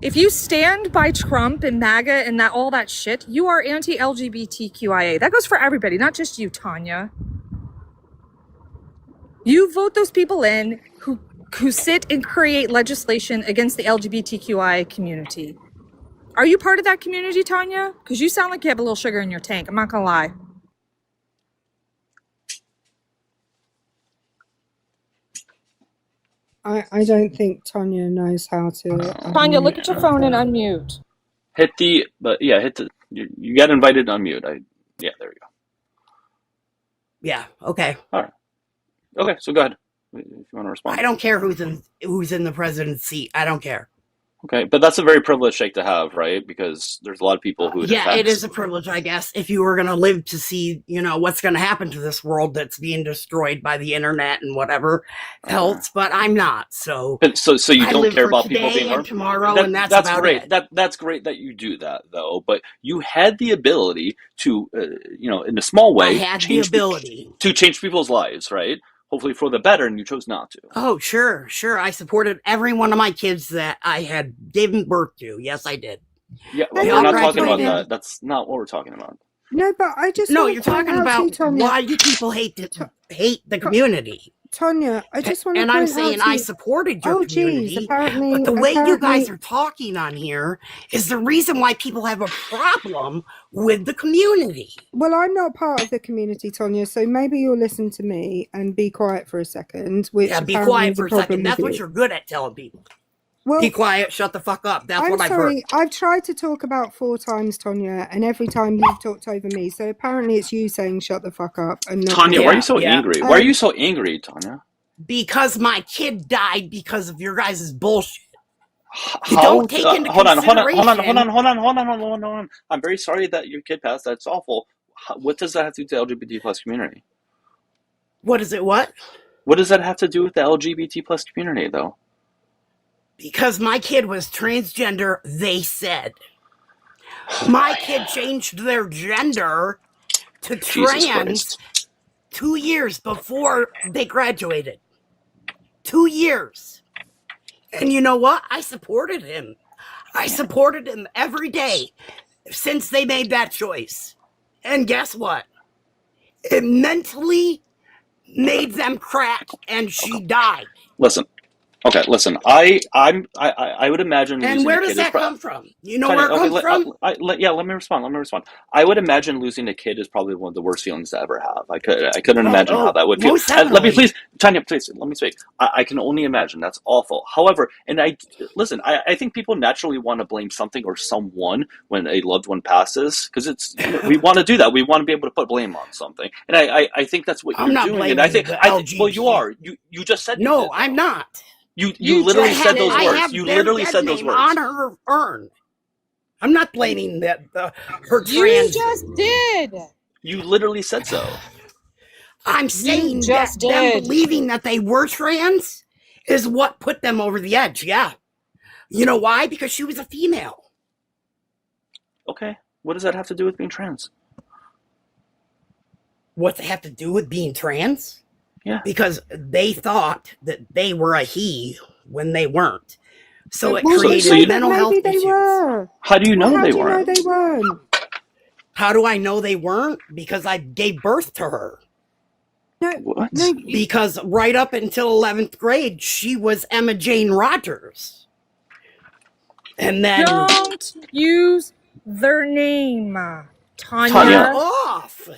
If you stand by Trump and MAGA and all that shit, you are anti-LGBTQIA. That goes for everybody, not just you, Tanya. You vote those people in who sit and create legislation against the LGBTQI community. Are you part of that community, Tanya? Because you sound like you have a little sugar in your tank. I'm not gonna lie. I don't think Tanya knows how to. Tanya, look at your phone and unmute. Hit the. You got invited to unmute. There you go. Yeah. Okay. All right. Okay, so go ahead if you want to respond. I don't care who's in the president's seat. I don't care. Okay, but that's a very privileged shake to have, right? Because there's a lot of people who it Yeah, affects. it is a privilege, I guess, if you were going to live to see, what's going to happen to this world that's being destroyed by the internet and whatever else. But I'm not, so. But so you I don't live care for about people today being and harmed? tomorrow, and that's about great. it. That's great that you do that, though. But you had the ability to, in a small way, I had the ability to change people's lives, right? Hopefully for the better, and you chose not to. Oh, sure. I supported every one of my kids that I had given birth to. Yes, I did. Yeah, well, we're not talking about that. That's not what we're talking about. No, but I just no. want You're to point talking out about to you, Tonya, why do people hate the community? Tonya, I just want to and point I'm out saying to you, I supported your community. Geez, apparently, but the way you guys are talking on here is the reason why people have a problem with the community. Well, I'm not part of the community, Tonya, so maybe you'll listen to me and be quiet for a second. Which yeah, be quiet for a second. That's what you're good at telling people. Well, be quiet, shut the fuck up. That's what I've heard. I've tried to talk about 4 times, Tonya, and every time you've talked over me. So apparently it's you saying shut the fuck up and not Tonya, why are you so angry? Why are you so angry, Tonya? Because my kid died because of your guys' bullshit. You How? don't take into consideration. Hold on. I'm very sorry that your kid passed. That's awful. What does that have to do with the LGBT plus community? What is it? What? What does that have to do with the LGBT plus community, though? Because my kid was transgender, they said. My kid changed their gender to trans 2 years before they graduated. 2 years. And you know what? I supported him. I supported him every day since they made that choice. And guess what? It mentally made them crack, and she died. Listen. Okay, listen. I would imagine. And where does that come from? You know where it comes from? Let me respond. I would imagine losing a kid is probably one of the worst feelings to ever have. I couldn't imagine how that would feel. Let me please, Tanya, please let me speak. I can only imagine. That's awful. However, and I think people naturally want to blame something or someone when a loved one passes because we want to do that. We want to be able to put blame on something, and I think that's what you're doing. And I think well, you are. You just said no. I'm not. You literally said those words. You literally said those words. On her urn. I'm not blaming her trans. You just did. You literally said so. I'm saying that them believing that they were trans is what put them over the edge. Yeah. You know why? Because she was a female. Okay. What does that have to do with being trans? What's it have to do with being trans? Yeah. Because they thought that they were a he when they weren't. So it created mental health issues. How do you know they weren't? They weren't? How do I know they weren't? Because I gave birth to her. What? Because right up until 11th grade, she was Emma Jane Rogers. And then... Don't use their name, Tanya. Off.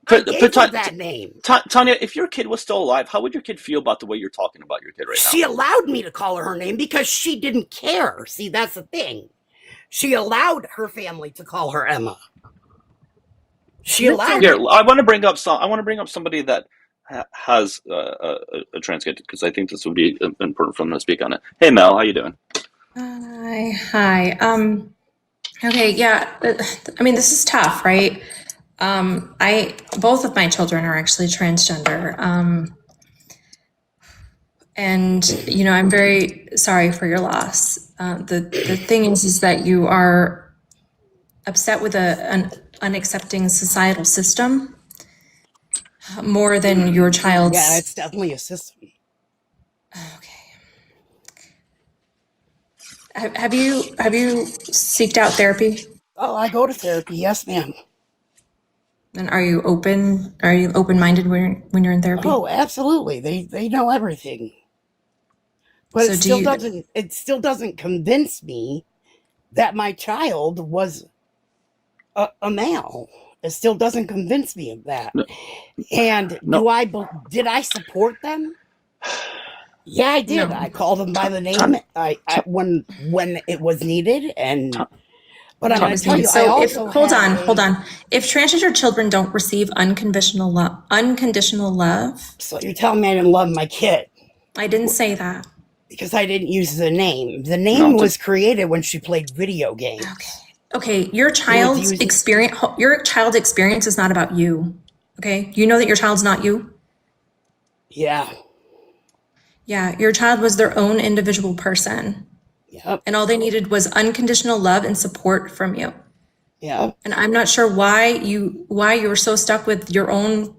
That name. Tanya, if your kid was still alive, how would your kid feel about the way you're talking about your kid right now? She allowed me to call her name because she didn't care. See, that's the thing. She allowed her family to call her Emma. She allowed. Here, I want to bring up somebody that has a trans kid because I think this would be important for them to speak on it. Hey, Mel, how you doing? Hi. Okay. Yeah. I mean, this is tough, right? Both of my children are actually transgender. And, I'm very sorry for your loss. The thing is that you are upset with an unaccepting societal system more than your child's. Yeah, it's definitely a system. Okay. Have you seeked out therapy? Oh, I go to therapy. Yes, ma'am. And are you open-minded when you're in therapy? Oh, absolutely. They know everything. But so it still doesn't convince me that my child was a male. It still doesn't convince me of that. No. And did I support them? Yeah, I did. No. I called them by the name when it was needed, and But I'm what going was to tell made. you, I So if also hold had on, hold on. If transgender children don't receive unconditional love. So you're telling me I didn't love my kid? I didn't say that. Because I didn't use the name. The name was created when she played video games. Okay, your child's experience is not about you. Okay, you know that your child's not you. Yeah. Yeah, your child was their own individual person. Yep. And all they needed was unconditional love and support from you. Yeah. And I'm not sure why you were so stuck with your own,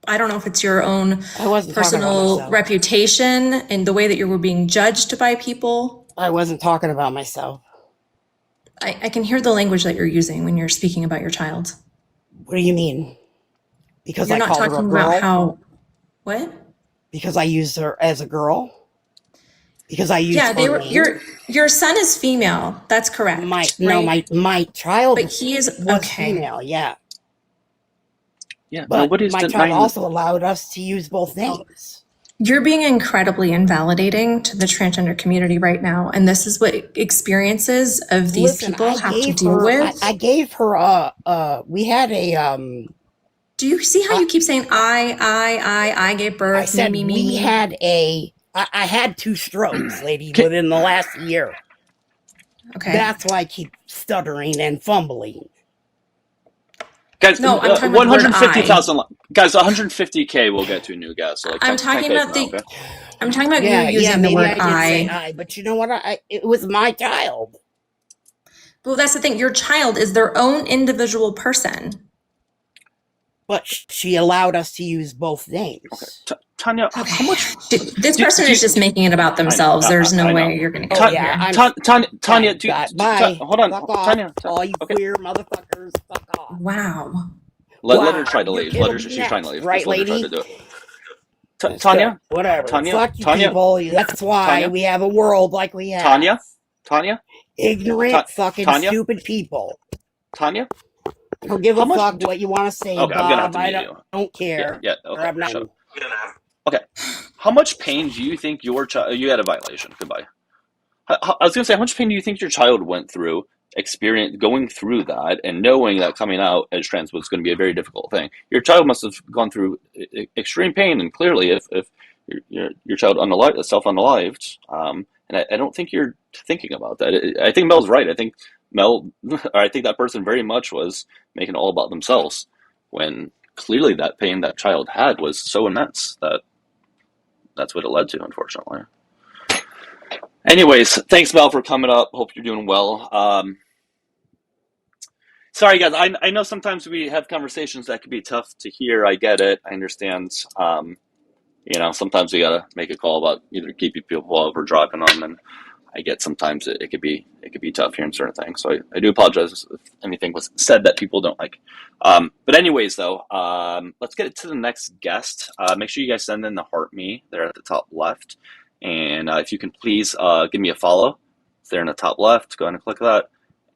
I don't know if it's your own personal reputation and the way that you were being judged by people. I wasn't talking about myself. I can hear the language that you're using when you're speaking about your child. What do you mean? Because you're I not called her a talking girl? about how, what? Because I used her as a girl? Because I used her name? Your son is female. That's correct. My child but he is was female, yeah. Yeah, but nobody's my child denying. also allowed us to use both names. You're being incredibly invalidating to the transgender community right now, and this is what experiences of these people have to deal with. I gave her we had a Do you see how you keep saying I gave birth? I said me. We had I had 2 strokes, lady, within the last year. Okay. That's why I keep stuttering and fumbling. Guys, No, I'm talking about 150,000. Guys, 150K will get to a new guest. So like I'm talking about now, okay? I'm talking about you using the word I. Did say I, but you know what? It was my child. Well, that's the thing. Your child is their own individual person. But she allowed us to use both names. Okay. Tanya, how much? This person is just making it about themselves. There's no way you're going to go here. Tanya, bye. Hold on. Fuck off. Tanya. All you queer motherfuckers, fuck off. Wow. Let her try to leave. She's trying to leave. Right, let her try lady? to do it. Tanya? Whatever. Tanya? Fuck you Tanya? people. That's why we have a world like we have. Tanya? Ignorant, fucking stupid people. Tanya? I don't give a fuck what you want to say, okay, Bob. I don't care. Yeah, okay. Shut up. Okay. How much pain do you think your child... You had a violation. Goodbye. I was going to say, how much pain do you think your child went through going through that and knowing that coming out as trans was going to be a very difficult thing? Your child must have gone through extreme pain, and clearly if your child self-unalived, and I don't think you're thinking about that. I think Mel's right. I think that person very much was making it all about themselves when clearly that pain that child had was so immense that that's what it led to, unfortunately. Anyways, thanks, Mel, for coming up. Hope you're doing well. Sorry, guys. I know sometimes we have conversations that can be tough to hear. I get it. I understand. Sometimes we gotta make a call about either keeping people up or dropping them, and I get sometimes it could be tough hearing certain things. So I do apologize if anything was said that people don't like. But anyways, though, let's get to the next guest. Make sure you guys send in the heart me there at the top left. And if you can please give me a follow. It's there in the top left. Go ahead and click that.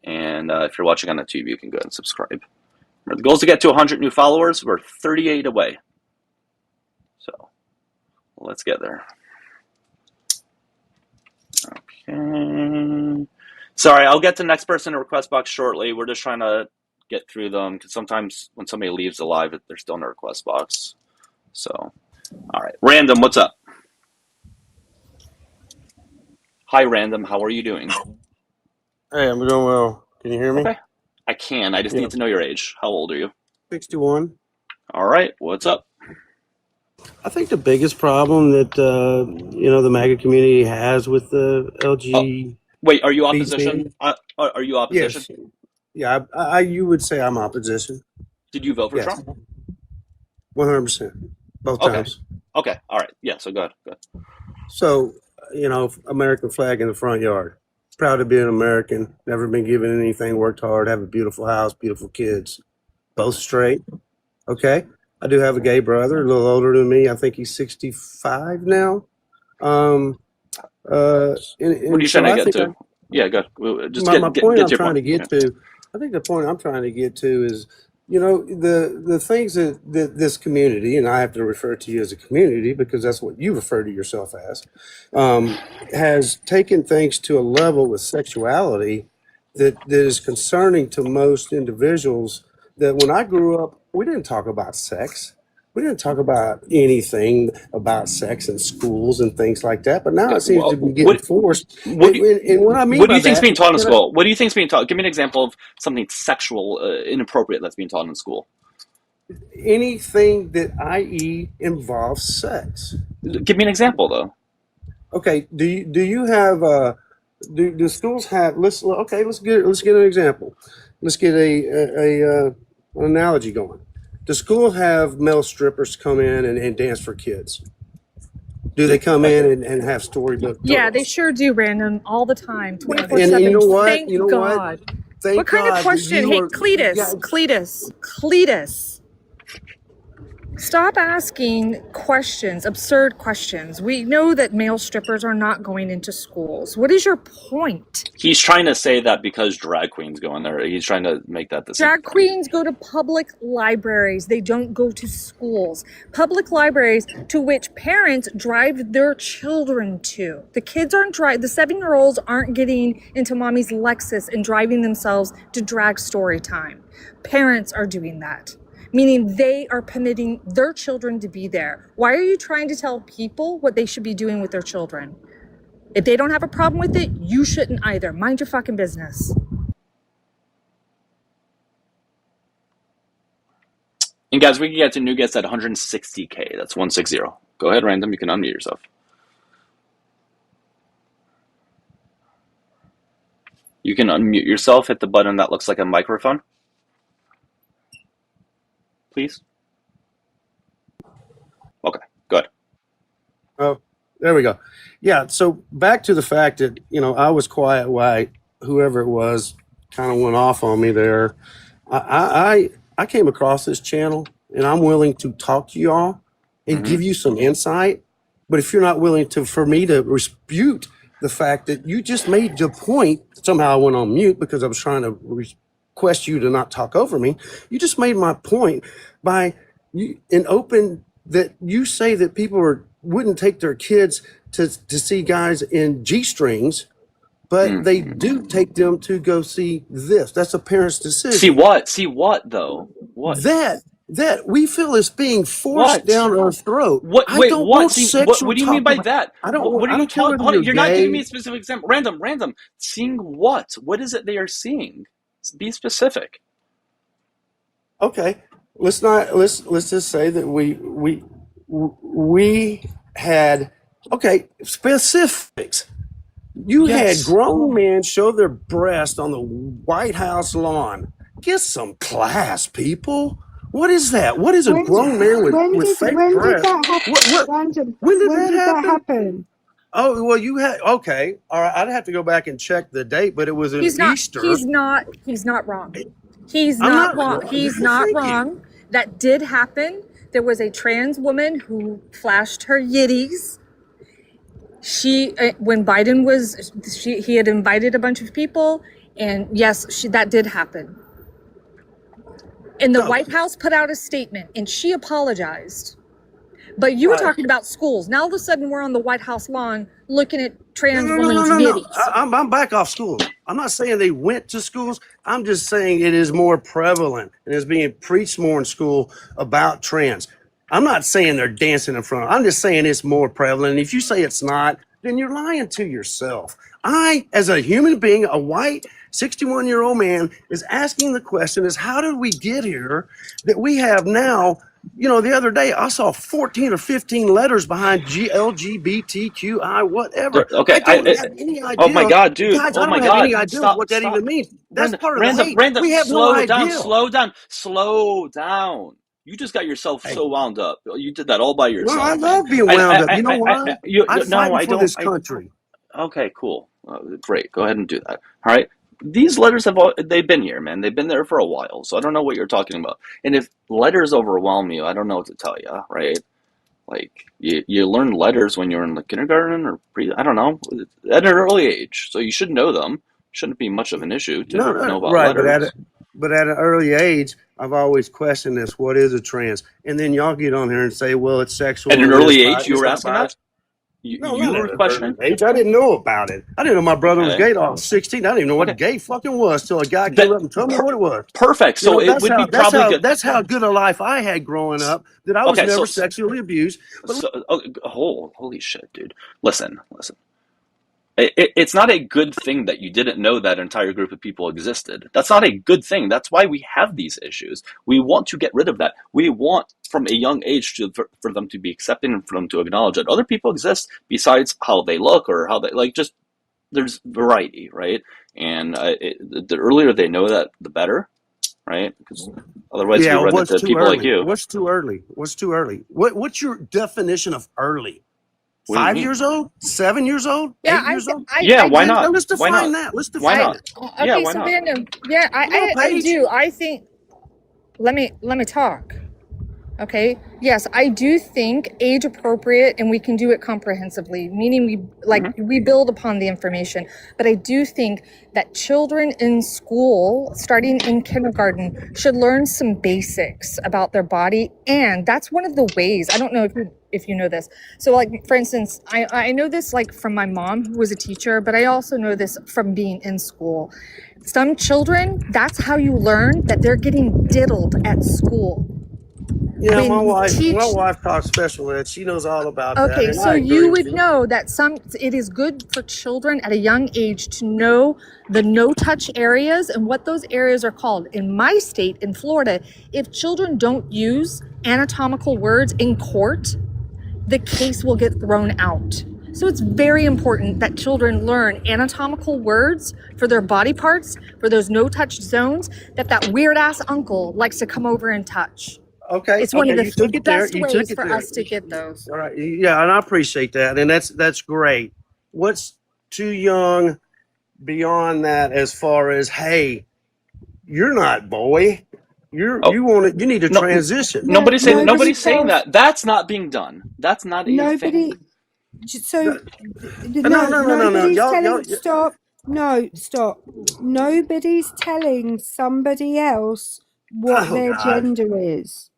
And if you're watching on the YouTube, you can go ahead and subscribe. The goal is to get to 100 new followers. We're 38 away. So let's get there. Okay. Sorry, I'll get to the next person in the request box shortly. We're just trying to get through them because sometimes when somebody leaves the live, they're still in the request box. So, all right. Random, what's up? Hi, Random. How are you doing? Hey, I'm doing well. Can you hear me? Okay. I can. I just need to know your age. How old are you? 61. All right. What's up? I think the biggest problem that the MAGA community has with the LG. Wait, are you opposition? Are you opposition? Yes. Yeah, you would say I'm opposition. Did you vote for Trump? 100%. Both times. Okay. All right. Yeah. So go ahead. So, American flag in the front yard. Proud to be an American. Never been given anything. Worked hard. Have a beautiful house. Beautiful kids. Both straight. Okay. I do have a gay brother, a little older than me. I think he's 65 now. What are you trying to get to? Yeah, go. Just my point I'm trying to get to. I think the point I'm trying to get to is, the things that this community, and I have to refer to you as a community because that's what you refer to yourself as, has taken things to a level with sexuality that is concerning to most individuals. That when I grew up, we didn't talk about sex. We didn't talk about anything about sex in schools and things like that. But now it seems to be getting forced. And what I mean what do by you think's that, being taught in school? What do you think's being taught? Give me an example of something sexual, inappropriate that's being taught in school. anything that i.e. involves sex. Give me an example, though. Okay. Do you have do schools have? Let's get an example. Let's get an analogy going. Does school have male strippers come in and dance for kids? Do they come in and have storybook? Yeah, they sure do, Random, all the time, 24/7. And you know what? Thank You know what? God. Thank What kind God of question? you Hey, are- Cletus. Stop asking questions, absurd questions. We know that male strippers are not going into schools. What is your point? He's trying to say that because drag queens go in there. He's trying to make that the same. Drag queens go to public libraries. They don't go to schools. Public libraries to which parents drive their children to. The kids aren't the 7-year-olds aren't getting into mommy's Lexus and driving themselves to drag story time. Parents are doing that, meaning they are permitting their children to be there. Why are you trying to tell people what they should be doing with their children? If they don't have a problem with it, you shouldn't either. Mind your fucking business. And guys, we can get to new guests at 160K. That's 160. Go ahead, Random. You can unmute yourself. You can unmute yourself. Hit the button that looks like a microphone. Please. Okay, good. Oh, there we go. Yeah. So back to the fact that, I was quiet while whoever it was kind of went off on me there. I came across this channel and I'm willing to talk to y'all and give you some insight. But if you're not willing for me to dispute the fact that you just made your point, somehow I went on mute because I was trying to request you to not talk over me. You just made my point by that you say that people wouldn't take their kids to see guys in G-strings, but they do take them to go see this. That's a parent's decision. See what though? What? That we feel is being forced down our throat. What? I Wait, don't what? want See, sexual what do you mean by talk that? I don't. What are I you don't care talking? whether You're not gay. giving me a specific example. Random. Seeing what? What is it they are seeing? Be specific. Okay, let's just say that we had specifics. You had grown men show their breast on the White House lawn. Get some class, people. What is that? What is a grown man with fake when did breast? that happen? Random. When did That happen? Oh, well, you had okay. All right, I'd have to go back and check the date, but it was in Easter. He's not wrong. He's not wrong. He's not wrong. That did happen. There was a trans woman who flashed her yitties. When Biden he had invited a bunch of people, and yes, that did happen. And the White House put out a statement, and she apologized. But you were talking about schools. Now all of a sudden we're on the White House lawn looking at trans women's yitties. I'm back off schools. I'm not saying they went to schools. I'm just saying it is more prevalent and is being preached more in school about trans. I'm not saying they're dancing in front. I'm just saying it's more prevalent. And if you say it's not, then you're lying to yourself. I, as a human being, a white 61-year-old man, is asking the question is how did we get here that we have now? The other day I saw 14 or 15 letters behind LGBTQI whatever. Okay, I don't have any idea. Oh my God, dude! Guys, Oh I my don't have God! any idea what that even means. That's part of the hate. Random. We have Slow no idea. Slow down. You just got yourself so wound up. You did that all by yourself. Well, I love being wound up. You know why? I'm fighting for this country. Okay, cool. Great. Go ahead and do that. All right. These letters they've been here, man. They've been there for a while. So I don't know what you're talking about. And if letters overwhelm you, I don't know what to tell you, right? Like you learn letters when you're in the kindergarten or I don't know, at an early age. So you should know them. Shouldn't be much of an issue to know about letters. But at an early age, I've always questioned this. What is a trans? And then y'all get on here and say, well, it's sexual. At an early age, you were asking that? No, You not were at an questioning. early age. I didn't know about it. I didn't know my brother was Okay. gay till I was 16. I didn't even know what gay fucking was till a guy came up and told me what it was. Perfect. You So know, it would be probably good. that's how good a life I had growing up, that I was Okay, never sexually abused. But holy shit, dude. Listen. It's not a good thing that you didn't know that entire group of people existed. That's not a good thing. That's why we have these issues. We want to get rid of that. We want, from a young age, for them to be accepted and for them to acknowledge that other people exist besides how they look or how they like. Just there's variety, right? And the earlier they know that, the better, right? Because otherwise, we yeah, run what's into too people like early? you. What's too early? What's too early? What's your definition of early? What do you 5 mean? years old? 7 years old? Yeah, 8 years old? Yeah, why not? Let's Why define not? that. Let's Why define not? it. Yeah, Okay, why so not? Random. Yeah, Come on, I Paige. do. I think. Let me talk. Okay. Yes, I do think age appropriate, and we can do it comprehensively, meaning we build upon the information. But I do think that children in school, starting in kindergarten, should learn some basics about their body, and that's one of the ways. I don't know if you know this. So, like for instance, I know this like from my mom, who was a teacher, but I also know this from being in school. Some children, that's how you learn that they're getting diddled at school. Yeah, When my you teach wife taught special ed. She knows all about that, Okay, and so I you agree with would you. know that it is good for children at a young age to know the no-touch areas and what those areas are called. In my state, in Florida, if children don't use anatomical words in court, the case will get thrown out. So it's very important that children learn anatomical words for their body parts, for those no-touch zones that weird ass uncle likes to come over and touch. Okay, It's one of you took the it there. best You took ways it for there. us to get those. All right. Yeah, and I appreciate that, and that's great. What's too young beyond that, as far as, hey, you're not boy. You need to No, transition. nobody's Nobody saying tells that. That's not being done. That's not a thing. nobody. So No, no, no, no, no, no. nobody's Y'all. telling. Stop. No, stop. Nobody's telling somebody else what Oh their God. gender is.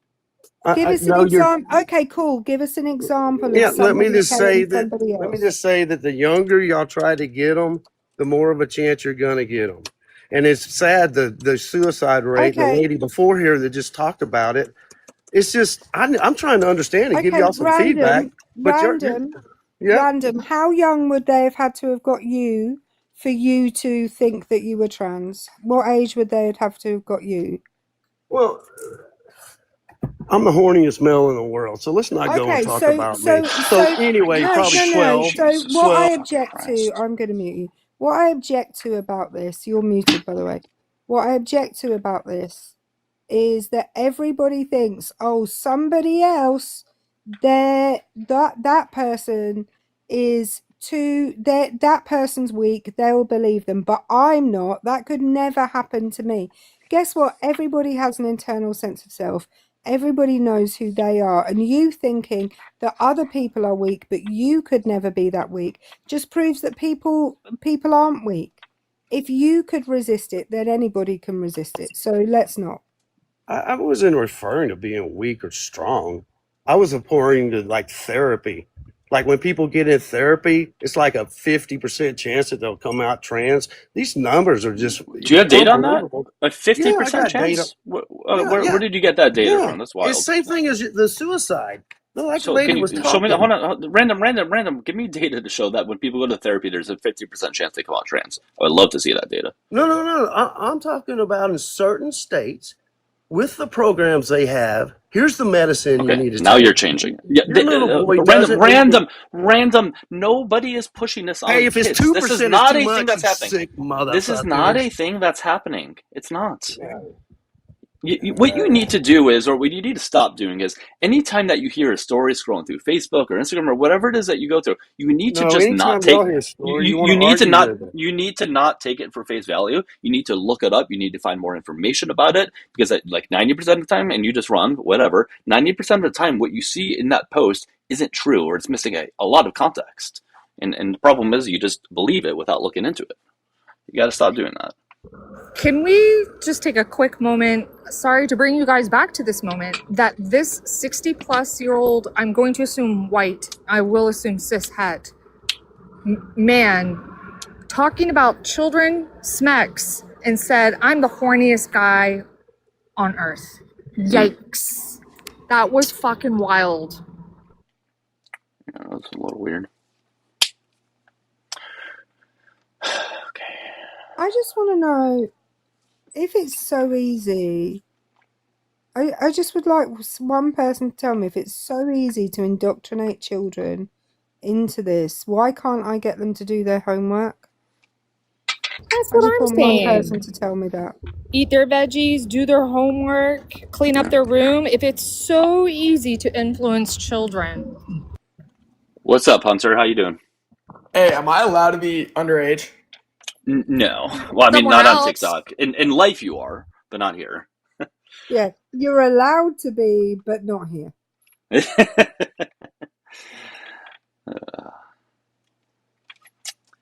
Give us an No, you're. example. Okay, cool. Give us an example of Yeah. somebody telling somebody Let me else. just say that the younger y'all try to get them, the more of a chance you're gonna get them. And it's sad, the suicide rate. The Okay, lady before here that just talked about it. It's just I'm trying to understand and give okay. y'all some feedback. But yeah. Random. How young would they have had to have got you for you to think that you were trans? What age would they have to have got you? Well, I'm the horniest male in the world, so let's not go and Okay, talk so about me. so So so anyway, no, probably no, no. 12, So what 12. I object to, I'm going to mute you. What I object to about this, you're muted by the way. What I object to about this is that everybody thinks, oh, somebody else, that person is too that person's weak, they'll believe them, but I'm not. That could never happen to me. Guess what? Everybody has an internal sense of self. Everybody knows who they are, and you thinking that other people are weak but you could never be that weak just proves that people aren't weak. If you could resist it, then anybody can resist it. So let's not. I wasn't referring to being weak or strong. I was referring to like therapy. Like when people get in therapy, it's like a 50% chance that they'll come out trans. These numbers are just Do you have data on that? unbelievable. A Yeah, I 50% got data. chance? Yeah. Where did you get that data Yeah. from? That's It's wild. same thing as the suicide. Like the So lady can was you show me that? talking. Hold on, random. Give me data to show that when people go to therapy, there's a 50% chance they come out trans. I would love to see that data. No. I'm talking about in certain states with the programs they have. Here's the medicine you Okay, need to now take. you're changing. Yeah, Your little boy does it. random. Nobody is pushing this Hey, on if it's kids. This is 2% is not too a thing much, that's you happening. sick This is not a motherfuckers. thing that's happening. It's not. What you need to do is, or what you need to stop doing is, anytime that you hear a story scrolling through Facebook or Instagram or whatever it is that you go through, you need to No, just not anytime take. y'all hear a story, you want You to need to argue not. with it. You need to not take it for face value. You need to look it up. You need to find more information about it because, like 90% of the time, and you just run whatever. 90% of the time, what you see in that post isn't true, or it's missing a lot of context. And the problem is, you just believe it without looking into it. You got to stop doing that. Can we just take a quick moment? Sorry to bring you guys back to this moment, that this 60-plus-year-old, I'm going to assume white, I will assume cis-het, man, talking about children, smecks, and said, I'm the horniest guy on earth. Yikes. That was fucking wild. Yeah, that's a little weird. I just want to know if it's so easy. I just would like one person to tell me if it's so easy to indoctrinate children into this, why can't I get them to do their homework? That's I what just I'm want one person saying. to tell me that. Eat their veggies, do their homework, clean up their room. If it's so easy to influence children. What's up, Hunter? How you doing? Hey, am I allowed to be underage? No. Well, I mean, Somewhere not on else. TikTok. In life you are, but not here. Yeah, you're allowed to be, but not here.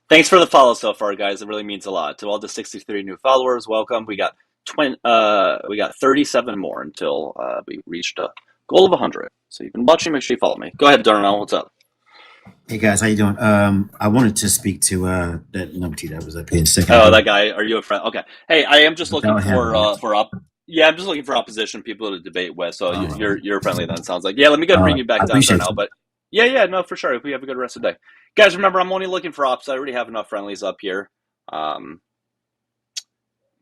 Thanks for the follow so far, guys. It really means a lot. To all the 63 new followers, welcome. We got 37 more until we reached a goal of 100. So you've been watching. Make sure you follow me. Go ahead, Darnell. What's up? Hey guys, how you doing? I wanted to speak to that numpty that was up here a second Oh, ago. that guy. Are you a friend? Okay. Hey, I am just looking Without him, for up. Yeah, I'm just looking for opposition people to debate with. So you're friendly. Then it sounds like. Yeah, let me go and bring you back I down, appreciate Darnell. you. But yeah, no, for sure. If we have a good rest of the day, guys. Remember, I'm only looking for ops. I already have enough friendlies up here.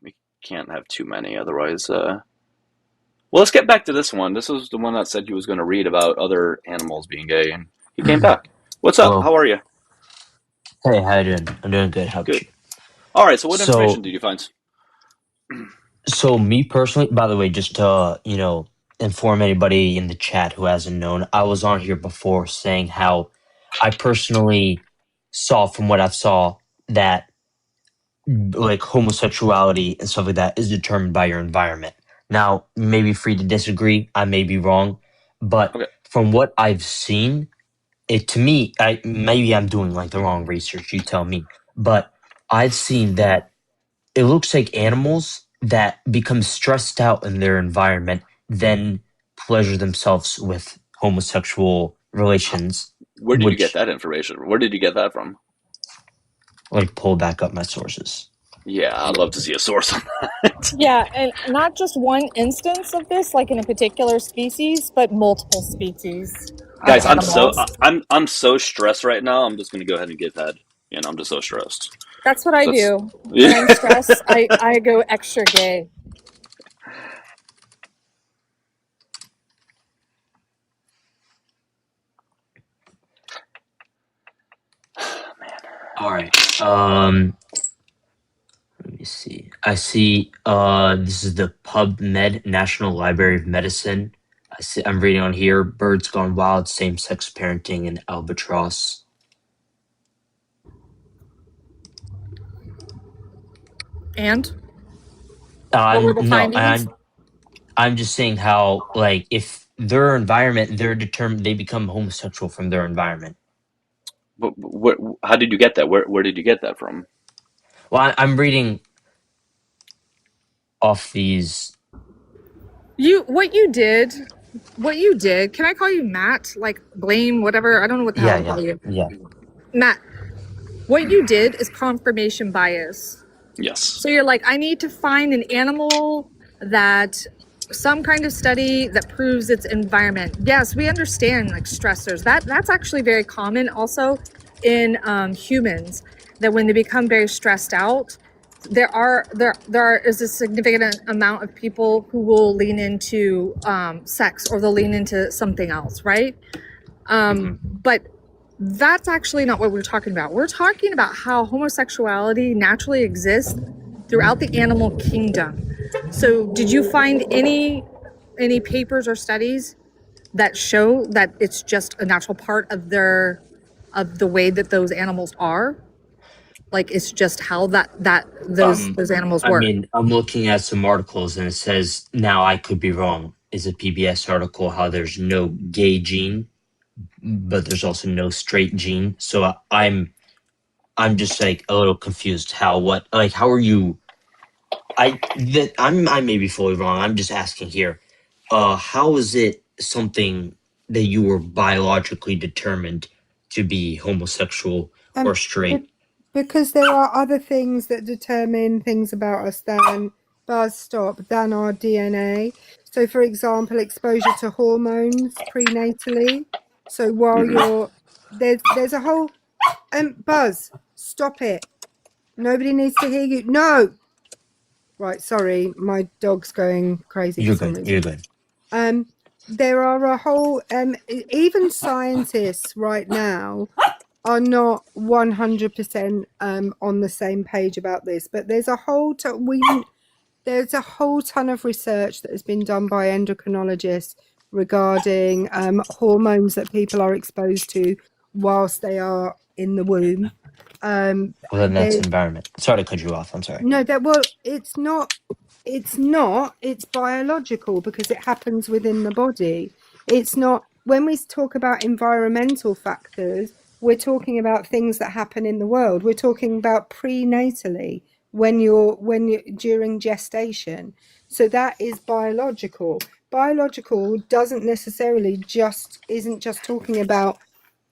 We can't have too many, otherwise. Well, let's get back to this one. This was the one that said he was going to read about other animals being gay, and he came back. What's up? Hello. How are you? Hey, how you doing? I'm doing good. How about Good. you? All right. So, what information So, did you find? so me personally, by the way, just to inform anybody in the chat who hasn't known, I was on here before saying how I personally saw from what I saw that like homosexuality and stuff like that is determined by your environment. Now, you may be free to disagree. I may be wrong, but Okay. from what I've seen, it to me, maybe I'm doing like the wrong research. You tell me, but I've seen that it looks like animals that become stressed out in their environment then pleasure themselves with homosexual relations, Where did you get which that information? Where did you get that from? like pull back up my sources. Yeah, I'd love to see a source on that. Yeah, and not just one instance of this, like in a particular species, but multiple species of Guys, animals. I'm so stressed right now. I'm just gonna go ahead and get that. I'm just so stressed. That's what I That's do. When I'm stressed, I go extra gay. All right. Let me see. I see. This is the PubMed, National Library of Medicine. I'm reading on here. Birds gone wild, same-sex parenting, and albatross. And what were the findings? I'm just saying how, like, if their environment, they're determined, they become homosexual from their environment. How did you get that? Where did you get that from? Well, I'm reading off these. What you did. Can I call you Matt? Like blame, whatever. I don't know what the hell to call you. Yeah. Matt, what you did is confirmation bias. Yes. So you're like, I need to find an animal that some kind of study that proves its environment. Yes, we understand like stressors. That's actually very common also in humans, that when they become very stressed out, there is a significant amount of people who will lean into sex, or they'll lean into something else, right? But that's actually not what we're talking about. We're talking about how homosexuality naturally exists throughout the animal kingdom. So did you find any papers or studies that show that it's just a natural part of the way that those animals are? Like it's just how those animals work. I mean, I'm looking at some articles and it says, now I could be wrong, is a PBS article, how there's no gay gene, but there's also no straight gene. So I'm just like a little confused. How are you I may be fully wrong. I'm just asking here. How is it something that you were biologically determined to be homosexual or straight? Because there are other things that determine things about us than than our DNA. So, for example, exposure to hormones prenatally. So while you're there's a whole Buzz, stop it. Nobody needs to hear you. No. Right, sorry, my dog's going crazy for some reason. You're good. There are a whole even scientists right now are not 100% on the same page about this, but there's a whole there's a whole ton of research that has been done by endocrinologists regarding hormones that people are exposed to whilst they are in the womb. Well, then that's environment. Sorry to cut you off. I'm sorry. No, it's not. It's biological because it happens within the body. It's not. When we talk about environmental factors, we're talking about things that happen in the world. We're talking about prenatally when you're during gestation. So that is biological. Biological doesn't necessarily isn't just talking about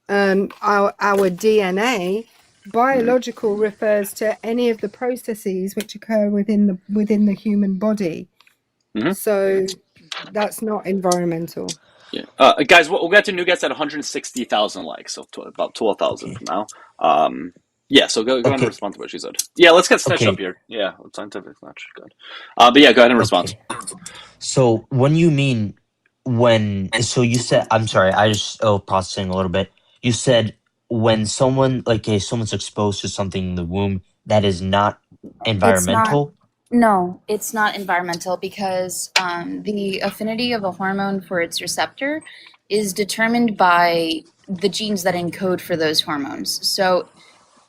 our DNA. Biological refers to any of the processes which occur within the human body. So that's not environmental. Yeah, guys, we'll get to new guests at 160,000 likes, so about 12,000 from now. Yeah, so go ahead and respond to what she said. Yeah, let's get Snitch up here. Yeah, scientific Snitch, good. But yeah, go ahead and respond. So when you mean so you said, I'm sorry, I just processing a little bit. You said when someone someone's exposed to something in the womb that is not environmental. No, it's not environmental because the affinity of a hormone for its receptor is determined by the genes that encode for those hormones. So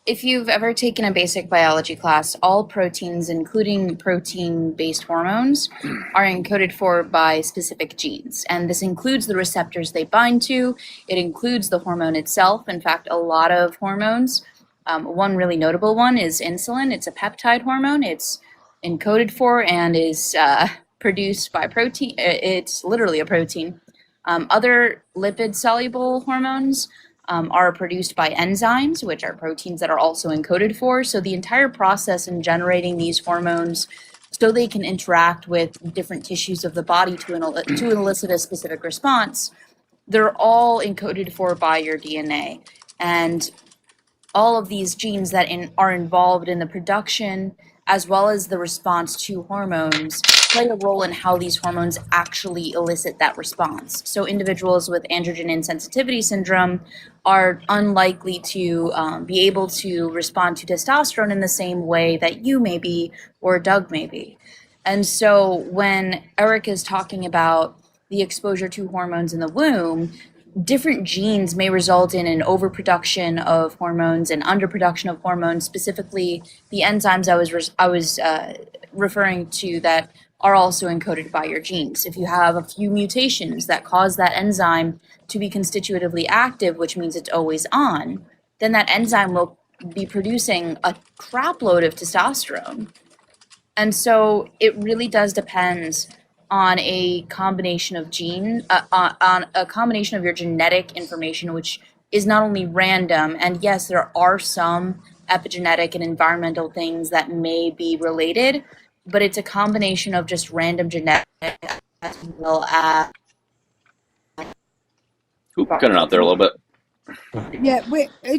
if you've ever taken a basic biology class, all proteins, including protein-based hormones, are encoded for by specific genes. And this includes the receptors they bind to. It includes the hormone itself. In fact, a lot of hormones, one really notable one is insulin. It's a peptide hormone. It's encoded for and is produced by protein. It's literally a protein. Other lipid-soluble hormones are produced by enzymes, which are proteins that are also encoded for. So the entire process in generating these hormones so they can interact with different tissues of the body to elicit a specific response, they're all encoded for by your DNA. And all of these genes that are involved in the production as well as the response to hormones play a role in how these hormones actually elicit that response. So individuals with androgen insensitivity syndrome are unlikely to be able to respond to testosterone in the same way that you may be or Doug may be. And so when Eric is talking about the exposure to hormones in the womb, different genes may result in an overproduction of hormones and underproduction of hormones, specifically the enzymes I was referring to that are also encoded by your genes. If you have a few mutations that cause that enzyme to be constitutively active, which means it's always on, then that enzyme will be producing a crap load of testosterone. And so it really does depend on a combination of on a combination of your genetic information, which is not only random, and yes, there are some epigenetic and environmental things that may be related, but it's a combination of just random genetics as well as. Cutting out there a little bit. Yeah,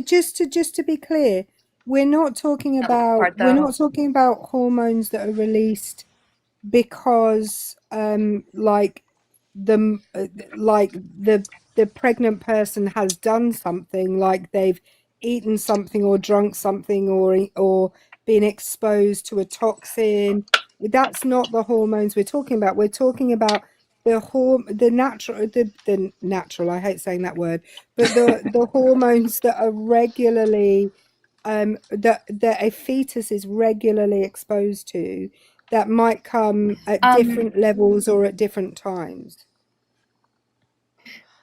just to be clear, we're not talking about hormones that are released because like the pregnant person has done something, like they've eaten something or drunk something or been exposed to a toxin. That's not the hormones we're talking about. We're talking about the natural, I hate saying that word, but the hormones that are regularly that a fetus is regularly exposed to, that might come at different levels or at different times.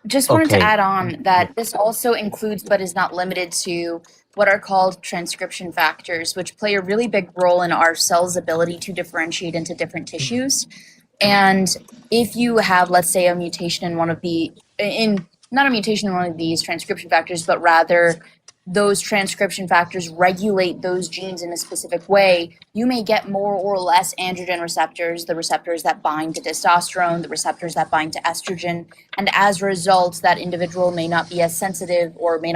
Just wanted to Okay. add on that this also includes, but is not limited to, what are called transcription factors, which play a really big role in our cells' ability to differentiate into different tissues. And if you have, let's say, a mutation in one of the, in not a mutation in one of these transcription factors, but rather those transcription factors regulate those genes in a specific way, you may get more or less androgen receptors, the receptors that bind to testosterone, the receptors that bind to estrogen, and as a result, that individual may not be as sensitive or may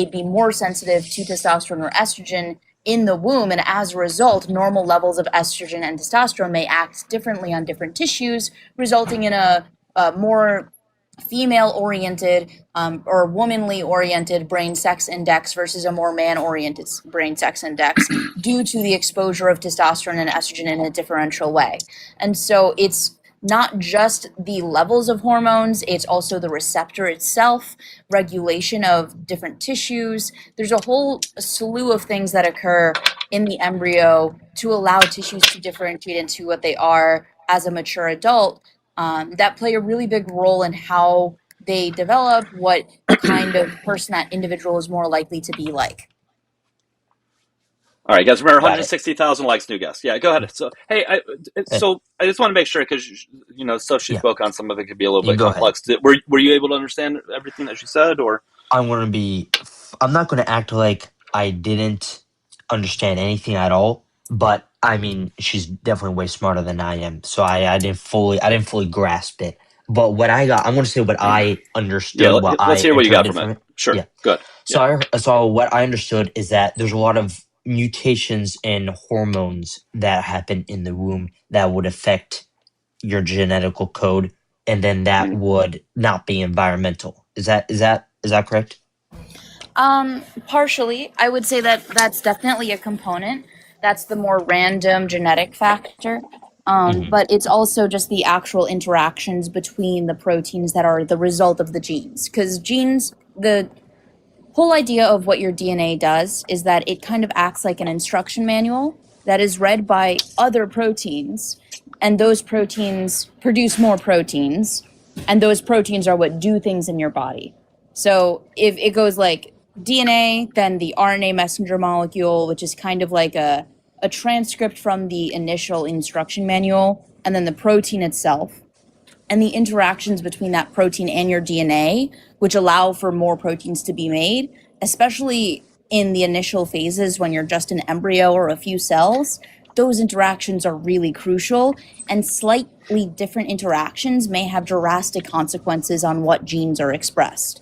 be more sensitive to testosterone or estrogen in the womb, and as a result, normal levels of estrogen and testosterone may act differently on different tissues, resulting in a more female-oriented or womanly-oriented brain sex index versus a more man-oriented brain sex index due to the exposure of testosterone and estrogen in a differential way. And so it's not just the levels of hormones, it's also the receptor itself, regulation of different tissues. There's a whole slew of things that occur in the embryo to allow tissues to differentiate into what they are as a mature adult, that play a really big role in how they develop, what kind of person that individual is more likely to be like. All right, guys, remember Got it. 160,000 likes, new guest. Yeah, go ahead. So, hey, I just want to make sure, because, so she spoke on some of it, could be a little You bit go complex. Were you able to understand everything that she said, or? I'm not going to act like I didn't understand anything at all, but I mean, she's definitely way smarter than I am. So I didn't fully grasp it. But what I got, I'm going to say what I understood, Yeah, what let's I hear what you got interpreted from from it. it. Sure, Yeah. good. So what I understood is that there's a lot of mutations in hormones that happen in the womb that would affect your genetical code, and then that would not be environmental. Is that correct? Partially, I would say that that's definitely a component. That's the more random genetic factor. But it's also just the actual interactions between the proteins that are the result of the genes. Because genes, the whole idea of what your DNA does is that it kind of acts like an instruction manual that is read by other proteins, and those proteins produce more proteins, and those proteins are what do things in your body. So if it goes like DNA, then the RNA messenger molecule, which is kind of like a transcript from the initial instruction manual, and then the protein itself, and the interactions between that protein and your DNA, which allow for more proteins to be made, especially in the initial phases when you're just an embryo or a few cells. Those interactions are really crucial, and slightly different interactions may have drastic consequences on what genes are expressed.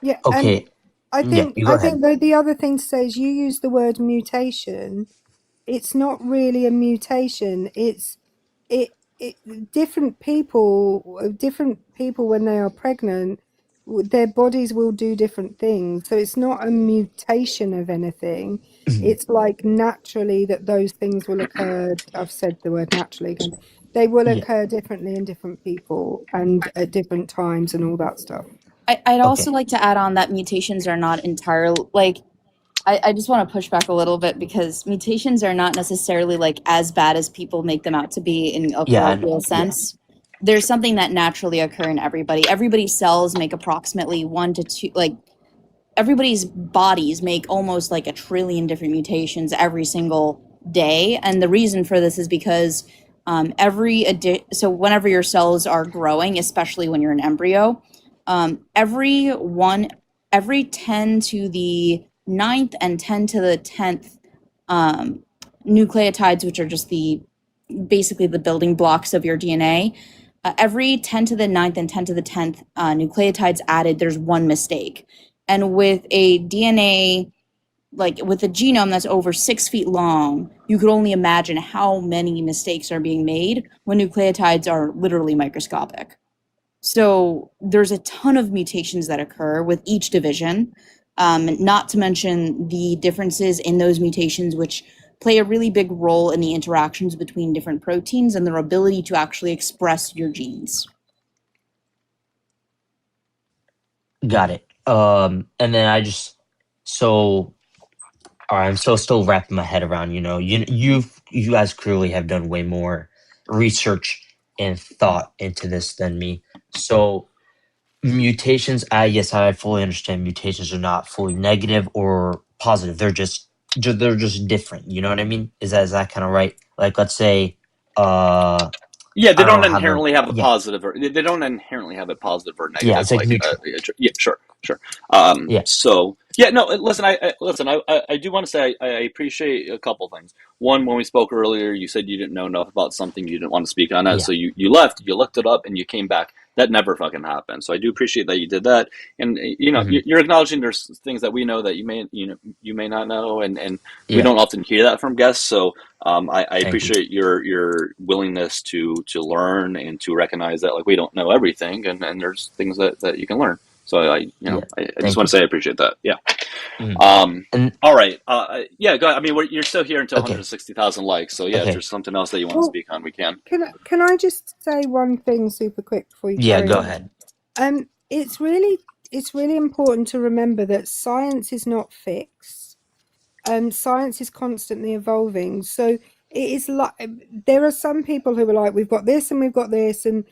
Yeah, Okay. and I Yeah, think you go ahead. the other thing to say is you use the word mutation. It's not really a mutation. It's different people when they are pregnant, their bodies will do different things. So it's not a mutation of anything. It's like naturally that those things will occur. I've said the word naturally again. They will Yeah. occur differently in different people and at different times and all that stuff. I'd also like to add on that mutations are not entirely, like, I just want to push back a little bit, because mutations are not necessarily like as bad as people make them out to be in a colloquial sense. There's something that naturally occur in everybody. Everybody's cells make approximately 1 to 2, like everybody's bodies make almost like 1 trillion different mutations every single day. And the reason for this is because so whenever your cells are growing, especially when you're an embryo, every 10 to the 9th and 10 to the 10th nucleotides, which are just basically the building blocks of your DNA, every 10 to the 9th and 10 to the 10th nucleotides added, there's one mistake. And with a DNA, like with a genome that's over 6 feet long, you could only imagine how many mistakes are being made when nucleotides are literally microscopic. So there's a ton of mutations that occur with each division, not to mention the differences in those mutations, which play a really big role in the interactions between different proteins and their ability to actually express your genes. Got it. And then all right, I'm still wrapping my head around, you guys clearly have done way more research and thought into this than me. So mutations, yes, I fully understand mutations are not fully negative or positive. They're just different. You know what I mean? Is that kind of right? Like, let's say, Yeah, they I don't don't know how to. inherently have a Yeah, positive, or they don't inherently have a positive or yeah, negative. it's like Like, neutral. yeah, sure. Yeah, So yeah, no. Listen, I do want to say I appreciate a couple things. One, when we spoke earlier, you said you didn't know enough about something, you didn't want to speak on it, yeah, so you left, you looked it up, and you came back. That never fucking happened. So I do appreciate that you did that, and hmm you're acknowledging there's things that we know that you may not know, and we yeah. don't often hear that from guests. So I Thank you. appreciate your willingness to learn and to recognize that like we don't know everything, and there's things that you can learn. So Yeah, I just thank want you. to say I appreciate that. Yeah. Mhm. And All right. Yeah. Go ahead. I mean, you're still here until okay, 160,000 likes. So yeah, if okay, there's something else that you want to Well, speak on, we can. can I just say one thing super quick before you yeah. carry Go on? ahead. It's really important to remember that science is not fixed. Science is constantly evolving. So it is like there are some people who are like, we've got this and we've got this, and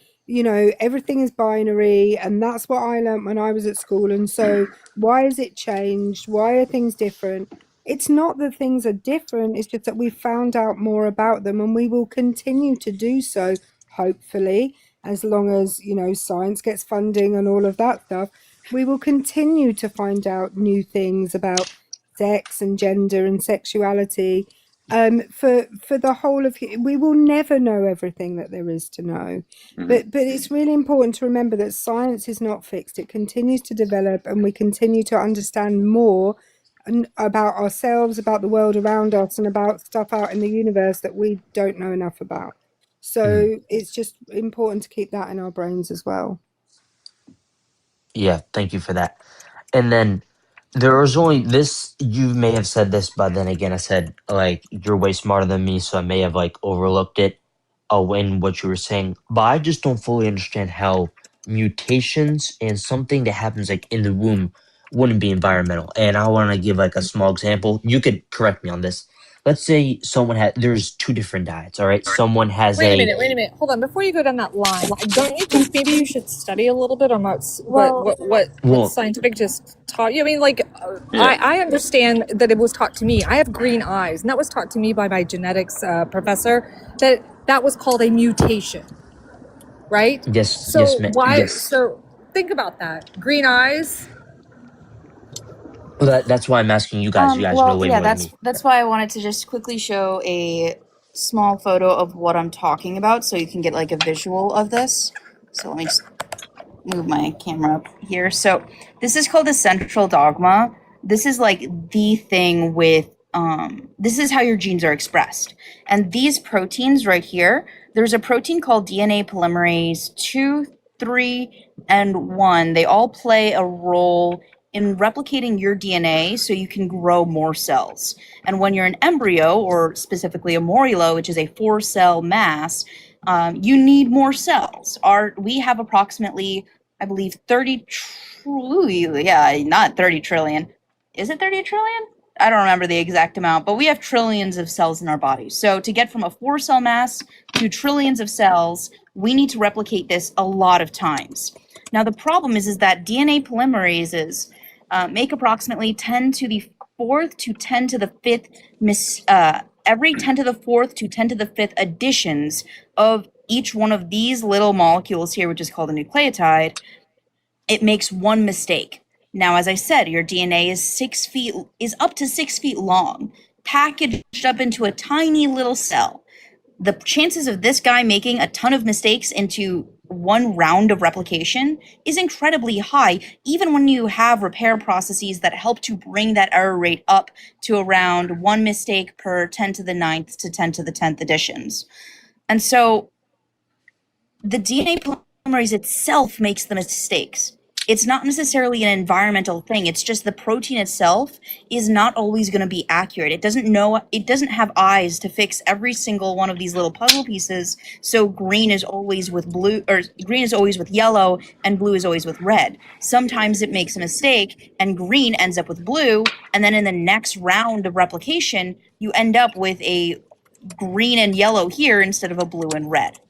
everything is binary, and that's what I learned when I was at school. And so why is it changed? Why are things different? It's not that things are different, it's just that we've found out more about them, and we will continue to do so, hopefully, as long as, science gets funding and all of that stuff. We will continue to find out new things about sex and gender and sexuality for the whole of we will never know everything that there is to know, Mhm. but it's really important to remember that science is not fixed. It continues to develop, and we continue to understand more about ourselves, about the world around us, and about stuff out in the universe that we don't know enough about. Mhm. So it's just important to keep that in our brains as well. Yeah, thank you for that. And then there was only this. You may have said this, but then again, I said like you're way smarter than me, so I may have like overlooked it. In what you were saying, but I just don't fully understand how mutations and something that happens like in the womb wouldn't be environmental. And I want to give like a small example. You could correct me on this. Let's say someone there's two different diets. All right, someone has Wait a minute, wait a minute. Hold on. Before you go down that line, don't you think maybe you should study a little bit on what well, scientific just taught you? I mean, like, Yeah. I understand that it was taught to me. I have green eyes, and that was taught to me by my genetics professor, that was called a mutation, right? yes, yes, So why? yes. So think about that. Green eyes. Well, that's why I'm asking you guys. You guys know Well, way yeah, more than me. that's why I wanted to just quickly show a small photo of what I'm talking about, so you can get like a visual of this. So let me just move my camera up here. So this is called the central dogma. This is like the thing with this is how your genes are expressed. And these proteins right here, there's a protein called DNA polymerase 2, 3, and 1. They all play a role in replicating your DNA so you can grow more cells. And when you're an embryo, or specifically a morula, which is a 4-cell mass, you need more cells. We have approximately, I believe, 30 trillion. Yeah, not 30 trillion. Is it 30 trillion? I don't remember the exact amount, but we have trillions of cells in our body. So to get from a 4-cell mass to trillions of cells, we need to replicate this a lot of times. Now, the problem is that DNA polymerases make approximately 10 to the 4th to 10 to the 5th every 10 to the 4th to 10 to the 5th additions of each one of these little molecules here, which is called a nucleotide. It makes one mistake. Now, as I said, your DNA is up to 6 feet long, packaged up into a tiny little cell. The chances of this guy making a ton of mistakes into one round of replication is incredibly high, even when you have repair processes that help to bring that error rate up to around one mistake per 10 to the 9th to 10 to the 10th additions. And so the DNA polymerase itself makes the mistakes. It's not necessarily an environmental thing. It's just the protein itself is not always going to be accurate. It doesn't have eyes to fix every single one of these little puzzle pieces. So green is always with blue, or green is always with yellow, and blue is always with red. Sometimes it makes a mistake and green ends up with blue. And then in the next round of replication, you end up with a green and yellow here instead of a blue and red.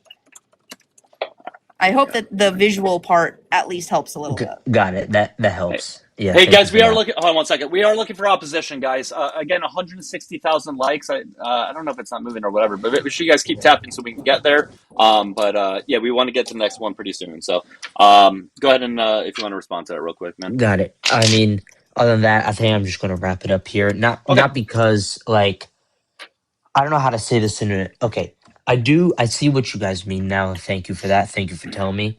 I hope that the visual part at least helps a little bit. Got it. That helps. Yeah. Hey thank you guys, for we are that. looking. Hold on one second. We are looking for opposition, guys. Again, 160,000 likes. I don't know if it's not moving or whatever, but make sure you guys keep tapping so we can get there. Yeah, we want to get to the next one pretty soon. So go ahead and if you want to respond to that real quick, man. Got it. I mean, other than that, I think I'm just gonna wrap it up here. Not because like I don't know how to say this in a okay. I see what you guys mean now, and thank you for that. Thank you for telling me.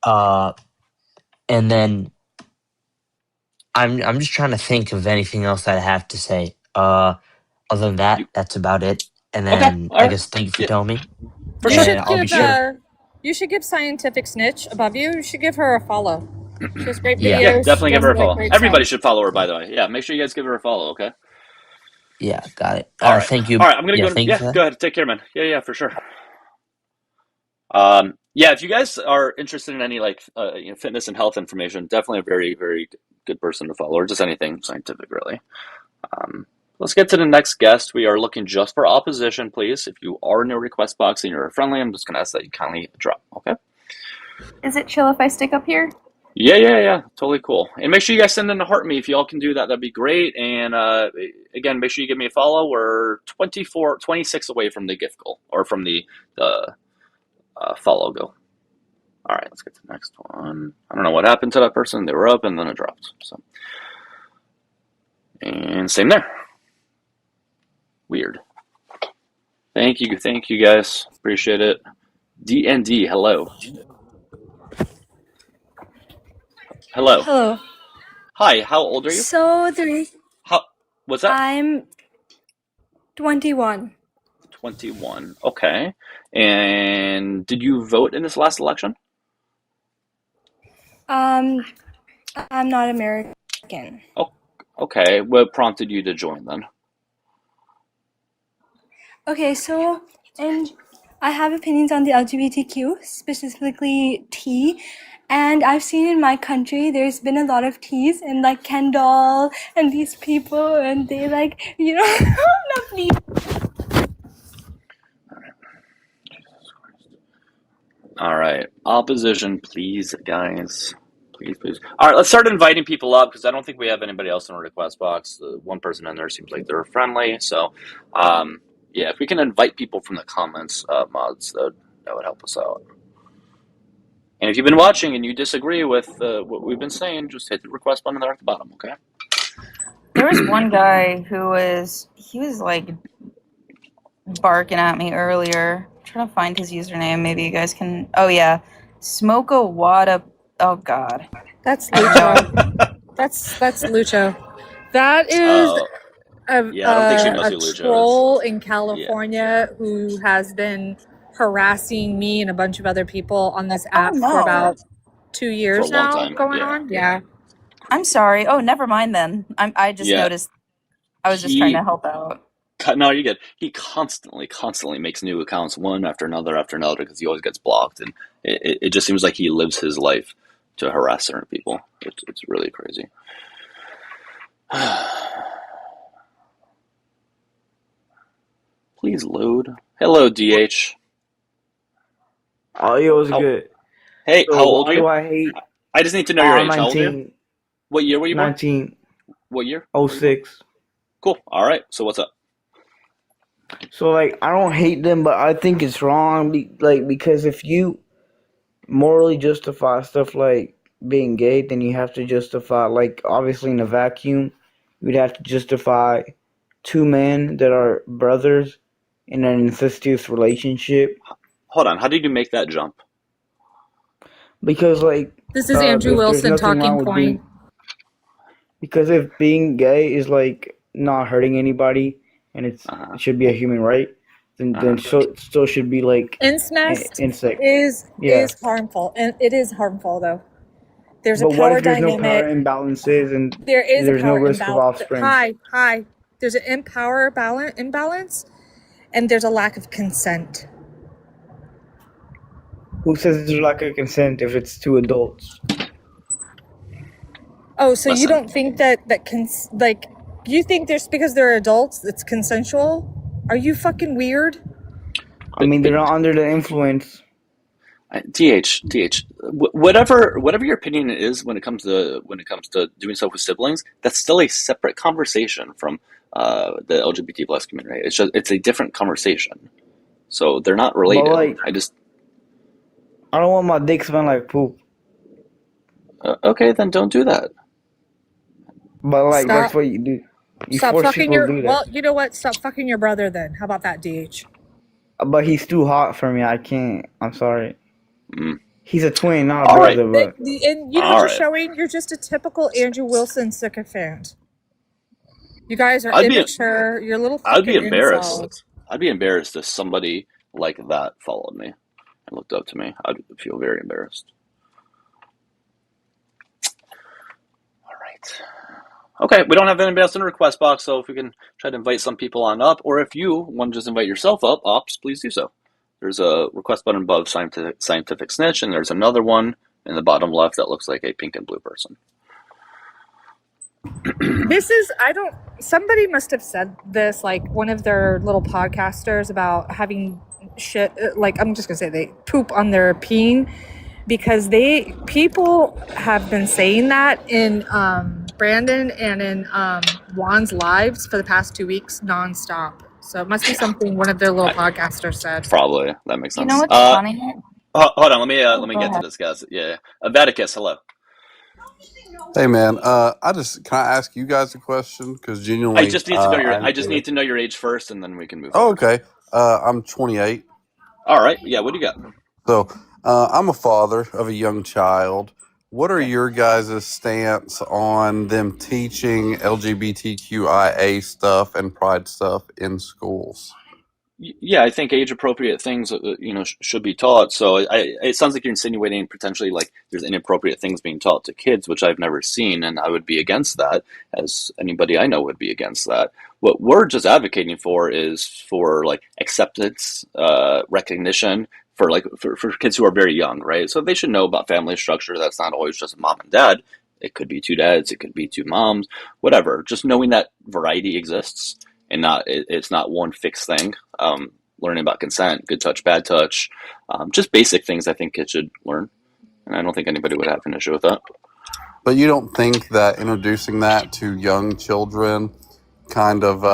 And then I'm just trying to think of anything else that I have to say. Other than that, that's about it. And then I guess thank you for telling me. You should give Scientific Snitch above you. You should give her a follow. She has great videos. Yeah, definitely give her a follow. Great Everybody stuff. should follow her, by the way. Yeah, make sure you guys give her a follow, okay? Yeah, got it. All right. Thank you. All right, I'm gonna go. Thank you for that. Go ahead. Take care, man. Yeah, for sure. Yeah, if you guys are interested in any fitness and health information, definitely a very, very good person to follow, or just anything scientific, really. Let's get to the next guest. We are looking just for opposition, please. If you are in a request box and you're friendly, I'm just gonna ask that you kindly drop. Okay. Is it chill if I stick up here? Yeah. Totally cool. And make sure you guys send in a heart me if y'all can do that. That'd be great. And again, make sure you give me a follow. We're 26 away from the gift goal, or from the follow goal. All right, let's get to the next one. I don't know what happened to that person. They were up and then it dropped. So, and same there. Weird. Thank you guys. Appreciate it. DND, hello. Hello. Hi, how old are you? So What's that? I'm 21. 21. Okay. And did you vote in this last election? I'm not American. Oh, okay. What prompted you to join then? Okay, so and I have opinions on the LGBTQ, specifically T, and I've seen in my country there's been a lot of T's and like Kendall and these people, and they no, please. All right. Opposition, please, guys. Please. All right, let's start inviting people up because I don't think we have anybody else in our request box. The one person in there seems like they're friendly. So, yeah, if we can invite people from the comments, mods, that would help us out. And if you've been watching and you disagree with what we've been saying, just hit the request button there at the bottom, okay? There was one guy who was like barking at me earlier. I'm trying to find his username. Maybe you guys can. Oh yeah, Smoke a Wada. Oh god, that's Lucho. that's Lucho. That is I don't think she knows a who Lucho troll in California who has been harassing me and a bunch of other people on this app for about 2 years For a long now. time, Going yeah. on, yeah. I'm sorry. Oh, never mind then. I just noticed. I was just trying to help out. No, you're good. He constantly makes new accounts, one after another, because he always gets blocked, and it just seems like he lives his life to harass certain people. It's really crazy. Please load. Hello, DH. Oh, yo, what's good? Hey, So how old are why you? do I hate? I just need to know your age. 19. How old are you? What year were you born? 19. What year? 06. Cool. All right. So what's up? So like, I don't hate them, but I think it's wrong. Because if you morally justify stuff like being gay, then you have to justify, like, obviously in a vacuum, you'd have to justify two men that are brothers in an incestuous relationship. Hold on. How did you make that jump? Because like This is Andrew if there's Wilson nothing wrong talking with point. because if being gay is like not hurting anybody and it should be a human right, then so it still should be like Incest insect. is Yeah. harmful, and it is harmful though. There's But a what power if there's no dynamic. power imbalances and There is there's a power no risk of imbalance. offspring? Hi. There's an imbalance, and there's a lack of consent. Who says there's lack of consent if it's two adults? Oh, so you Listen. don't think that you think there's because they're adults it's consensual? Are you fucking weird? I mean, they're not under the influence. Whatever your opinion is when it comes to doing stuff with siblings, that's still a separate conversation from the LGBT plus community. It's a different conversation, so they're not But related. like, I don't want my dick smell like poop. Okay, then don't do that. But like, Stop. that's what you do. You Stop force fucking people to your. do that. Well, you know what? Stop fucking your brother then. How about that, DH? But he's too hot for me. I can't. I'm sorry. Mm. He's a twin, not a All brother. right. But And you know what you're showing? You're just a typical Andrew Wilson sycophant. You guys are immature. You're little fucking I'd be embarrassed. incels. I'd be embarrassed if somebody like that followed me and looked up to me. I'd feel very embarrassed. All right. Okay, we don't have anybody else in the request box, so if we can try to invite some people on up, or if you want to just invite yourself up, ops, please do so. There's a request button above scientific snitch, and there's another one in the bottom left that looks like a pink and blue person. This is, somebody must have said this, like one of their little podcasters about having shit, like, I'm just gonna say they poop on their peen, because people have been saying that in Brandon and in Juan's lives for the past 2 weeks nonstop. So it must be something one of their little podcasters said. Probably. That makes sense. You know what's funny? Hold on, let me go get to ahead. this, guys. Yeah. Vaticus, hello. Hey man, can I ask you guys a question? Because genuinely, I just need to know your age first, and then we can move. Oh, okay. I'm 28. All right. Yeah. What do you got? So, I'm a father of a young child. What are your guys' stance on them teaching LGBTQIA stuff and pride stuff in schools? Yeah, I think age-appropriate things, should be taught. So it sounds like you're insinuating potentially like there's inappropriate things being taught to kids, which I've never seen, and I would be against that, as anybody I know would be against that. What we're just advocating for is for like acceptance, recognition for kids who are very young, right? So they should know about family structure. That's not always just mom and dad. It could be two dads. It could be two moms. Whatever. Just knowing that variety exists. And it's not one fixed thing. Learning about consent, good touch, bad touch, just basic things I think kids should learn. And I don't think anybody would have an issue with that. But you don't think that introducing that to young children kind of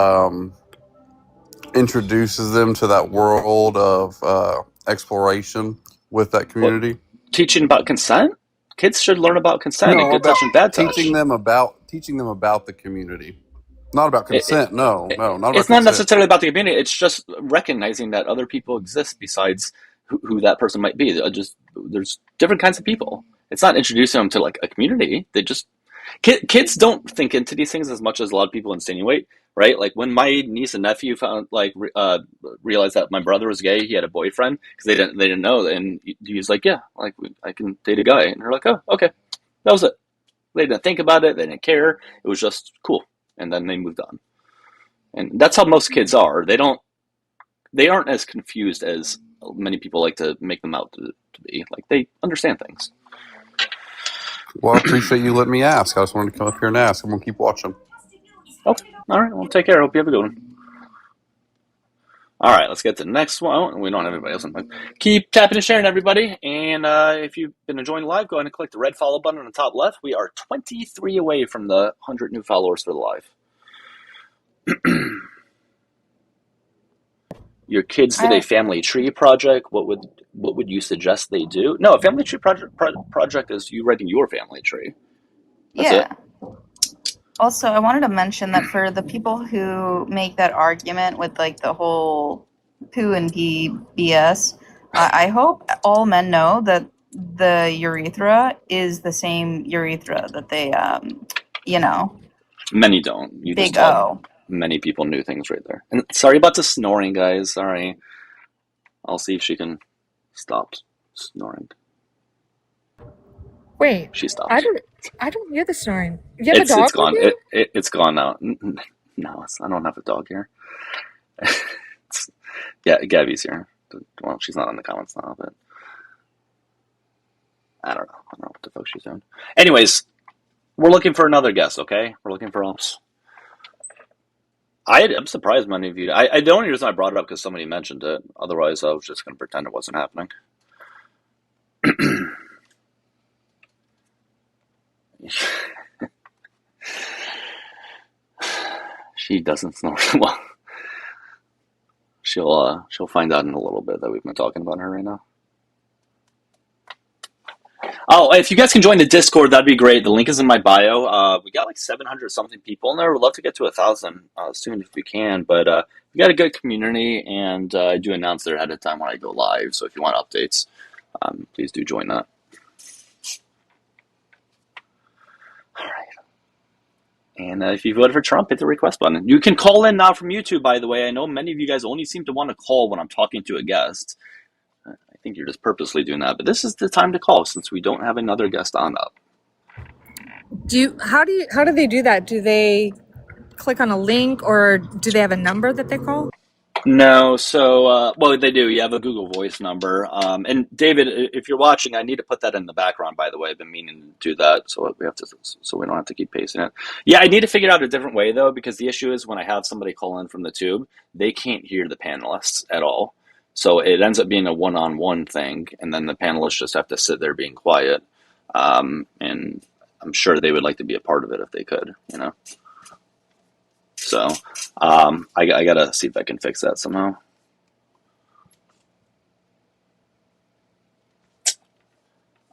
introduces them to that world of exploration with that community? Teaching about consent? Kids should learn about consent and good touch and bad touch. Teaching them about the community. Not about consent. No, not about it's not consent. necessarily about the community. It's just recognizing that other people exist besides who that person might be. There's different kinds of people. It's not introducing them to like a community. They just kids don't think into these things as much as a lot of people insinuate, right? Like when my niece and nephew found realized that my brother was gay, he had a boyfriend because they didn't know, and he was like, yeah, like I can date a guy, and they're like, oh, okay, that was it. They didn't think about it. They didn't care. It was just cool. And then they moved on. And that's how most kids are. They aren't as confused as many people like to make them out to be. Like, they understand things. Well, I appreciate you letting me ask. I just wanted to come up here and ask. I'm going to keep watching. Okay. All right. Well, take care. Hope you have a good one. All right. Let's get to the next one. We don't have anybody else on. Keep tapping and sharing, everybody. And if you've been enjoying the live, go ahead and click the red follow button on the top left. We are 23 away from the 100 new followers for the live. Your kids did a family tree project. What would you suggest they do? No, a family tree project is you writing your family tree. That's it. Also, I wanted to mention that for the people who make that argument with like the whole poo and pee BS, I hope all men know that the urethra is the same urethra that they, Many don't. You Big just taught O. many people new things right there. And sorry about the snoring, guys. Sorry. I'll see if she can stop snoring. Wait, She stopped. I don't hear the snoring. You have a dog? It's gone. It's gone now. No, I don't have a dog here. Yeah, Gabby's here. Well, she's not in the comments now, but I don't know what the fuck she's doing. Anyways, we're looking for another guest, okay? We're looking for us. I'm surprised many of you. The only reason I brought it up because somebody mentioned it. Otherwise, I was just going to pretend it wasn't happening. She doesn't snore. Well, she'll find out in a little bit that we've been talking about her right now. Oh, if you guys can join the Discord, that'd be great. The link is in my bio. We got like 700 something people in there. We'd love to get to 1,000 soon if we can. But we got a good community, and I do announce there ahead of time when I go live. So if you want updates, please do join that. All right. And if you voted for Trump, hit the request button. You can call in now from YouTube, by the way. I know many of you guys only seem to want to call when I'm talking to a guest. I think you're just purposely doing that. But this is the time to call since we don't have another guest on up. How do they do that? Do they click on a link or do they have a number that they call? No, so well, they do. You have a Google Voice number. And David, if you're watching, I need to put that in the background. By the way, I've been meaning to do that, so we don't have to keep pasting it. Yeah, I need to figure out a different way though, because the issue is when I have somebody call in from the tube, they can't hear the panelists at all. So it ends up being a one-on-one thing, and then the panelists just have to sit there being quiet. And I'm sure they would like to be a part of it if they could, you know. So I gotta see if I can fix that somehow.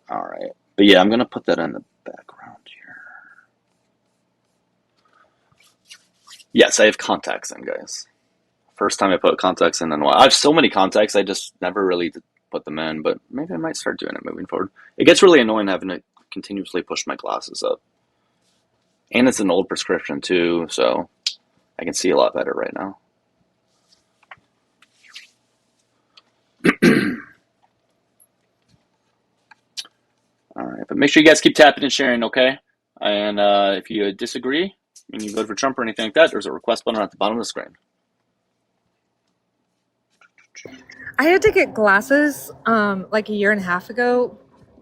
All right, but yeah, I'm gonna put that in the background here. Yes, I have contacts in, guys. First time I put contacts in a while. I have so many contacts, I just never really put them in, but maybe I might start doing it moving forward. It gets really annoying having to continuously push my glasses up. And it's an old prescription too, so I can see a lot better right now. All right, but make sure you guys keep tapping and sharing, okay? And if you disagree and you vote for Trump or anything like that, there's a request button at the bottom of the screen. I had to get glasses like a year and a half ago,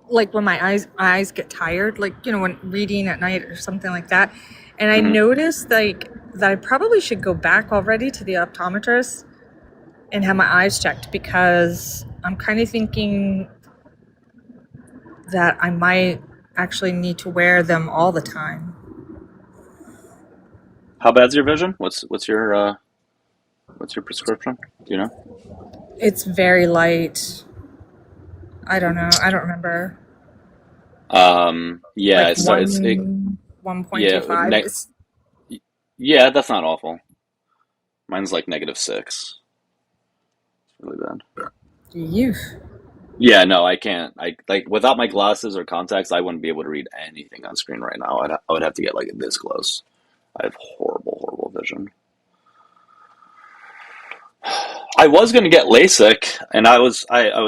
like when my eyes get tired, like, you know, when reading at night or something like that. And I noticed like that I probably should go back already to the optometrist and have my eyes checked, because I'm kind of thinking that I might actually need to wear them all the time. How bad's your vision? What's your prescription? Do you know? It's very light. I don't know. I don't remember. Yeah, Like so it's 1.25. Yeah, that's not awful. Mine's like -6. It's really bad. Yeah, no, I can't. I like without my glasses or contacts, I wouldn't be able to read anything on screen right now. I would have to get like this close. I have horrible vision. I was going to get LASIK, and I was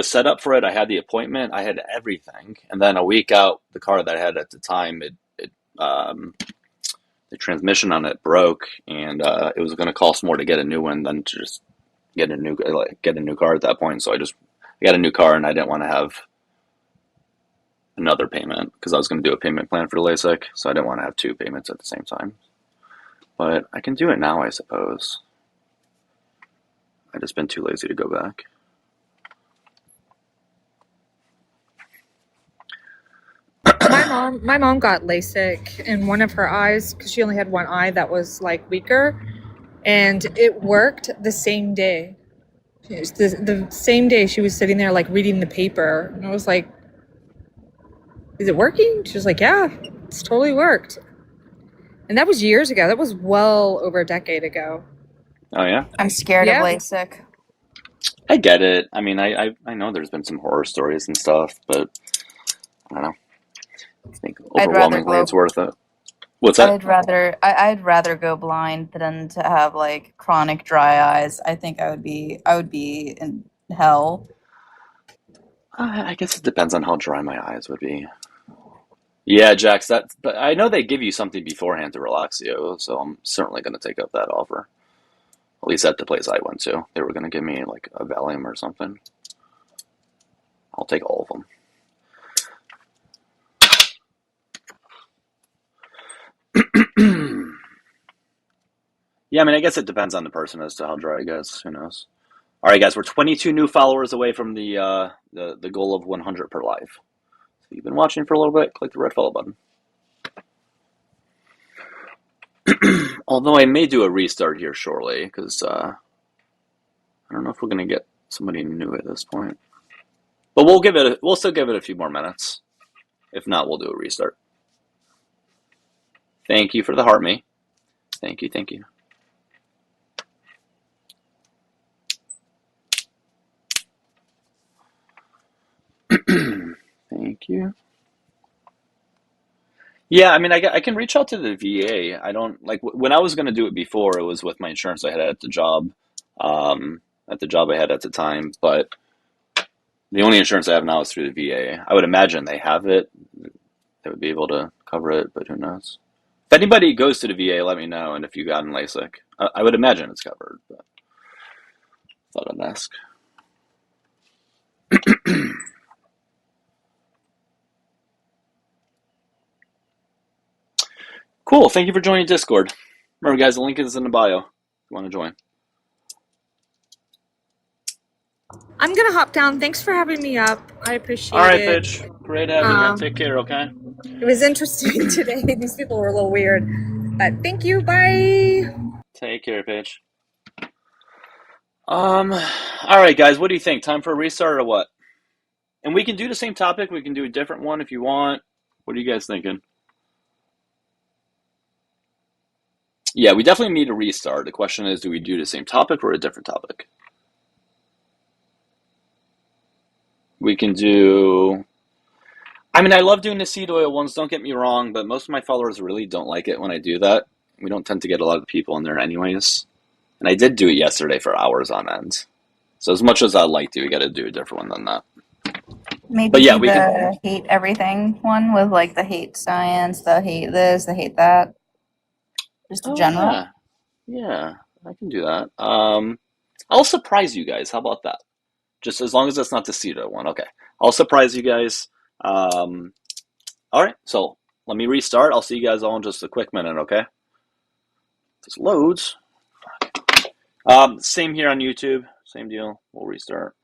set up for it. I had the appointment. I had everything, and then a week out, the car that I had at the time, the transmission on it broke, and it was going to cost more to get a new one than to just get a new car at that point. So I got a new car, and I didn't want to have another payment because I was going to do a payment plan for LASIK, so I didn't want to have two payments at the same time. But I can do it now, I suppose. I've just been too lazy to go back. My mom got LASIK in one of her eyes because she only had one eye that was like weaker, and it worked the same day. The same day she was sitting there like reading the paper, and I was like, "Is it working?" She was like, "Yeah, it's totally worked." And that was years ago. That was well over a decade ago. Oh yeah? I'm scared of LASIK. I get it. I mean, I know there's been some horror stories and stuff, but I don't know. I think overwhelmingly it's worth it. What's that? I'd rather go blind than to have like chronic dry eyes. I think I would be in hell. I guess it depends on how dry my eyes would be. Yeah, Jax, but I know they give you something beforehand to relax you, so I'm certainly going to take up that offer. At least at the place I went to. They were going to give me like a Valium or something. I'll take all of them. Yeah, I mean, I guess it depends on the person as to how dry it gets. Who knows? All right, guys, we're 22 new followers away from the goal of 100 per live. So you've been watching for a little bit, click the red follow button. Although I may do a restart here shortly, because I don't know if we're going to get somebody new at this point. But we'll still give it a few more minutes. If not, we'll do a restart. Thank you for the heart me. Thank you, thank you. Thank you. Yeah, I mean, I can reach out to the VA. I don't like when I was going to do it before. It was with my insurance I had at the job I had at the time. But the only insurance I have now is through the VA. I would imagine they have it. They would be able to cover it, but who knows? If anybody goes to the VA, let me know. And if you got in LASIK, I would imagine it's covered. But thought I'd ask. Cool. Thank you for joining Discord. Remember, guys, the link is in the bio if you want to join. I'm gonna hop down. Thanks for having me up. I appreciate it. All right, Pitch. Great having you. Take care, okay? It was interesting today. These people were a little weird. But thank you. Bye. Take care, Paige. All right, guys, what do you think? Time for a restart or what? And we can do the same topic. We can do a different one if you want. What are you guys thinking? Yeah, we definitely need a restart. The question is, do we do the same topic or a different topic? We can do... I mean, I love doing the seed oil ones, don't get me wrong, but most of my followers really don't like it when I do that. We don't tend to get a lot of people in there anyways. And I did do it yesterday for hours on end. So as much as I'd like to, we got to do a different one than that. Maybe But yeah, do we can... the hate everything one with like the hate science, the hate this, the hate that. Just Oh, general. yeah. Yeah, I can do that. I'll surprise you guys. How about that? Just as long as it's not the Cedar one. Okay. I'll surprise you guys. All right. So let me restart. I'll see you guys all in just a quick minute, okay? This loads. Same here on YouTube. Same deal. We'll restart.